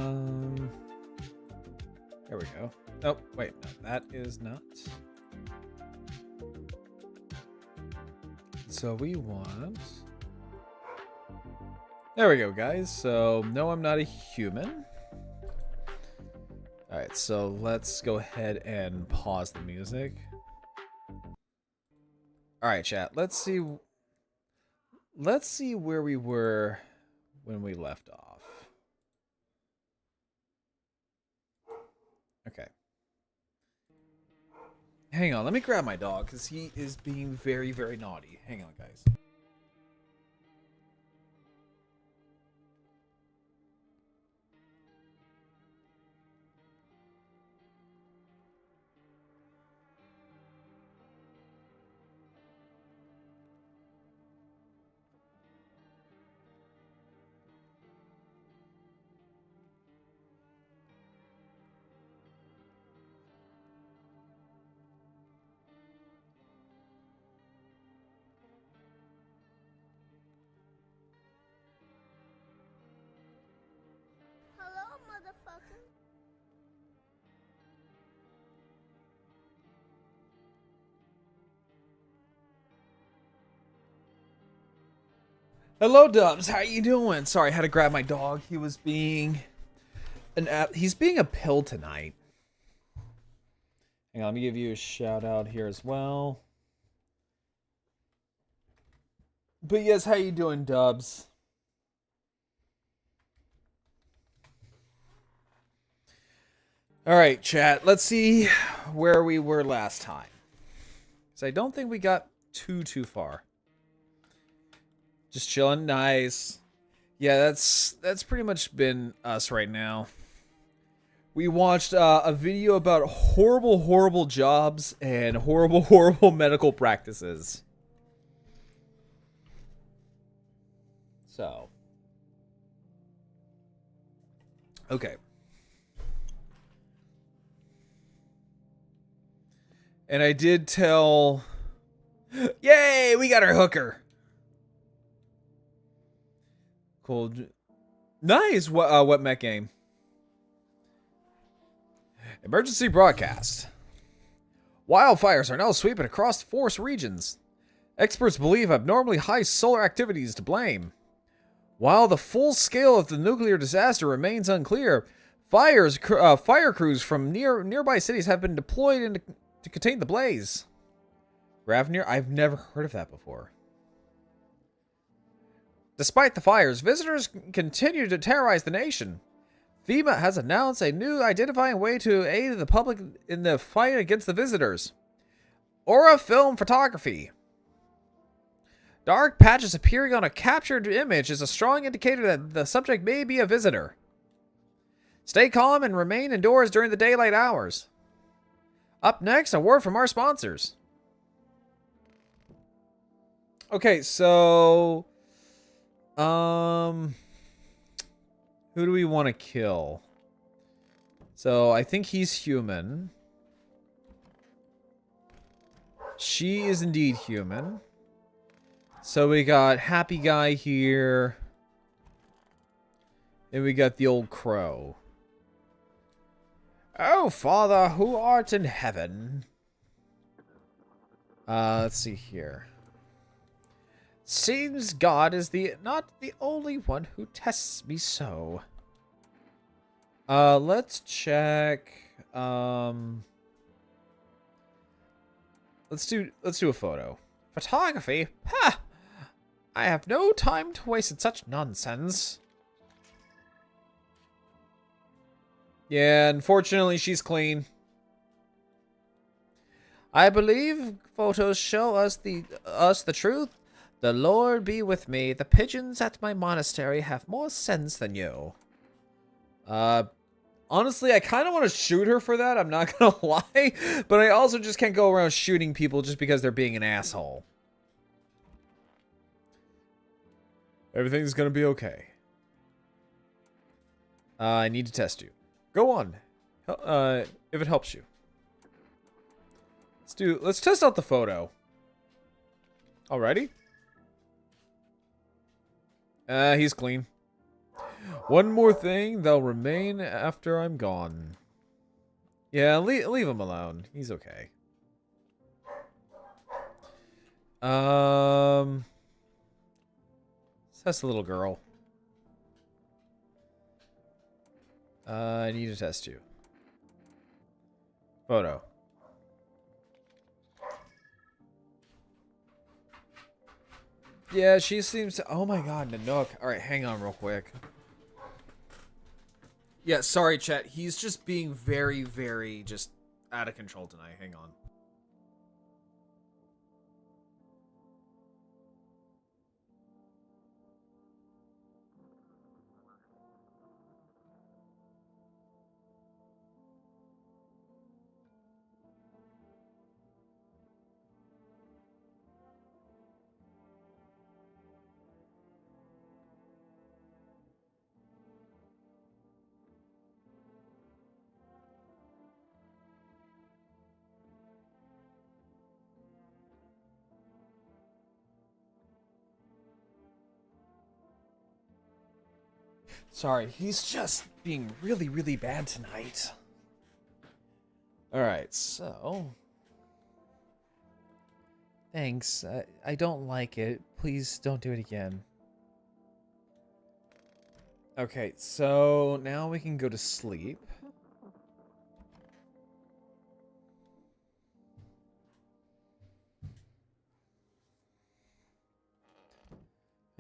we go. Oh, wait, no, that is not. So we want. There we go, guys. So, no, I'm not a human. Alright, so let's go ahead and pause the music. Alright, chat. Let's see where we were when we left off. Okay. Hang on, let me grab my dog, because he is being very, very naughty. Hang on, guys. Hello, motherfucker. Hello, Dubs. How you doing? Sorry, I had to grab my dog. He was being he's being a pill tonight. Hang on, let me give you a shout out here as well. But yes, how you doing, Dubs? All right, chat. Let's see where we were last time. So I don't think we got too far. Just chilling. Nice. Yeah, that's pretty much been us right now. We watched a video about horrible jobs and horrible medical practices. So. Okay. And I did tell... Yay! We got our hooker! Cool. Nice! What mech game? Emergency broadcast. Wildfires are now sweeping across forest regions. Experts believe abnormally high solar activity is to blame. While the full scale of the nuclear disaster remains unclear, fire crews from nearby cities have been deployed to contain the blaze. Ravnir? I've never heard of that before. Despite the fires, visitors continue to terrorize the nation. FEMA has announced a new identifying way to aid the public in the fight against the visitors. Aura Film Photography. Dark patches appearing on a captured image is a strong indicator that the subject may be a visitor. Stay calm and remain indoors during the daylight hours. Up next, a word from our sponsors. Okay, so... who do we want to kill? So, I think he's human. She is indeed human. So we got Happy Guy here. And we got the old crow. Oh, Father, who art in heaven. Let's see here. Seems God is not the only one who tests me so. Let's check. Let's do a photo. Photography? Ha! I have no time to waste in such nonsense. Yeah, unfortunately she's clean. I believe photos show us the truth. The Lord be with me. The pigeons at my monastery have more sense than you. Honestly, I kind of want to shoot her for that. I'm not going to lie. But I also just can't go around shooting people just because they're being an asshole. Everything's going to be okay. I need to test you. Go on. If it helps you. Let's test out the photo. Alrighty. He's clean. One more thing, they'll remain after I'm gone. Yeah, leave him alone. He's okay. That's the little girl. I need to test you. Photo. Yeah, she seems to... Oh my god, Nanook. Alright, hang on real quick. Yeah, sorry, chat. He's just being very, very just out of control tonight. Hang on. Sorry, he's just being really, really bad tonight. Alright, so... Thanks. I don't like it. Please don't do it again. Okay, so now we can go to sleep.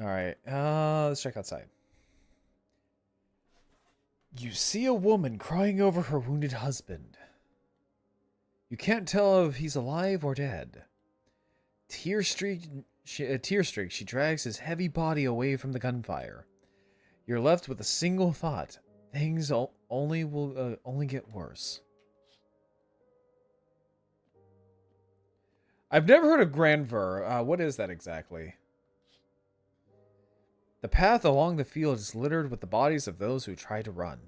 Alright, let's check outside. You see a woman crying over her wounded husband. You can't tell if he's alive or dead. Tear-streaked, she drags his heavy body away from the gunfire. You're left with a single thought. Things will only get worse. I've never heard of Granver. What is that exactly? The path along the field is littered with the bodies of those who try to run.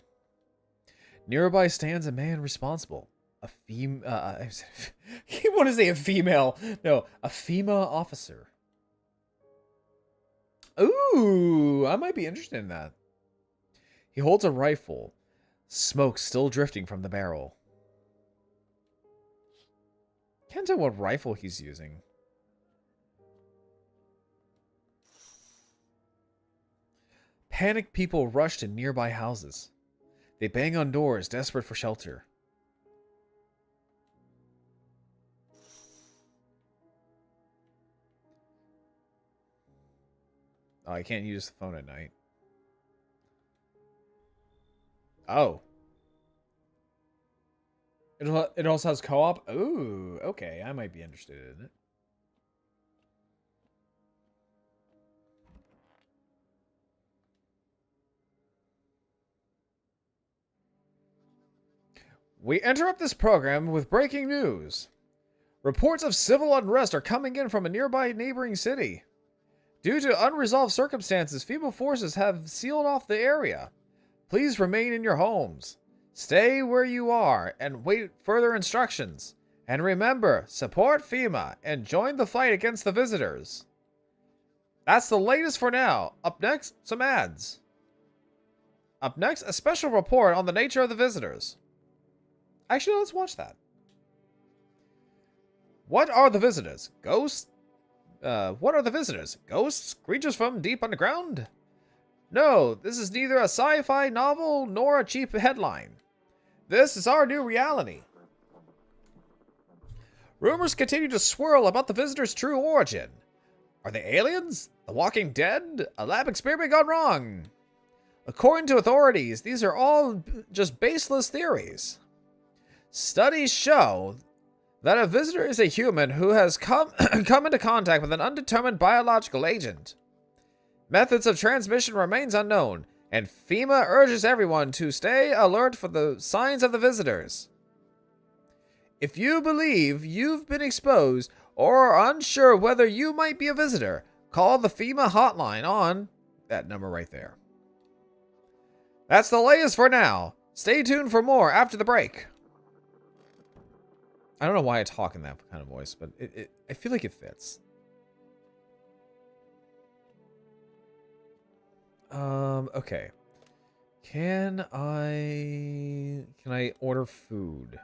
Nearby stands a man responsible. A he want to say a female. No, a female officer. Ooh, I might be interested in that. He holds a rifle. Smoke still drifting from the barrel. Can't tell what rifle he's using. Panicked people rush to nearby houses. They bang on doors, desperate for shelter. Oh, I can't use the phone at night. Oh. It also has co-op? Ooh, okay. I might be interested in it. We interrupt this program with breaking news. Reports of civil unrest are coming in from a nearby neighboring city. Due to unresolved circumstances, FEMA forces have sealed off the area. Please remain in your homes. Stay where you are and wait further instructions. And remember, support FEMA and join the fight against the visitors. That's the latest for now. Up next, some ads. Up next, a special report on the nature of the visitors. Actually, let's watch that. What are the visitors? Ghosts? What are the visitors? Ghosts? Creatures from deep underground? No, this is neither a sci-fi novel nor a cheap headline. This is our new reality. Rumors continue to swirl about the visitors' true origin. Are they aliens? The Walking Dead? A lab experiment gone wrong? According to authorities, these are all just baseless theories. Studies show that a visitor is a human who has come into contact with an undetermined biological agent. Methods of transmission remains unknown, and FEMA urges everyone to stay alert for the signs of the visitors. If you believe you've been exposed or are unsure whether you might be a visitor, call the FEMA hotline on that number right there. That's the latest for now. Stay tuned for more after the break. I don't know why I talk in that kind of voice, but I feel like it fits. Okay. Can I order food?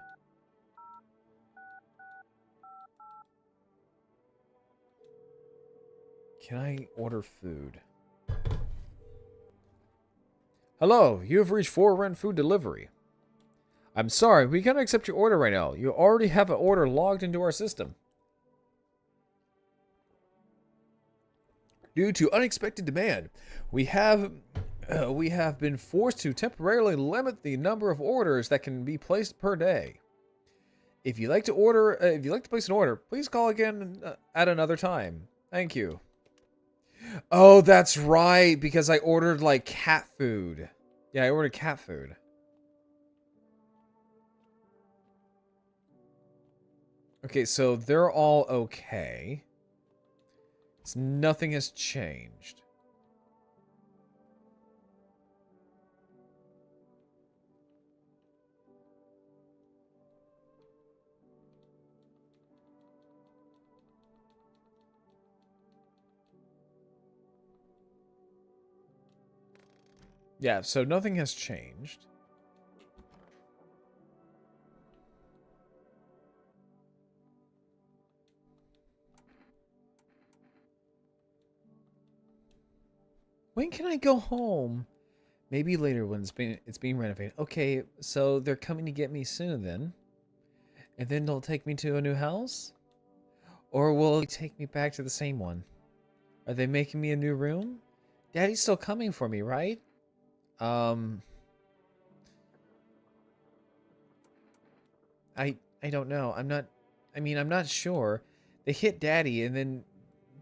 Can I order food? Hello, you have reached For Rent Food Delivery. I'm sorry, we can't accept your order right now. You already have an order logged into our system. Due to unexpected demand, we have been forced to temporarily limit the number of orders that can be placed per day. If you'd like to place an order, please call again at another time. Thank you. Oh, that's right, because I ordered like cat food. Yeah, I ordered cat food. Okay, so they're all okay. Nothing has changed. Yeah, so nothing has changed. When can I go home? Maybe later when it's being renovated. Okay, so they're coming to get me soon then. And then they'll take me to a new house? Or will they take me back to the same one? Are they making me a new room? Daddy's still coming for me, right? I don't know. I'm not sure. They hit Daddy and then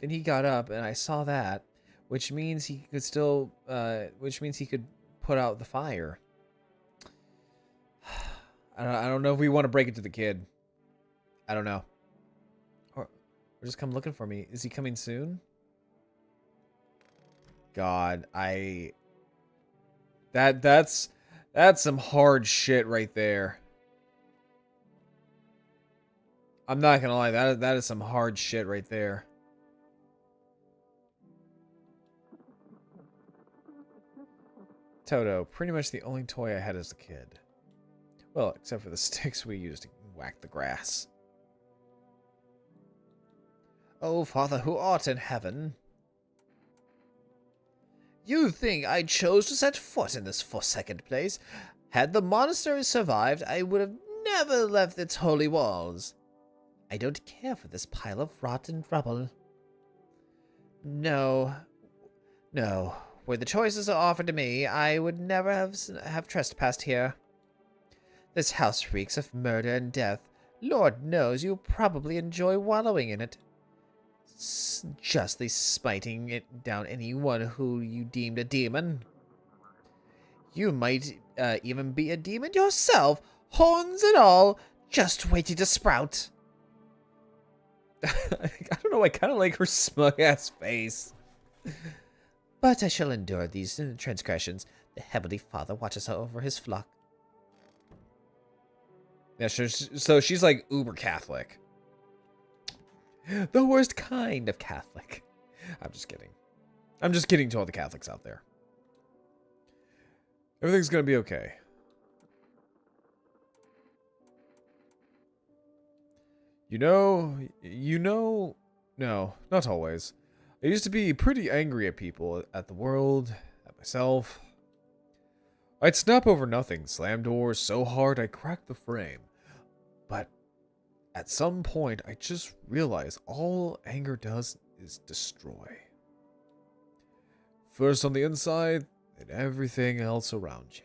he got up and I saw that, which means he could still which means he could put out the fire. I don't know if we want to break it to the kid. I don't know. Or just come looking for me. Is he coming soon? God, that's some hard shit right there. I'm not gonna lie, that is some hard shit right there. Toto, pretty much the only toy I had as a kid. Well, except for the sticks we used to whack the grass. Oh, Father who art in heaven. You think I chose to set foot in this forsaken place? Had the monastery survived, I would have never left its holy walls. I don't care for this pile of rotten rubble. No. Where the choices are offered to me, I would never have trespassed here. This house reeks of murder and death. Lord knows you probably enjoy wallowing in it. Justly smiting it down anyone who you deemed a demon. You might even be a demon yourself, horns and all, just waiting to sprout. I don't know, I kind of like her smug-ass face. But I shall endure these transgressions. The Heavenly Father watches over his flock. Yeah, so she's like uber Catholic. The worst kind of Catholic. I'm just kidding. I'm just kidding to all the Catholics out there. Everything's gonna be okay. No, not always. I used to be pretty angry at people, at the world, at myself. I'd snap over nothing, slam doors so hard I cracked the frame. But at some point, I just realized all anger does is destroy. First on the inside, and everything else around you.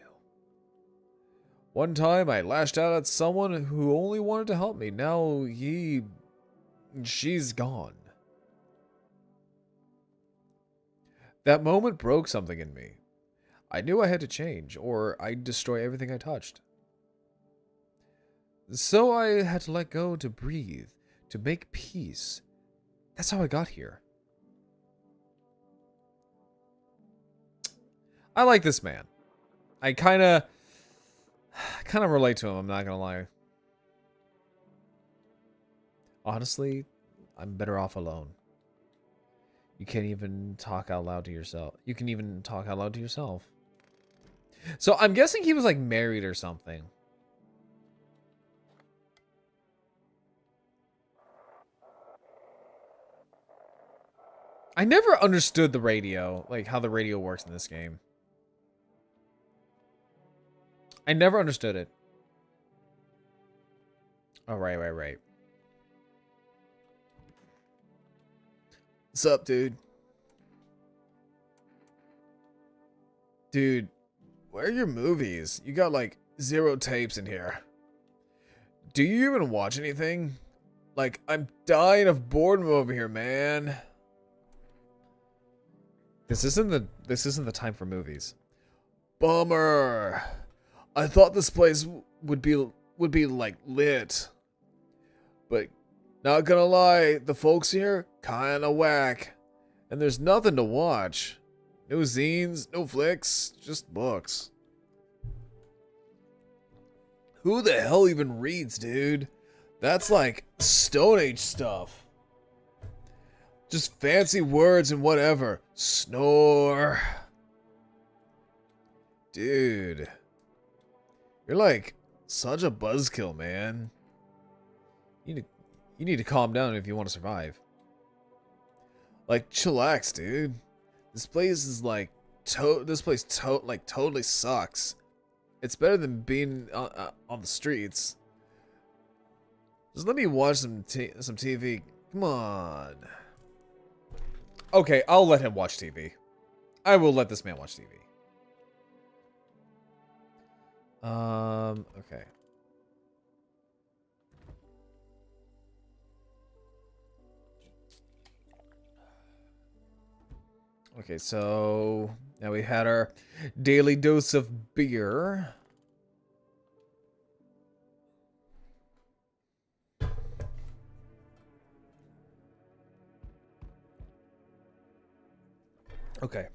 One time I lashed out at someone who only wanted to help me. Now she's gone. That moment broke something in me. I knew I had to change, or I'd destroy everything I touched. So I had to let go, to breathe, to make peace. That's how I got here. I like this man. I kind of relate to him, I'm not gonna lie. Honestly, I'm better off alone. You can't even talk out loud to yourself. You can even talk out loud to yourself. So I'm guessing he was like married or something. I never understood the radio, like how the radio works in this game. I never understood it. Oh, right. What's up, dude? Dude, where are your movies? You got like 0 tapes in here. Do you even watch anything? Like, I'm dying of boredom over here, man. This isn't the time for movies. Bummer. I thought this place would be like lit. But not gonna lie, the folks here kinda whack. And there's nothing to watch. No zines, no flicks, just books. Who the hell even reads, dude? That's like Stone Age stuff. Just fancy words and whatever. Snore. Dude. You're like such a buzzkill, man. You need to calm down if you want to survive. Like, chillax, dude. This place is like totally sucks. It's better than being on the streets. Just let me watch some TV. Come on. Okay, I'll let him watch TV. I will let this man watch TV. Okay. Okay, so now we had our daily dose of beer. Okay.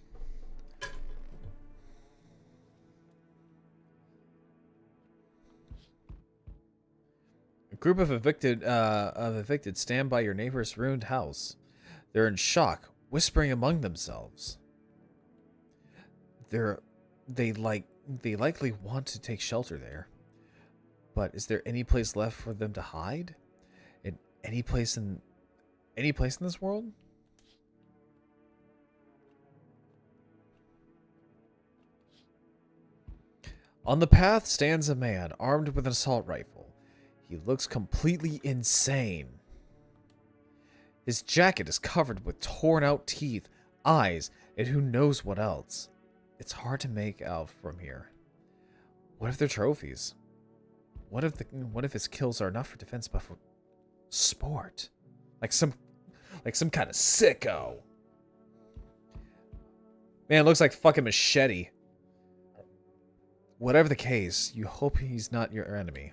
A group of evicted stand by your neighbor's ruined house. They're in shock, whispering among themselves. They likely want to take shelter there. But is there any place left for them to hide? Any place in this world? On the path stands a man armed with an assault rifle. He looks completely insane. His jacket is covered with torn out teeth, eyes, and who knows what else. It's hard to make out from here. What if they're trophies? What if his kills are not for defense but for sport? Like some kind of sicko. Man, it looks like fucking Machete. Whatever the case, you hope he's not your enemy.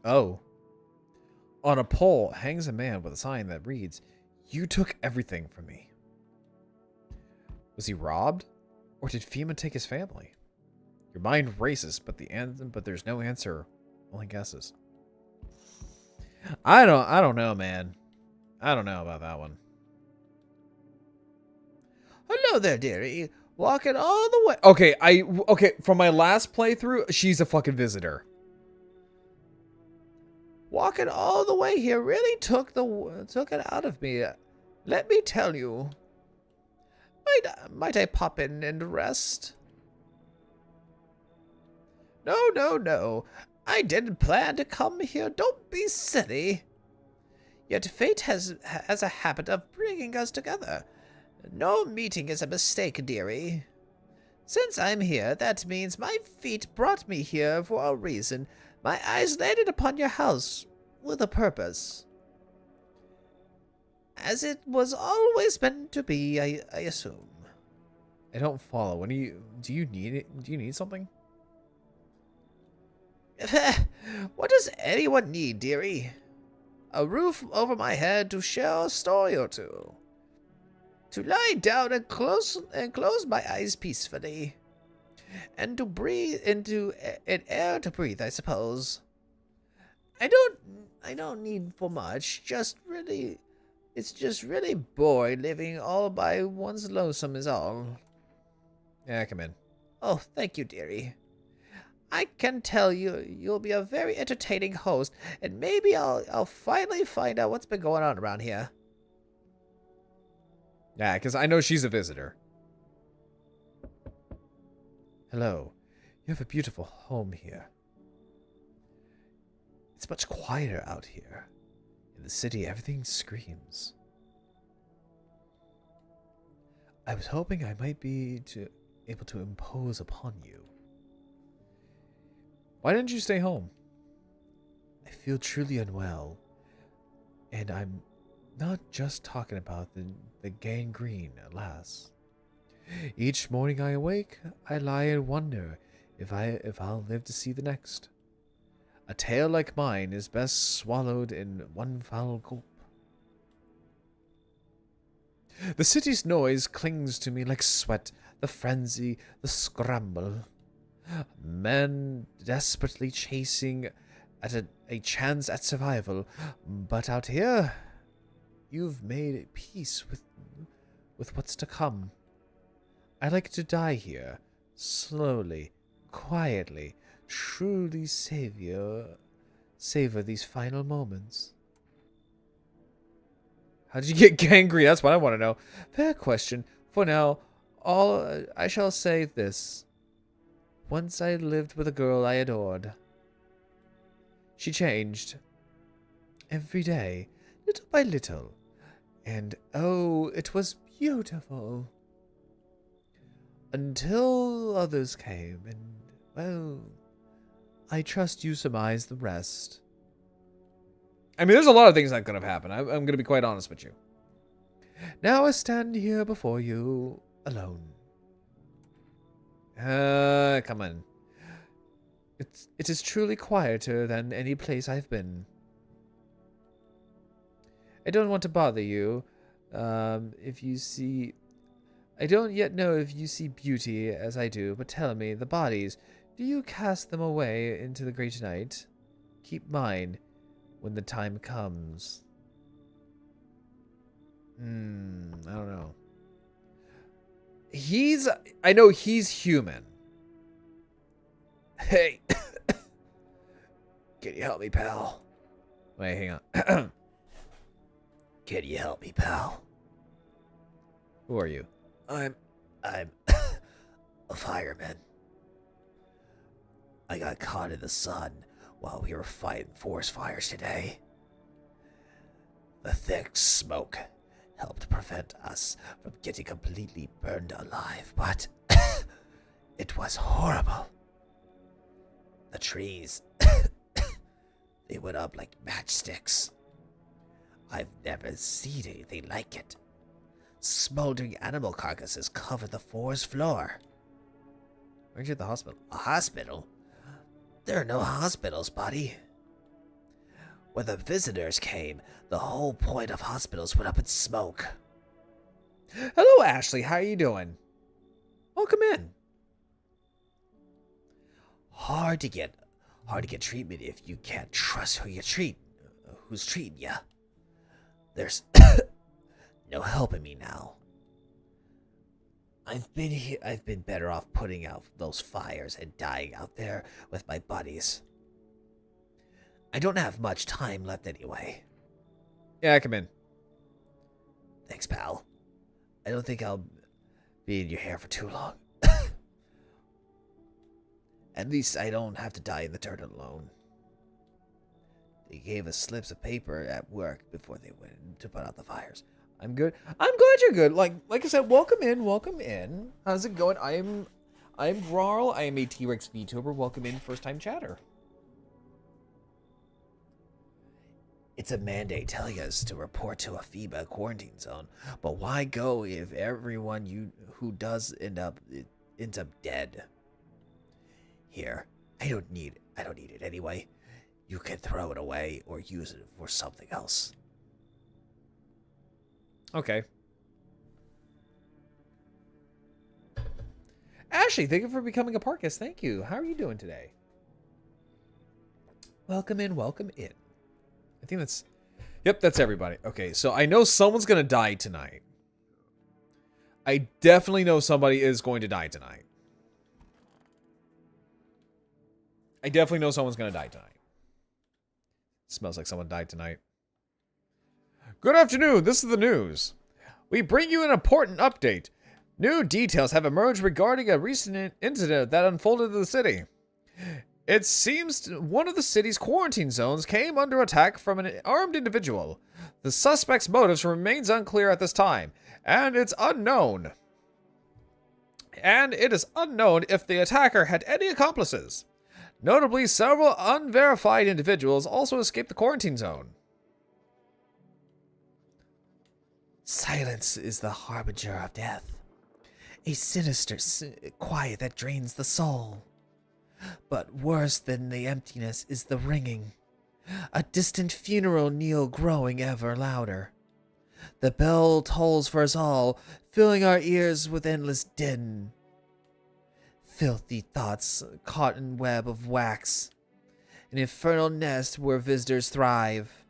Oh. On a pole hangs a man with a sign that reads, "You took everything from me." Was he robbed? Or did FEMA take his family? Your mind races, but there's no answer. Only guesses. I don't know, man. I don't know about that one. Hello there, dearie. Walking all the way. Okay, from my last playthrough, she's a fucking visitor. Walking all the way here really took it out of me. Let me tell you. Might I pop in and rest? No. I didn't plan to come here. Don't be silly. Yet fate has a habit of bringing us together. No meeting is a mistake, dearie. Since I'm here, that means my feet brought me here for a reason. My eyes landed upon your house with a purpose. As it was always meant to be, I assume. I don't follow. When do you need it? Do you need something? What does anyone need, dearie? A roof over my head to share a story or two. To lie down and close my eyes peacefully. And to breathe into an air to breathe, I suppose. I don't need for much, it's just really boring living all by one's lonesome is all. Yeah, come in. Oh, thank you, dearie. I can tell you'll be a very entertaining host, and maybe I'll finally find out what's been going on around here. Yeah, because I know she's a visitor. Hello. You have a beautiful home here. It's much quieter out here. In the city, everything screams. I was hoping I might be able to impose upon you. Why didn't you stay home? I feel truly unwell. And I'm not just talking about the gangrene, alas. Each morning I awake, I lie and wonder if I'll live to see the next. A tale like mine is best swallowed in one foul gulp. The city's noise clings to me like sweat, the frenzy, the scramble. Men desperately chasing at a chance at survival. But out here, you've made peace with what's to come. I like to die here, slowly, quietly, truly savor these final moments. How did you get gangrene? That's what I want to know. Fair question. For now, I shall say this. Once I lived with a girl I adored. She changed. Every day, little by little. And oh, it was beautiful. Until others came, and, well, I trust you surmise the rest. I mean, there's a lot of things that could have happened. I'm going to be quite honest with you. Now I stand here before you, alone. Come on. It is truly quieter than any place I've been. I don't want to bother you. If you see... I don't yet know if you see beauty as I do, but tell me, the bodies, do you cast them away into the great night? Keep mine when the time comes. I don't know. I know he's human. Hey. Can you help me, pal? Wait, hang on. Can you help me, pal? Who are you? I'm a fireman. I got caught in the sun while we were fighting forest fires today. The thick smoke helped prevent us from getting completely burned alive, but it was horrible. The trees, they went up like matchsticks. I've never seen anything like it. Smoldering animal carcasses covered the forest floor. Where'd you at the hospital? A hospital? There are no hospitals, buddy. When the visitors came, the whole point of hospitals went up in smoke. Hello, Ashley. How are you doing? Welcome in. Hard to get treatment if you can't trust who's treating you. There's no helping me now. I've been better off putting out those fires and dying out there with my buddies. I don't have much time left anyway. Yeah, come in. Thanks, pal. I don't think I'll be in your hair for too long. At least I don't have to die in the dirt alone. They gave us slips of paper at work before they went to put out the fires. I'm good. I'm glad you're good. Like I said, welcome in, welcome in. How's it going? I'm Grarl. I am a T-Rex VTuber. Welcome in, first time chatter. It's a mandate telling us to report to a FEMA quarantine zone, but why go if everyone who does ends up dead? Here, I don't need it anyway. You can throw it away or use it for something else. Okay. Ashley, thank you for becoming a part guest. Thank you. How are you doing today? Welcome in, welcome in. I think that's... Yep, that's everybody. Okay, so I know someone's going to die tonight. I definitely know somebody is going to die tonight. I definitely know someone's going to die tonight. Smells like someone died tonight. Good afternoon, this is the news. We bring you an important update. New details have emerged regarding a recent incident that unfolded in the city. It seems one of the city's quarantine zones came under attack from an armed individual. The suspect's motives remains unclear at this time, and it is unknown if the attacker had any accomplices. Notably, several unverified individuals also escaped the quarantine zone. Silence is the harbinger of death. A sinister quiet that drains the soul. But worse than the emptiness is the ringing. A distant funeral knell growing ever louder. The bell tolls for us all, filling our ears with endless din. Filthy thoughts caught in web of wax. An infernal nest where visitors thrive.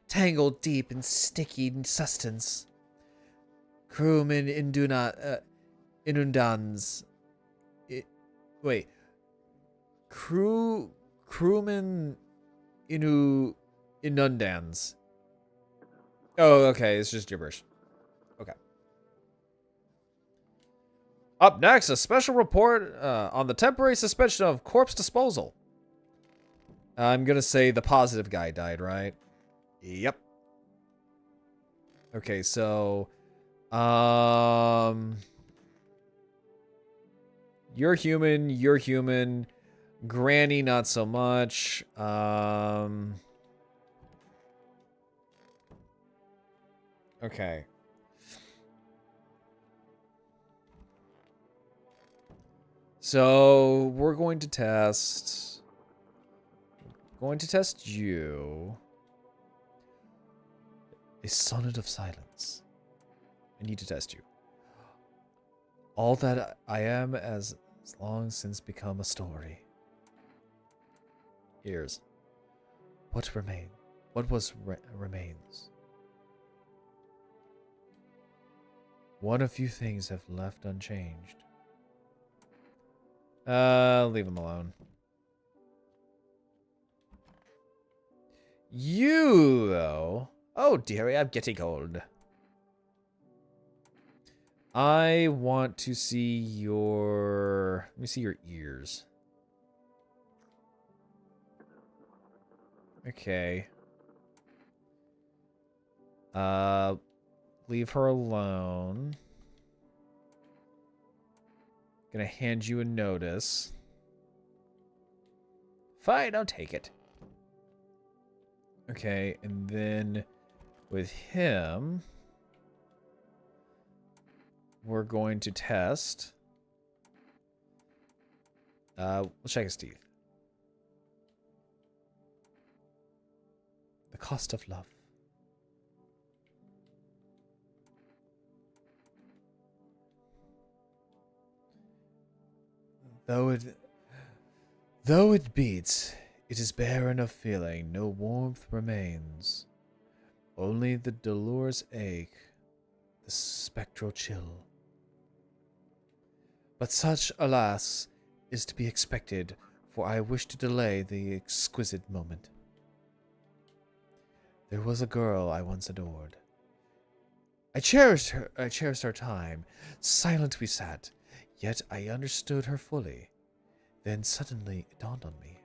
Tangled deep in sticky sustenance. Crewmen inundans. Crewman inundans. Oh, okay, it's just gibberish. Okay. Up next, a special report on the temporary suspension of corpse disposal. I'm gonna say the positive guy died, right? Yep. Okay, so you're human. Granny, not so much. Okay. So we're going to test. You. A sonnet of silence. I need to test you. All that I am has long since become a story. Ears. What remains? One of few things have left unchanged. Leave him alone. You, though. Oh, dearie, I'm getting old. I want to see your... Let me see your ears. Okay. Leave her alone. Gonna hand you a notice. Fine, I'll take it. Okay, and then with him, we're going to test. We'll check his teeth. The cost of love. Though it beats, it is barren of feeling, no warmth remains. Only the dolorous ache, the spectral chill. But such, alas, is to be expected, for I wish to delay the exquisite moment. There was a girl I once adored. I cherished our time. Silent we sat, yet I understood her fully. Then suddenly it dawned on me.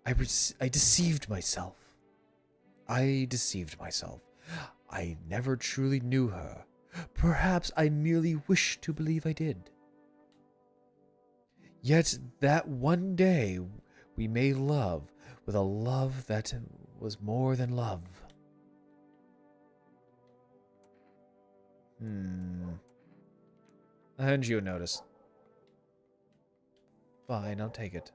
I deceived myself. I never truly knew her. Perhaps I merely wish to believe I did. Yet that one day we may love with a love that was more than love. I'll hand you a notice. Fine, I'll take it.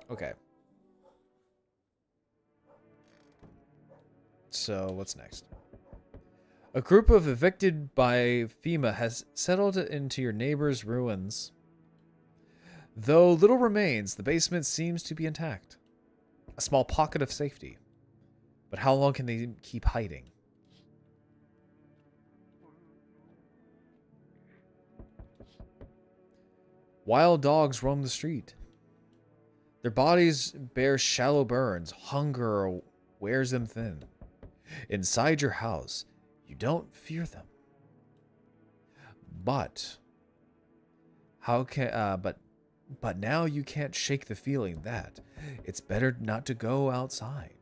Okay. So, what's next? A group of evicted by FEMA has settled into your neighbor's ruins. Though little remains, the basement seems to be intact. A small pocket of safety. But how long can they keep hiding? Wild dogs roam the street. Their bodies bear shallow burns. Hunger wears them thin. Inside your house, you don't fear them. But but now you can't shake the feeling that it's better not to go outside.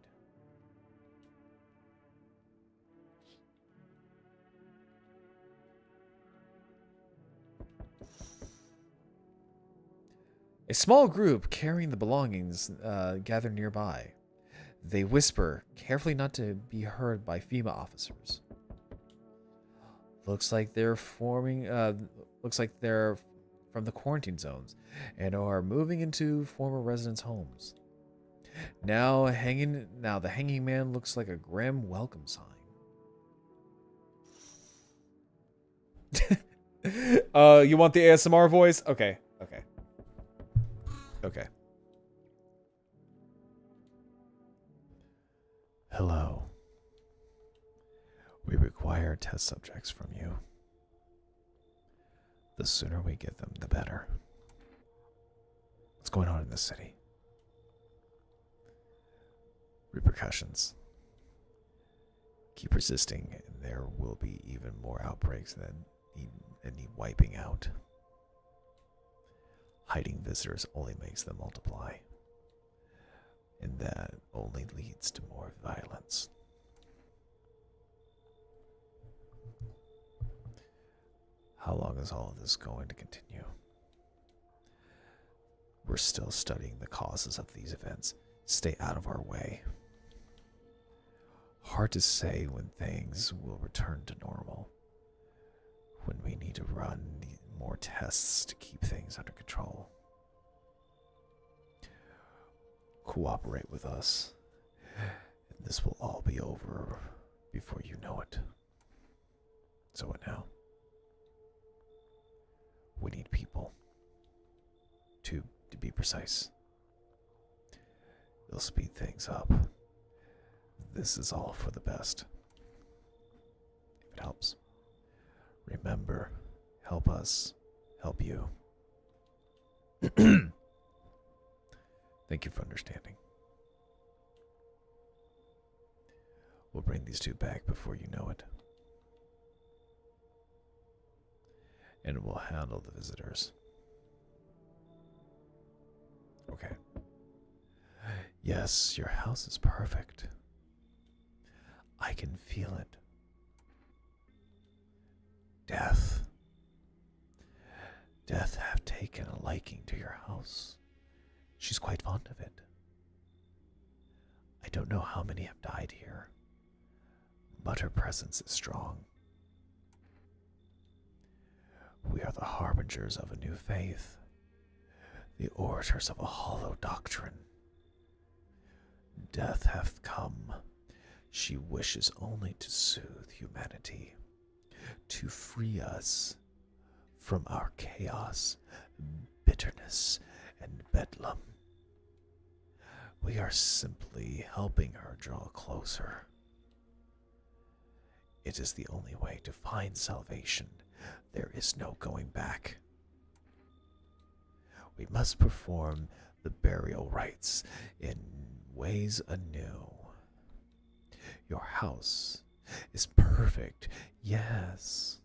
A small group carrying the belongings gather nearby. They whisper, carefully not to be heard by FEMA officers. Looks like they're from the quarantine zones and are moving into former residents' homes. Now the hanging man looks like a grim welcome sign. You want the ASMR voice? Okay. Hello. We require test subjects from you. The sooner we get them, the better. What's going on in this city? Repercussions. Keep resisting, and there will be even more outbreaks that need wiping out. Hiding visitors only makes them multiply. And that only leads to more violence. How long is all of this going to continue? We're still studying the causes of these events. Stay out of our way. Hard to say when things will return to normal. When we need to run more tests to keep things under control. Cooperate with us, and this will all be over before you know it. So what now? We need people. To be precise. They'll speed things up. This is all for the best. If it helps. Remember, help us, help you. Thank you for understanding. We'll bring these two back before you know it. And we'll handle the visitors. Okay. Yes, your house is perfect. I can feel it. Death have taken a liking to your house. She's quite fond of it. I don't know how many have died here, but her presence is strong. We are the harbingers of a new faith, the orators of a hollow doctrine. Death hath come. She wishes only to soothe humanity, to free us from our chaos, bitterness, and bedlam. We are simply helping her draw closer. It is the only way to find salvation. There is no going back. We must perform the burial rites in ways anew. Your house is perfect, yes.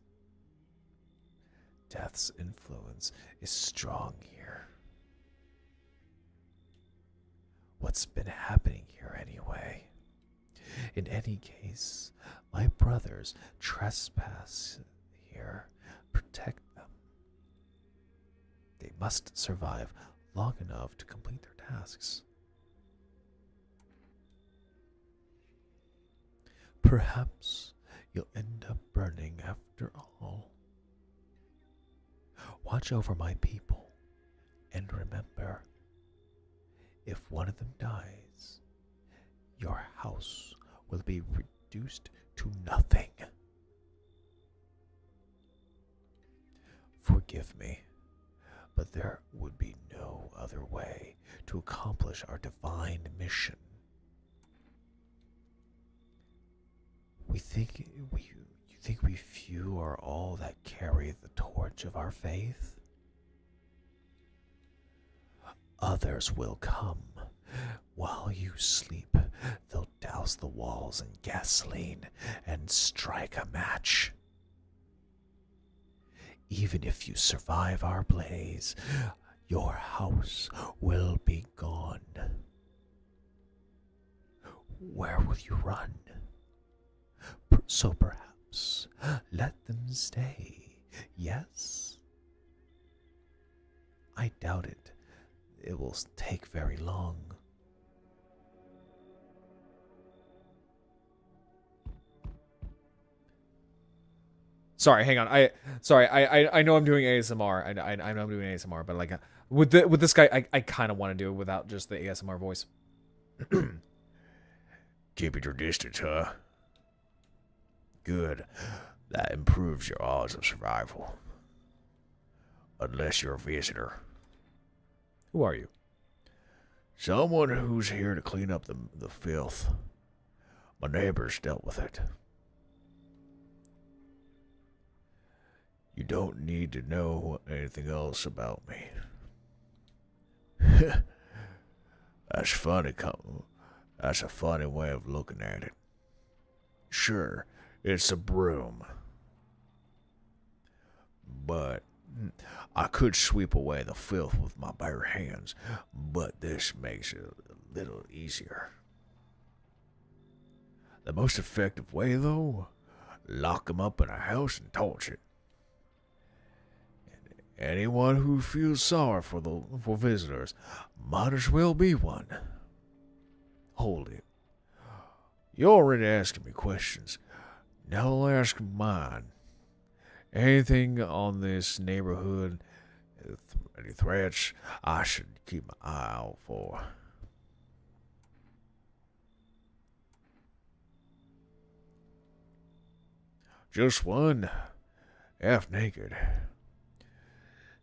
Death's influence is strong here. What what's been happening here anyway. In any case, my brothers trespass here. Protect them. They must survive long enough to complete their tasks. Perhaps you'll end up burning after all. Watch over my people, and remember, if one of them dies, your house will be reduced to nothing. Forgive me, but there would be no other way to accomplish our divine mission. You think we few are all that carry the torch of our faith? Others will come. While you sleep, they'll douse the walls in gasoline and strike a match. Even if you survive our blaze, your house will be gone. Where will you run? So perhaps let them stay, yes? I doubt it. It will take very long. Sorry, hang on. I know I'm doing ASMR. I know I'm doing ASMR, but like with this guy, I kind of want to do it without just the ASMR voice. Keeping your distance, huh? Good. That improves your odds of survival. Unless you're a visitor. Who are you? Someone who's here to clean up the filth. My neighbors dealt with it. You don't need to know anything else about me. That's funny. That's a funny way of looking at it. Sure, it's a broom. But I could sweep away the filth with my bare hands, but this makes it a little easier. The most effective way, though, lock 'em up in a house and torch it. And anyone who feels sorry for visitors might as well be one. Hold it. You're already asking me questions. Now I'll ask mine. Anything on this neighborhood, any threats, I should keep my eye out for. Just one, half naked.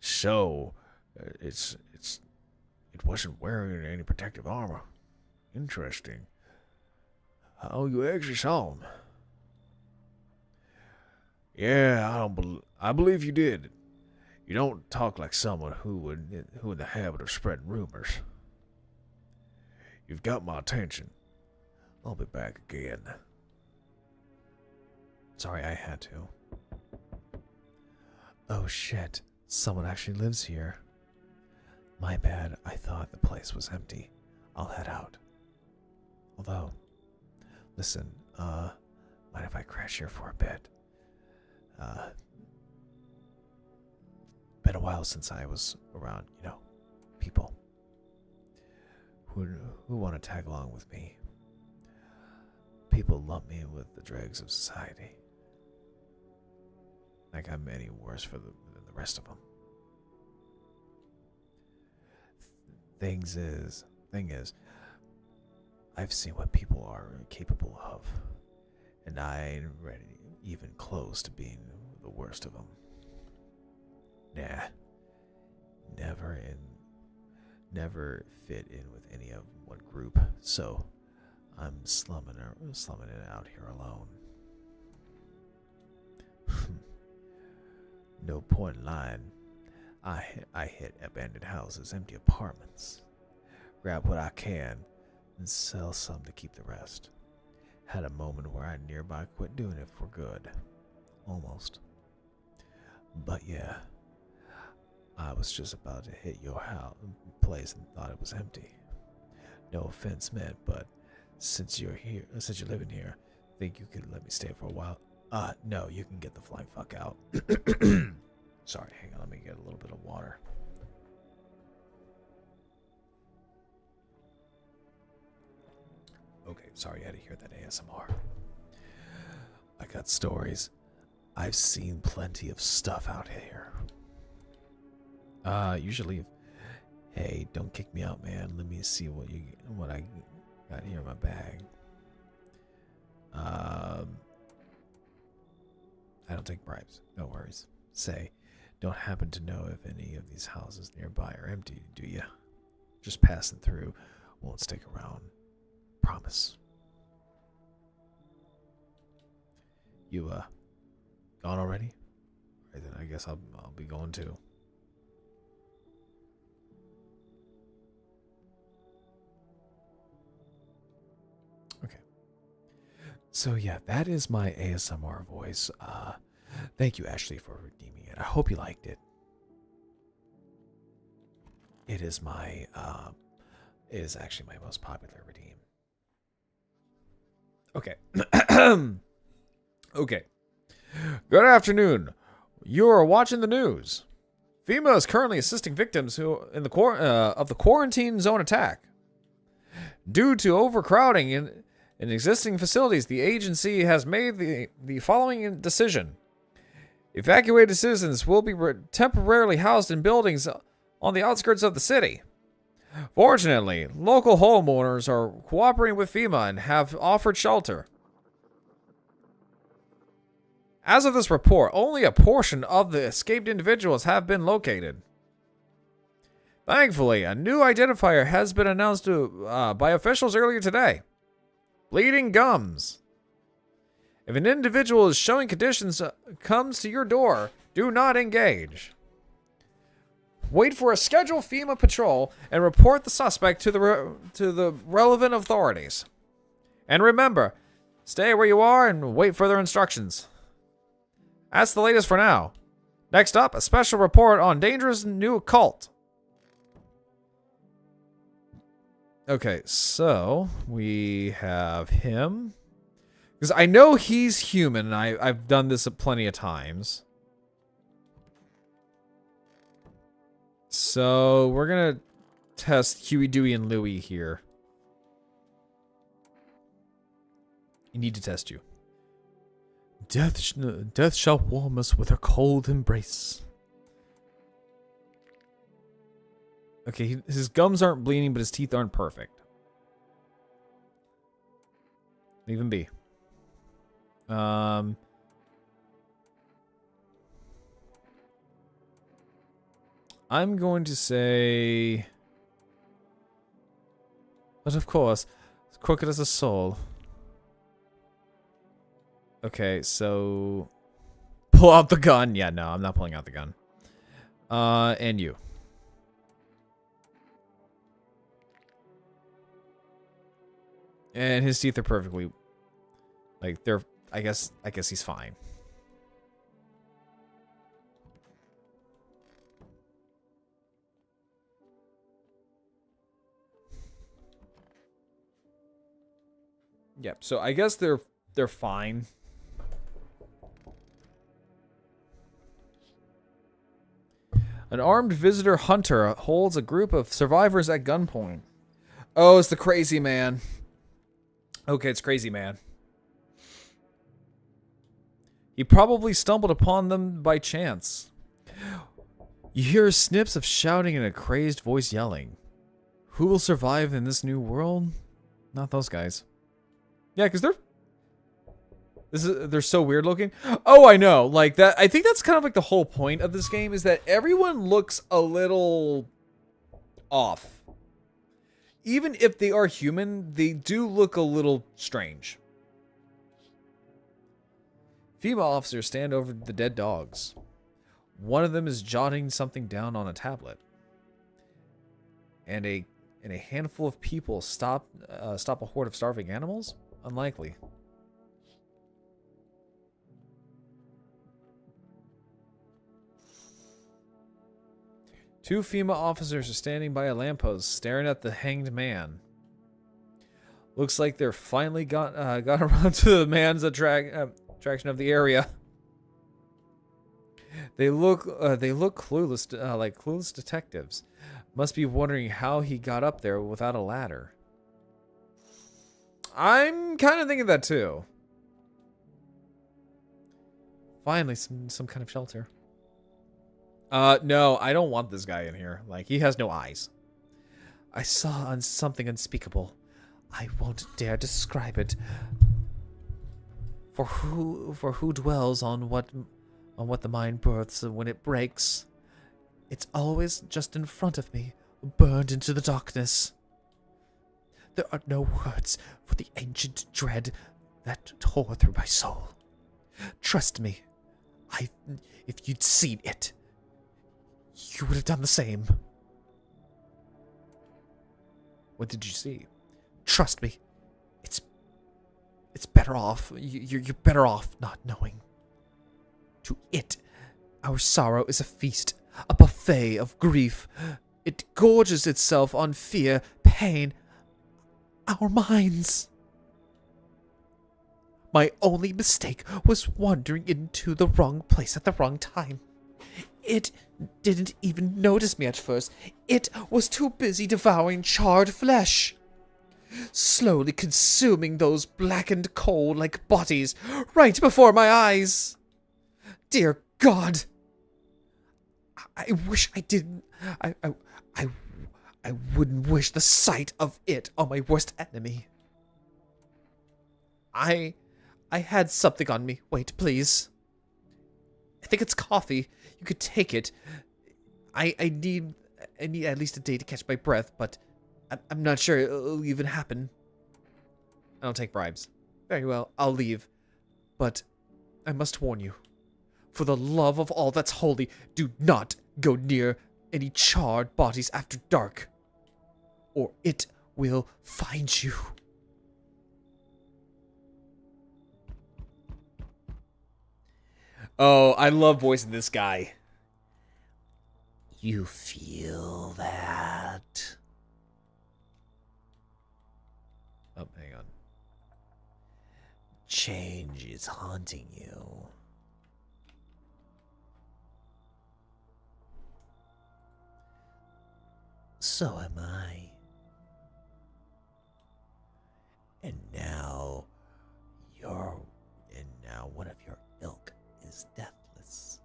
So, it wasn't wearing any protective armor. Interesting. How you actually saw him? Yeah, I believe you did. You don't talk like someone who in the habit of spreading rumors. You've got my attention. I'll be back again. Sorry, I had to. Oh shit, someone actually lives here. My bad, I thought the place was empty. I'll head out. Although, listen, mind if I crash here for a bit? Been a while since I was around, people who want to tag along with me. People lump me with the dregs of society. Like I'm any worse than the rest of them. Thing is, I've seen what people are capable of, and I ain't ready even close to being the worst of them. Nah, never fit in with any of one group, so I'm slumming it out here alone. No point in lying. I hit abandoned houses, empty apartments, grab what I can, and sell some to keep the rest. Had a moment where I nearby quit doing it for good. Almost. But yeah, I was just about to hit your place and thought it was empty. No offense meant, but since you're living here, think you could let me stay for a while? No, you can get the flying fuck out. Sorry, hang on, let me get a little bit of water. Okay, sorry, I had to hear that ASMR. I got stories. I've seen plenty of stuff out here. Usually, hey, don't kick me out, man. Let me see what I got here in my bag. I don't take bribes. No worries. Say, don't happen to know if any of these houses nearby are empty, do you? Just passing through. Won't stick around. Promise. You, gone already? Right, then I guess I'll be going too. Okay. So yeah, that is my ASMR voice. Thank you, Ashley, for redeeming it. I hope you liked it. It is my, it is actually my most popular redeem. Okay. Okay. Good afternoon. You are watching the news. FEMA is currently assisting victims who of the quarantine zone attack. Due to overcrowding in existing facilities, the agency has made the following decision. Evacuated citizens will be temporarily housed in buildings on the outskirts of the city. Fortunately, local homeowners are cooperating with FEMA and have offered shelter. As of this report, only a portion of the escaped individuals have been located. Thankfully, a new identifier has been announced by officials earlier today. Bleeding gums. If an individual is showing conditions comes to your door, do not engage. Wait for a scheduled FEMA patrol and report the suspect to the relevant authorities. And remember, stay where you are and wait for their instructions. That's the latest for now. Next up, a special report on dangerous new cult. Okay, so we have him. Because I know he's human, and I've done this plenty of times. So we're going to test Huey, Dewey, and Louie here. I need to test you. Death shall warm us with her cold embrace. Okay, his gums aren't bleeding, but his teeth aren't perfect. Leave him be. I'm going to say... But of course, as crooked as a soul. Okay, so... Pull out the gun. Yeah, no, I'm not pulling out the gun. And you. And his teeth are perfectly... Like, they're... I guess he's fine. Yep, so I guess they're fine. An armed visitor hunter holds a group of survivors at gunpoint. Oh, it's the crazy man. Okay, it's crazy man. He probably stumbled upon them by chance. You hear snips of shouting and a crazed voice yelling. Who will survive in this new world? Not those guys. Yeah, because they're so weird looking. Oh, I know. Like that. I think that's kind of like the whole point of this game is that everyone looks a little off. Even if they are human, they do look a little strange. Female officers stand over the dead dogs. One of them is jotting something down on a tablet. And a handful of people stop a horde of starving animals? Unlikely. Two female officers are standing by a lamppost, staring at the hanged man. Looks like they're finally got around to the man's attraction of the area. They look clueless, like clueless detectives. Must be wondering how he got up there without a ladder. I'm kind of thinking that too. Finally, some kind of shelter. No, I don't want this guy in here. Like, he has no eyes. I saw something unspeakable. I won't dare describe it. For who dwells on what the mind births when it breaks? It's always just in front of me, burned into the darkness. There are no words for the ancient dread that tore through my soul. Trust me, if you'd seen it, you would have done the same. What did you see? Trust me, it's better off. You're better off not knowing. To it, our sorrow is a feast, a buffet of grief. It gorges itself on fear, pain, our minds. My only mistake was wandering into the wrong place at the wrong time. It didn't even notice me at first. It was too busy devouring charred flesh, slowly consuming those blackened coal like bodies right before my eyes. Dear God, I wish I didn't. I wouldn't wish the sight of it on my worst enemy. I had something on me. Wait, please. I think it's coffee. You could take it. I need at least a day to catch my breath, but I'm not sure it'll even happen. I don't take bribes. Very well, I'll leave. But I must warn you. For the love of all that's holy, do not go near any charred bodies after dark, or it will find you. Oh, I love voicing this guy. You feel that? Oh, hang on. Change is haunting you. So am I. And now one of your ilk is deathless.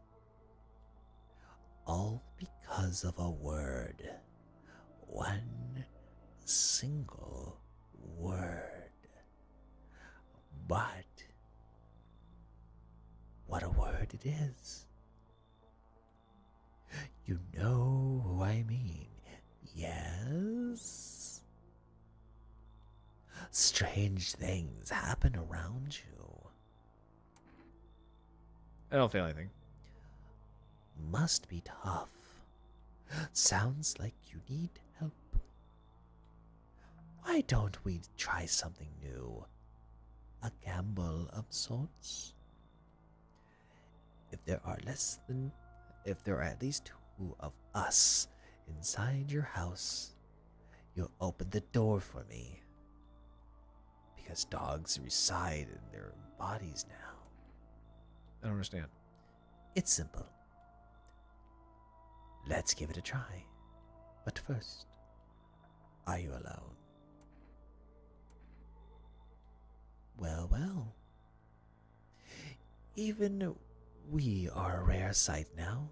All because of a word. One single word. But what a word it is. You know who I mean, yes? Strange things happen around you. I don't feel anything. Must be tough. Sounds like you need help. Why don't we try something new? A gamble of sorts? If there are at least two of us inside your house, you'll open the door for me. Because dogs reside in their bodies now. I don't understand. It's simple. Let's give it a try. But first, are you alone? Well, well. Even we are a rare sight now,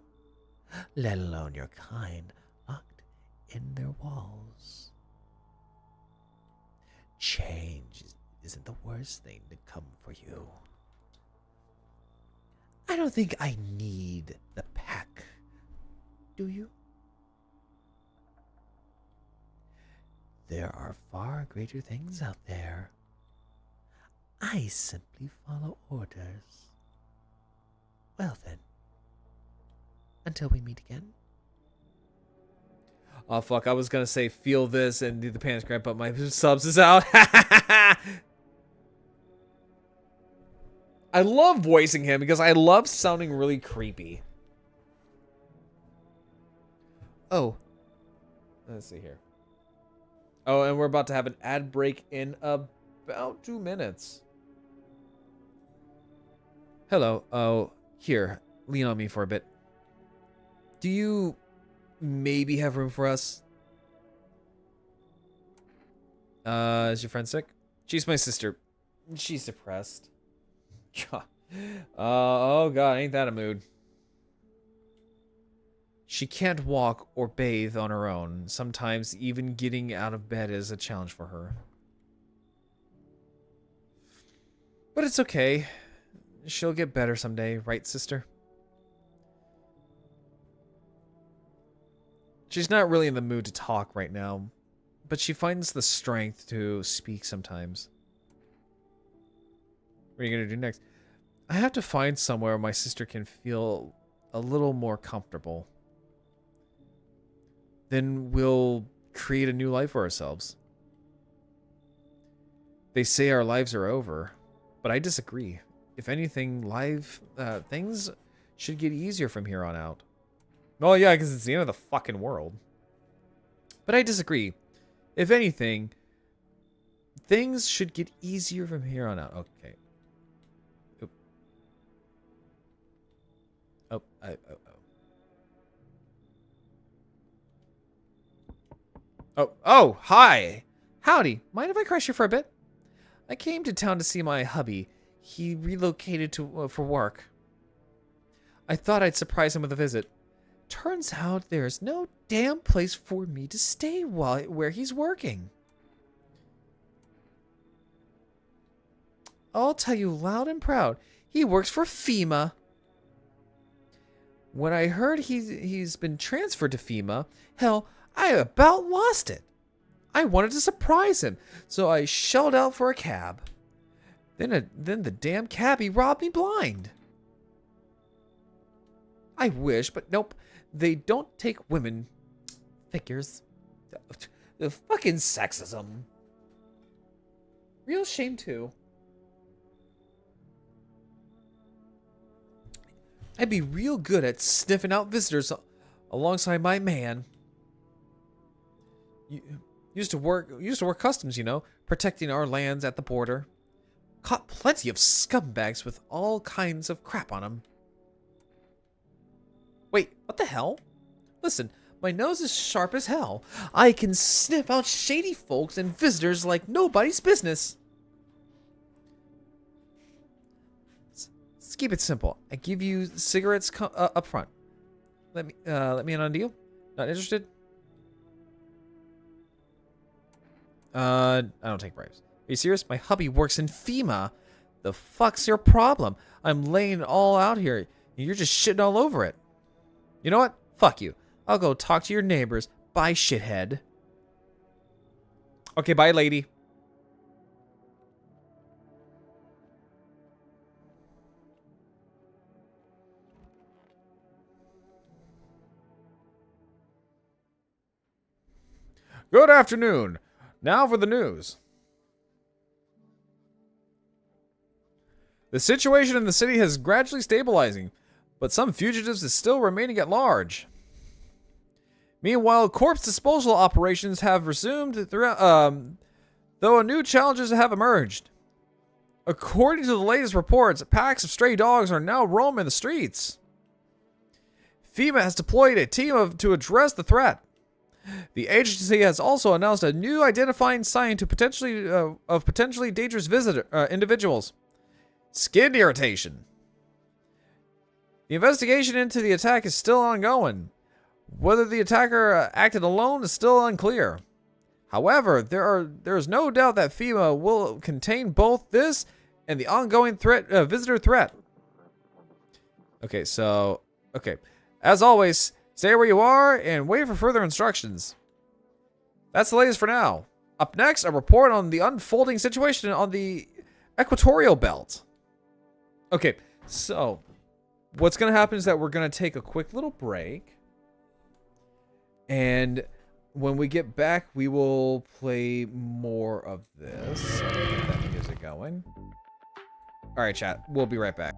let alone your kind locked in their walls. Change isn't the worst thing to come for you. I don't think I need the pack. Do you? There are far greater things out there. I simply follow orders. Well then, until we meet again. Oh fuck, I was gonna say feel this and do the panic grab, but my subs is out. I love voicing him because I love sounding really creepy. Oh. Let's see here. Oh, and we're about to have an ad break in about 2 minutes. Hello. Oh, here. Lean on me for a bit. Do you maybe have room for us? Is your friend sick? She's my sister. She's depressed. Oh god, ain't that a mood. She can't walk or bathe on her own. Sometimes even getting out of bed is a challenge for her. But it's okay. She'll get better someday, right, sister? She's not really in the mood to talk right now, but she finds the strength to speak sometimes. What are you going to do next? I have to find somewhere where my sister can feel a little more comfortable. Then we'll create a new life for ourselves. They say our lives are over, but I disagree. If anything, things should get easier from here on out. Oh yeah, because it's the end of the fucking world. But I disagree. If anything, things should get easier from here on out. Okay. Oh, hi. Howdy. Mind if I crush you for a bit? I came to town to see my hubby. He relocated for work. I thought I'd surprise him with a visit. Turns out there's no damn place for me to stay where he's working. I'll tell you loud and proud, he works for FEMA. When I heard he's been transferred to FEMA, hell, I about lost it. I wanted to surprise him, so I shelled out for a cab. Then the damn cabbie robbed me blind. I wish, but nope. They don't take women. Figures. The fucking sexism. Real shame, too. I'd be real good at sniffing out visitors alongside my man. Used to work customs, you know, protecting our lands at the border. Caught plenty of scumbags with all kinds of crap on them. Wait, what the hell? Listen, my nose is sharp as hell. I can sniff out shady folks and visitors like nobody's business. Let's keep it simple. I give you cigarettes up front. Let me in on a deal. Not interested? I don't take bribes. Are you serious? My hubby works in FEMA. The fuck's your problem? I'm laying it all out here, and you're just shitting all over it. You know what? Fuck you. I'll go talk to your neighbors. Bye, shithead. Okay, bye, lady. Good afternoon. Now for the news. The situation in the city is gradually stabilizing, but some fugitives is still remaining at large. Meanwhile, corpse disposal operations have resumed throughout, though new challenges have emerged. According to the latest reports, packs of stray dogs are now roaming the streets. FEMA has deployed a team to address the threat. The agency has also announced a new identifying sign to potentially dangerous individuals. Skin irritation. The investigation into the attack is still ongoing. Whether the attacker acted alone is still unclear. However, there is no doubt that FEMA will contain both this and the ongoing visitor threat. Okay. As always, stay where you are and wait for further instructions. That's the latest for now. Up next, a report on the unfolding situation on the equatorial belt. Okay, so what's going to happen is that we're going to take a quick little break. And when we get back, we will play more of this. So get that music going. All right, chat. We'll be right back.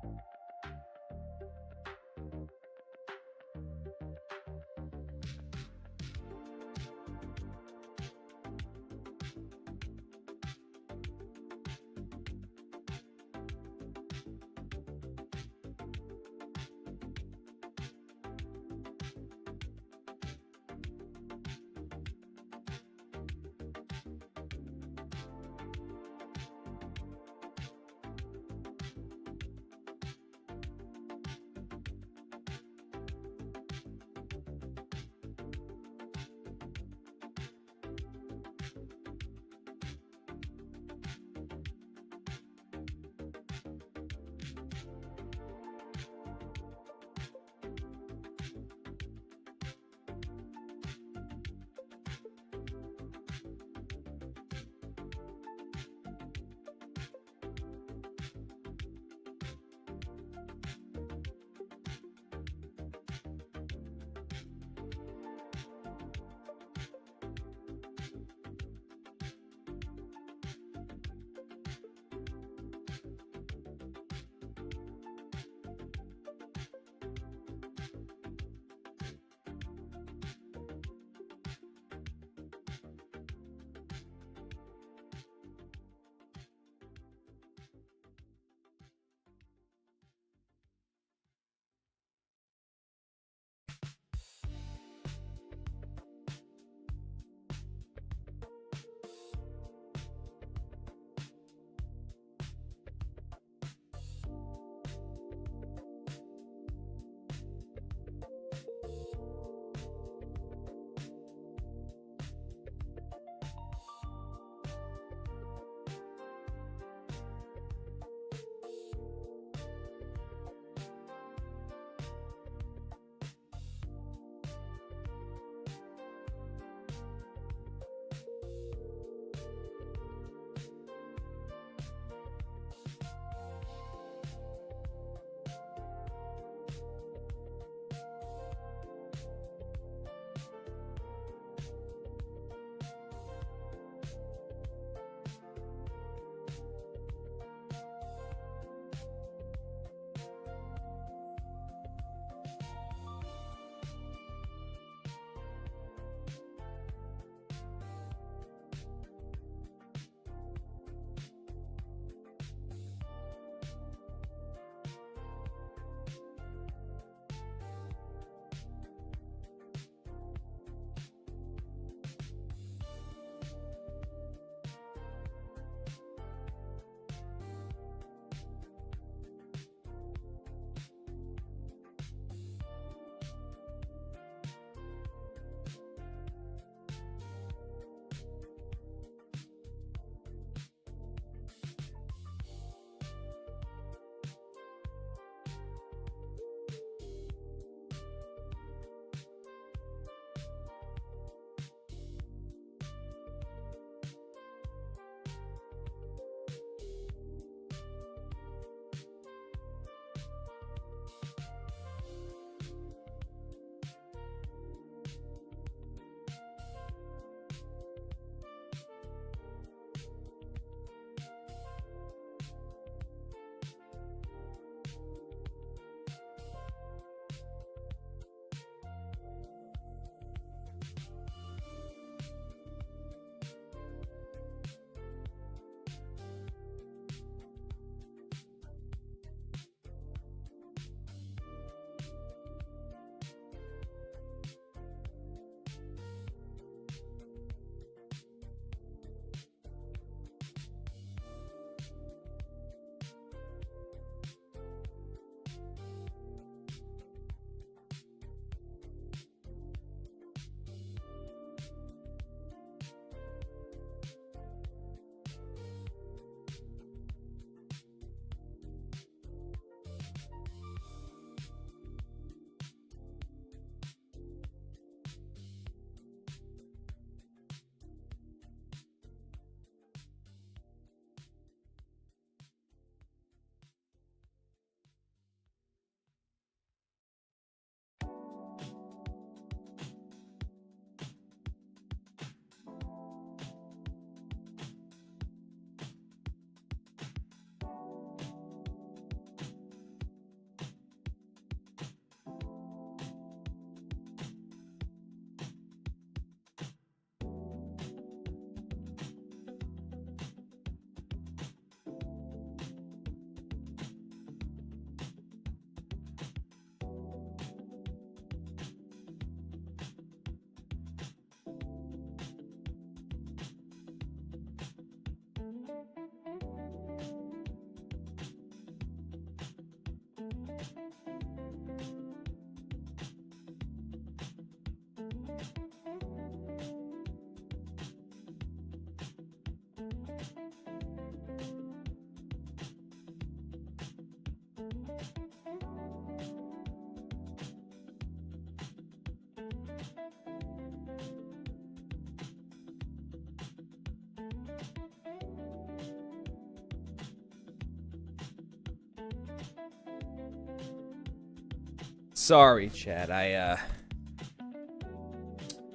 Sorry, Chad. I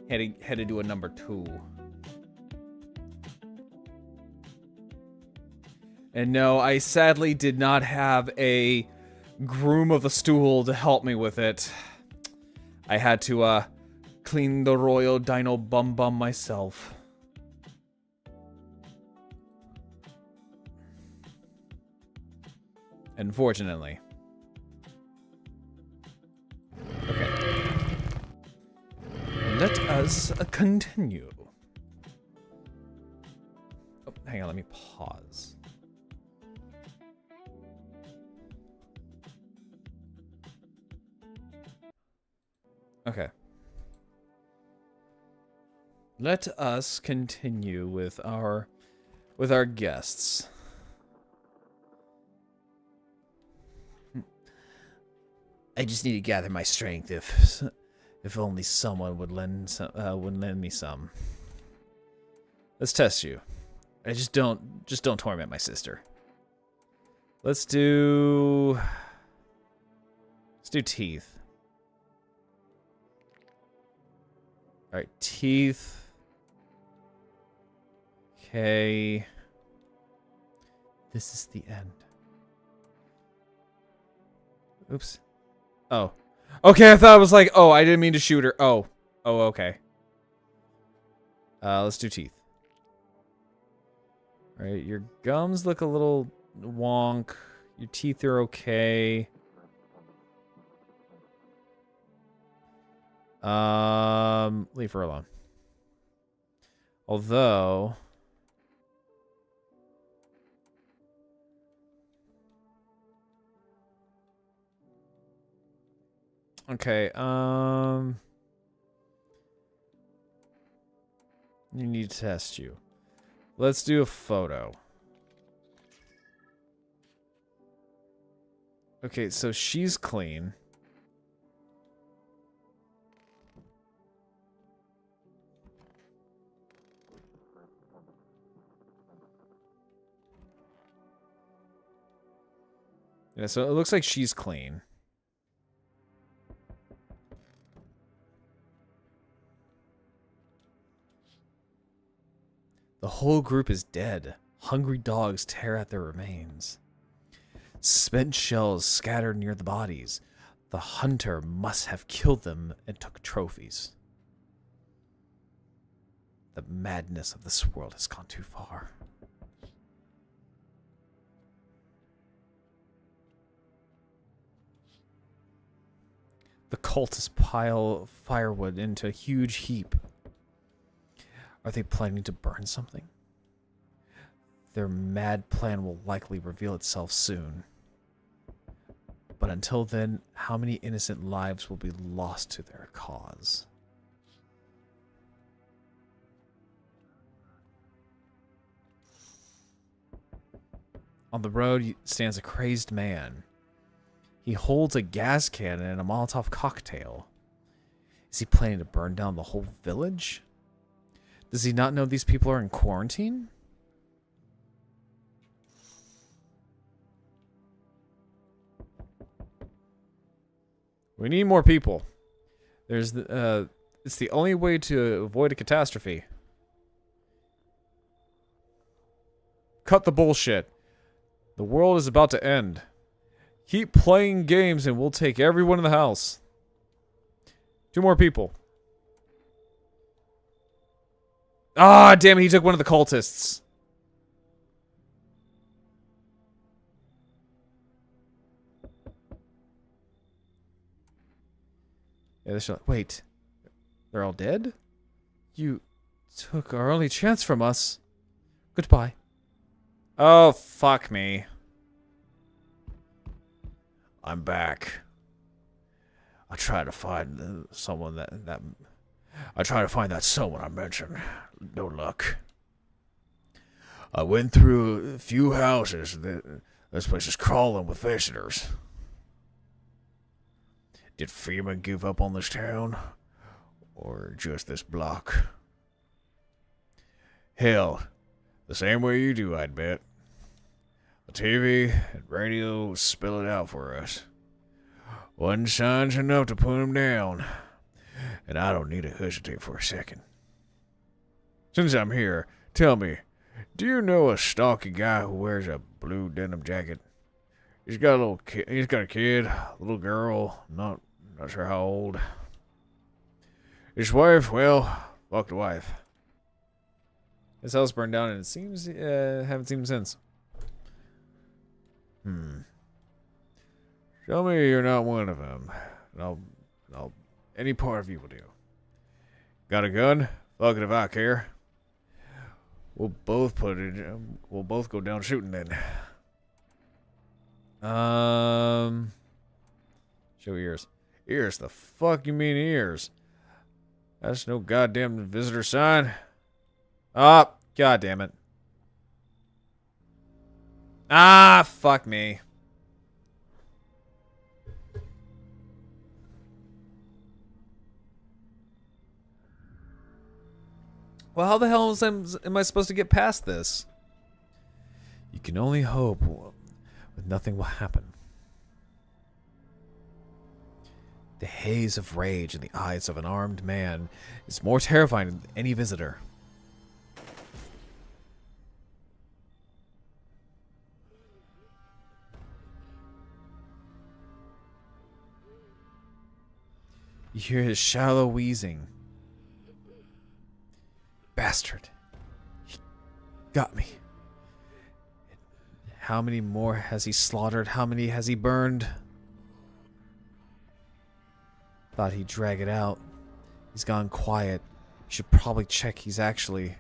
had to do a number 2. And no, I sadly did not have a groom of a stool to help me with it. I had to clean the royal dino bum bum myself. Unfortunately. Okay. Let us continue. Oh, hang on, let me pause. Okay. Let us continue with our guests. I just need to gather my strength. If only someone would lend me some. Let's test you. Just don't torment my sister. Let's do teeth. All right, teeth. Okay. This is the end. Oops. Oh. Okay, I thought it was like, oh, I didn't mean to shoot her. Oh. Oh, okay. Let's do teeth. All right, your gums look a little wonk. Your teeth are okay. Leave her alone. Although... Okay, you need to test you. Let's do a photo. Okay, so she's clean. Yeah, so it looks like she's clean. The whole group is dead. Hungry dogs tear at their remains. Spent shells scattered near the bodies. The hunter must have killed them and took trophies. The madness of this world has gone too far. The cultists pile firewood into a huge heap. Are they planning to burn something? Their mad plan will likely reveal itself soon. But until then, how many innocent lives will be lost to their cause? On the road stands a crazed man. He holds a gas cannon and a Molotov cocktail. Is he planning to burn down the whole village? Does he not know these people are in quarantine? We need more people. It's the only way to avoid a catastrophe. Cut the bullshit. The world is about to end. Keep playing games and we'll take everyone in the house. 2 more people. Ah, damn it, he took one of the cultists. Yeah, wait. They're all dead? You took our only chance from us. Goodbye. Oh, fuck me. I'm back. I tried to find someone I tried to find that someone I mentioned. No luck. I went through a few houses. This place is crawling with visitors. Did FEMA give up on this town? Or just this block? Hell, the same way you do, I'd bet. The TV and radio spill it out for us. One sign's enough to put him down. And I don't need to hesitate for a second. Since I'm here, tell me, do you know a stocky guy who wears a blue denim jacket? He's got a kid, a little girl, not sure how old. His wife, well, fuck the wife. His house burned down, and it seems haven't seen him since. Show me you're not one of them, and I'll any part of you will do. Got a gun? Fuck it if I care. We'll both go down shooting then. Show ears. Ears? The fuck you mean ears? That's no goddamn visitor sign. Ah, god damn it. Ah, fuck me. Well, how the hell am I supposed to get past this? You can only hope that nothing will happen. The haze of rage in the eyes of an armed man is more terrifying than any visitor. You hear his shallow wheezing. Bastard. He got me. How many more has he slaughtered? How many has he burned? Thought he'd drag it out. He's gone quiet. You should probably check he's actually...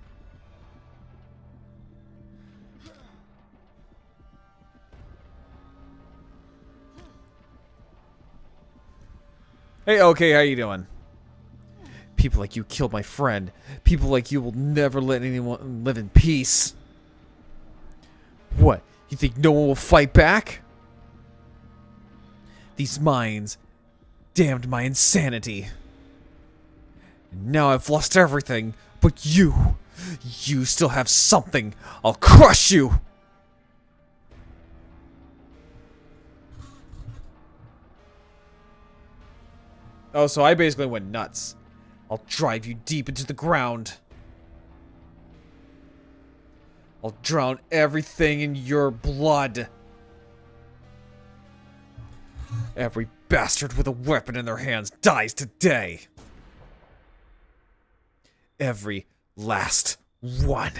Hey, okay, how you doing? People like you killed my friend. People like you will never let anyone live in peace. What? You think no one will fight back? These mines damned my insanity. And now I've lost everything, but you still have something. I'll crush you. Oh, so I basically went nuts. I'll drive you deep into the ground. I'll drown everything in your blood. Every bastard with a weapon in their hands dies today. Every last one.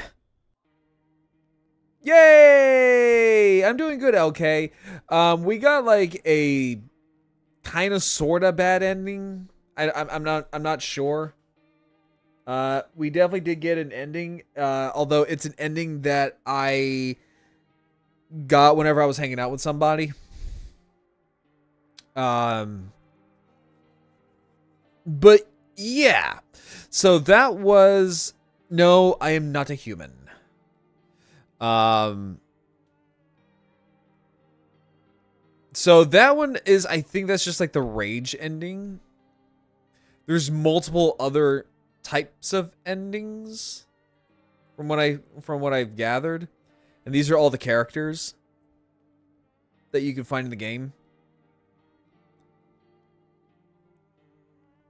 Yay! I'm doing good, LK. We got like a kind of sorta bad ending. I'm not sure. We definitely did get an ending, although it's an ending that I got whenever I was hanging out with somebody. But yeah, so that was No, I Am Not a Human. So that one is, I think that's just like the rage ending. There's multiple other types of endings from what I've gathered, and these are all the characters that you can find in the game.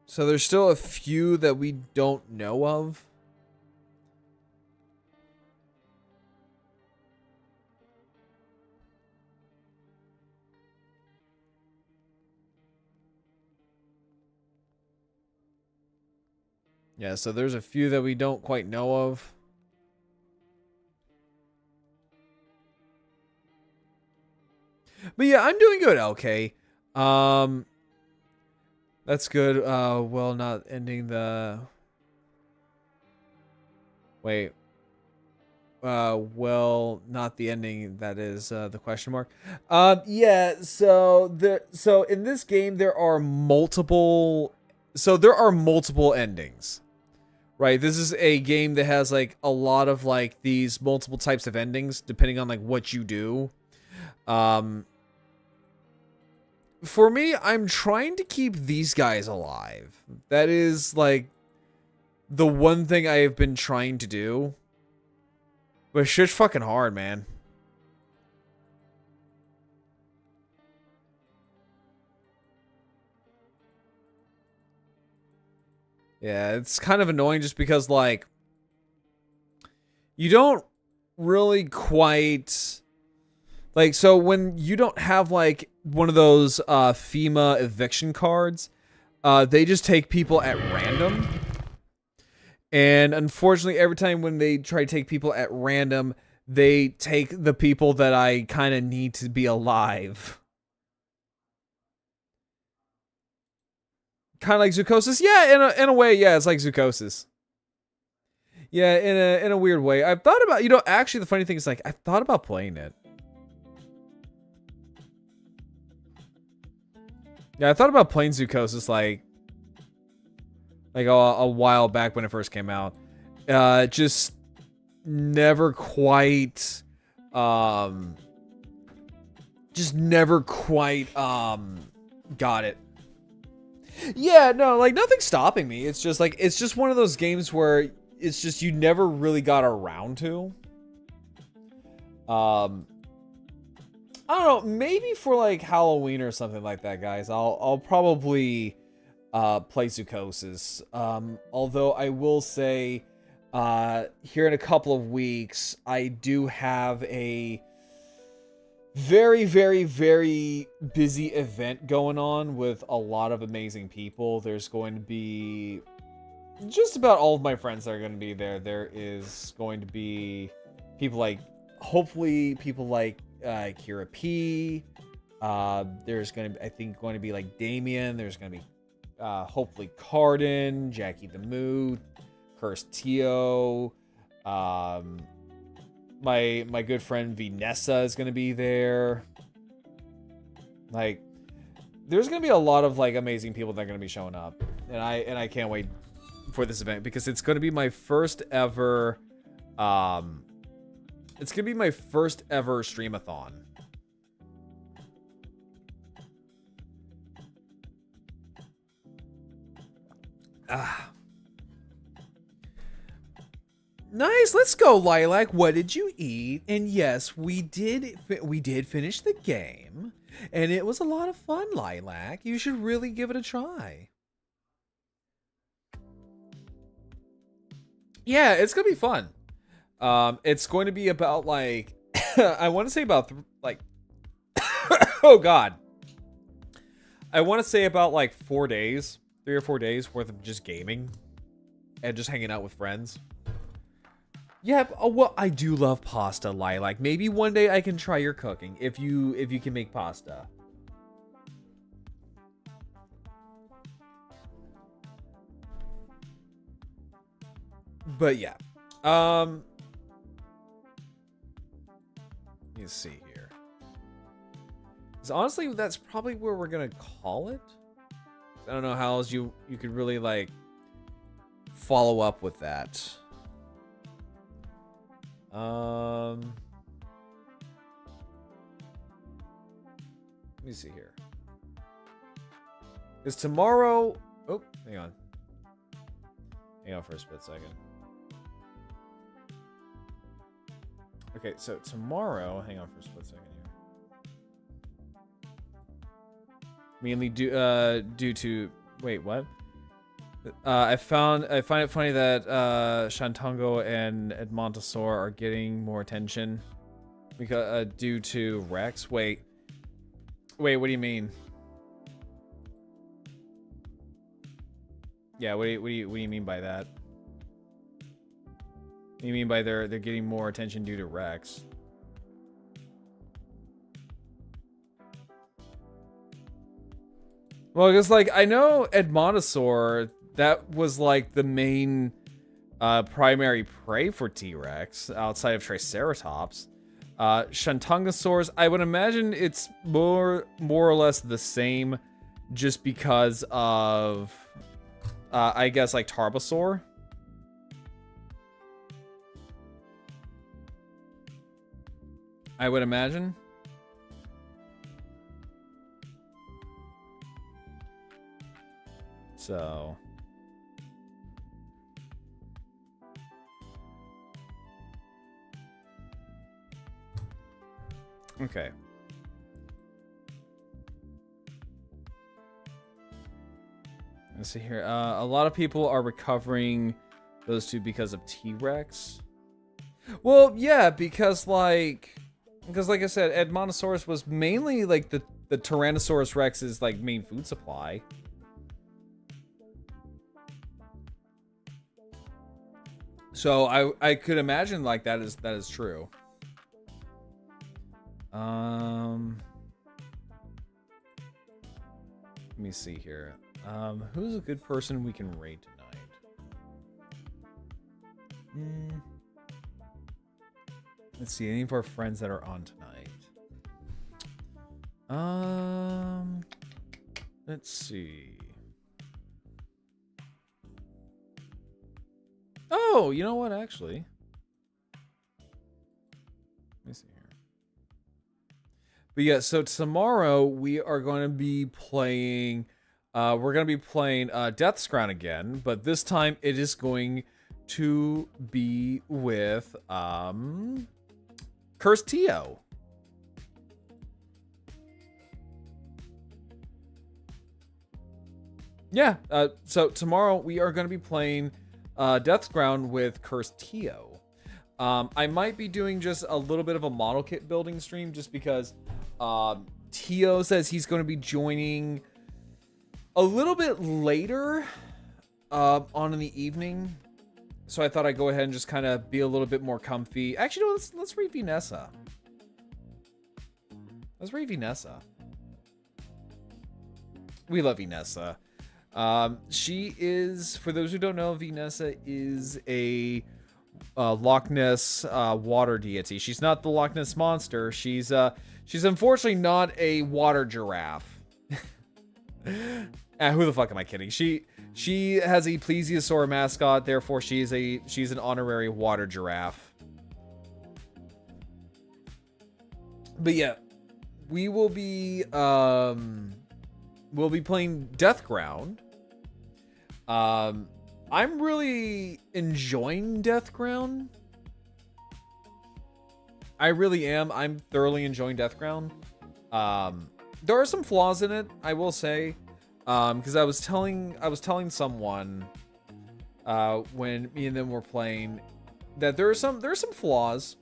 So there's still a few that we don't know of. Yeah, so there's a few that we don't quite know of. But yeah, I'm doing good, LK. That's good. Well, not ending the... Wait. Well, not the ending, that is the question mark. Yeah, so in this game there are multiple endings. Right, this is a game that has like a lot of like these multiple types of endings depending on like what you do. For me, I'm trying to keep these guys alive. That is like the one thing I have been trying to do. But shit's fucking hard, man. Yeah, it's kind of annoying just because, like, you don't really quite... Like, so when you don't have, like, one of those FEMA eviction cards, they just take people at random. And unfortunately, every time when they try to take people at random, they take the people that I kind of need to be alive. Kind of like Zookosis? Yeah, in a way, yeah, it's like Zookosis. Yeah, in a weird way. I've thought about, actually the funny thing is, like, I've thought about playing it. Yeah, I thought about playing Zookosis, like a while back when it first came out. Just never quite, got it. Yeah, no, like, nothing's stopping me. It's just, like, it's just one of those games where it's just you never really got around to. I don't know, maybe for, like, Halloween or something like that, guys, I'll probably play Zookosis. Although I will say, here in a couple of weeks, I do have a very, very, very busy event going on with a lot of amazing people. There's going to be just about all of my friends that are going to be there. There is going to be people like, hopefully people like Kira P. There's going to be, I think, going to be like Damien. There's going to be hopefully Cardin, Jackie the Moo, Cursed Tio, my good friend Vanessa is gonna be there. Like, there's gonna be a lot of, like, amazing people that are gonna be showing up, and I can't wait for this event because it's gonna be my first ever streamathon. Nice, let's go, Lilac. What did you eat? And yes, we did finish the game, and it was a lot of fun, Lilac. You should really give it a try. Yeah, it's gonna be fun. It's going to be about, like, I want to say about oh god, I want to say about like 4 days, 3 or 4 days worth of just gaming and just hanging out with friends. Yeah, well, I do love pasta, Lilac. Maybe one day I can try your cooking if you can make pasta. But yeah, let me see here. 'Cause honestly, that's probably where we're gonna call it. I don't know how else you could really, like, follow up with that. Let me see here. Is tomorrow... Oh, hang on. Hang on for a split second. Okay, so tomorrow... Hang on for a split second here. Mainly due to... Wait, what? I find it funny that Shantongo and Edmontosaur are getting more attention because due to Rex. Wait, what do you mean? Yeah, what do you mean by that? What do you mean by they're getting more attention due to Rex? Well, because, like, I know Edmontosaur, that was, like, the main primary prey for T-Rex outside of Triceratops. Shantungosaurs, I would imagine it's more or less the same just because of, I guess, like, Tarbosaur. I would imagine. So... Okay. Let's see here. A lot of people are recovering those two because of T-Rex. Well, yeah, because like I said, Edmontosaurus was mainly like the Tyrannosaurus Rex's like main food supply. So I could imagine like that is true. Let me see here. Who's a good person we can raid tonight? Let's see, any of our friends that are on tonight. Let's see. Oh, you know what, actually? Let me see here. But yeah, so tomorrow we are going to be playing Death's Crown again, but this time it is going to be with Cursed Tio. Yeah, so tomorrow we are going to be playing Death's Crown with Cursed Tio. I might be doing just a little bit of a model kit building stream just because Tio says he's going to be joining a little bit later on in the evening. So I thought I'd go ahead and just kind of be a little bit more comfy. Actually, no, let's read Vanessa. Let's read Vanessa. We love Vanessa. She is, for those who don't know, Vanessa is a Loch Ness water deity. She's not the Loch Ness monster. She's unfortunately not a water giraffe. Who the fuck am I kidding? She has a plesiosaur mascot, therefore she's an honorary water giraffe. But yeah, we'll be playing Death Ground. I'm really enjoying Death Ground. I really am. I'm thoroughly enjoying Death Ground. There are some flaws in it, I will say. Because I was telling someone when me and them were playing that there are some flaws.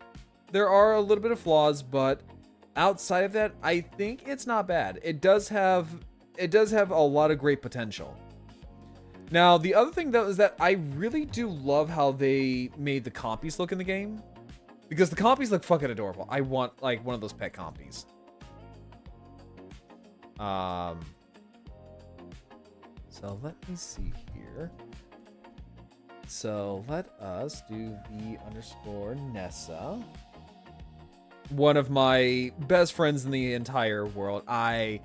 There are a little bit of flaws, but outside of that, I think it's not bad. It does have a lot of great potential. Now, the other thing though is that I really do love how they made the compies look in the game, because the compies look fucking adorable. I want like one of those pet compies. So let me see here. So let us do V_Nessa. One of my best friends in the entire world. I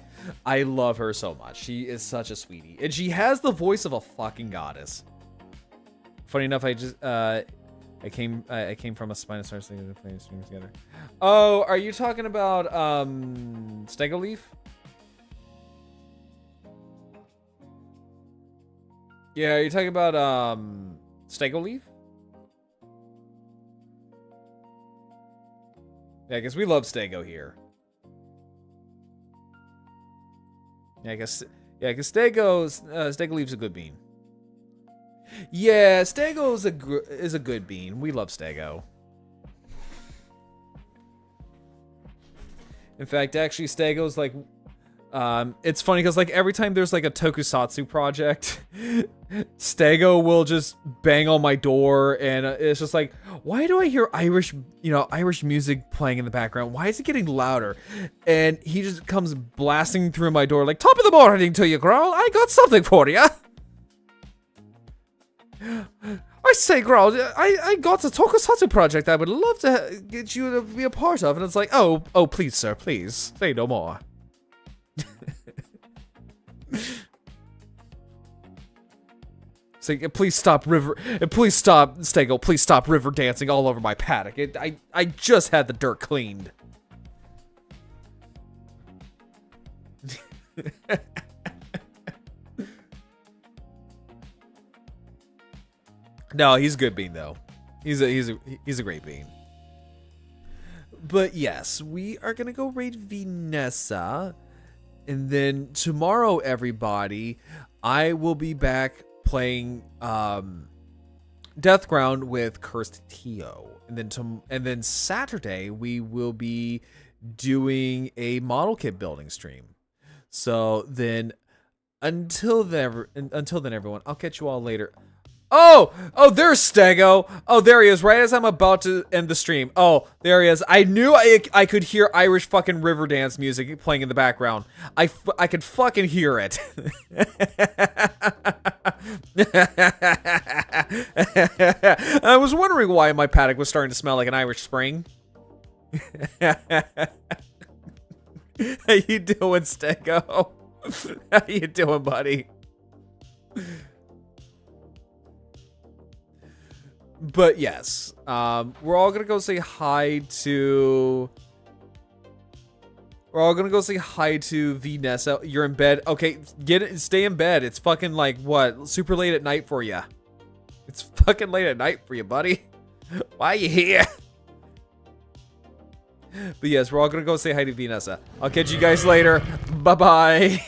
love her so much. She is such a sweetie. And she has the voice of a fucking goddess. Funny enough, I came from a Spinosaurus thing to play stream together. Oh, are you talking about Stegoleaf? Yeah, are you talking about Stegoleaf? Yeah, I guess we love Stego here. Yeah, I guess Stegoleaf's a good bean. Yeah, Stego is a good bean. We love Stego. In fact, actually, Stego's like, it's funny because like every time there's like a tokusatsu project, Stego will just bang on my door, and it's just like, why do I hear Irish music playing in the background? Why is it getting louder? And he just comes blasting through my door like, top of the morning to you, girl. I got something for you. I say, girl, I got a tokusatsu project I would love to get you to be a part of. And it's like, oh, please, sir, please say no more. So please stop Stego, please stop river dancing all over my paddock. I just had the dirt cleaned. No, he's a good bean though. He's a great bean. But yes, we are gonna go raid Vanessa. And then tomorrow, everybody, I will be back playing Deathground with Cursed Tio, and then Saturday we will be doing a model kit building stream. So then, until then, everyone, I'll catch you all later. Oh, there's Stego. Oh, there he is, right as I'm about to end the stream. Oh, there he is. I knew I could hear Irish fucking river dance music playing in the background. I could fucking hear it. I was wondering why my paddock was starting to smell like an Irish Spring. How you doing, Stego? How you doing, buddy? But yes, we're all gonna go say hi to. We're all gonna go say hi to Vanessa. You're in bed. Okay, stay in bed. It's fucking like what? Super late at night for you. It's fucking late at night for you, buddy. Why are you here? But yes, we're all gonna go say hi to Vanessa. I'll catch you guys later. Bye bye.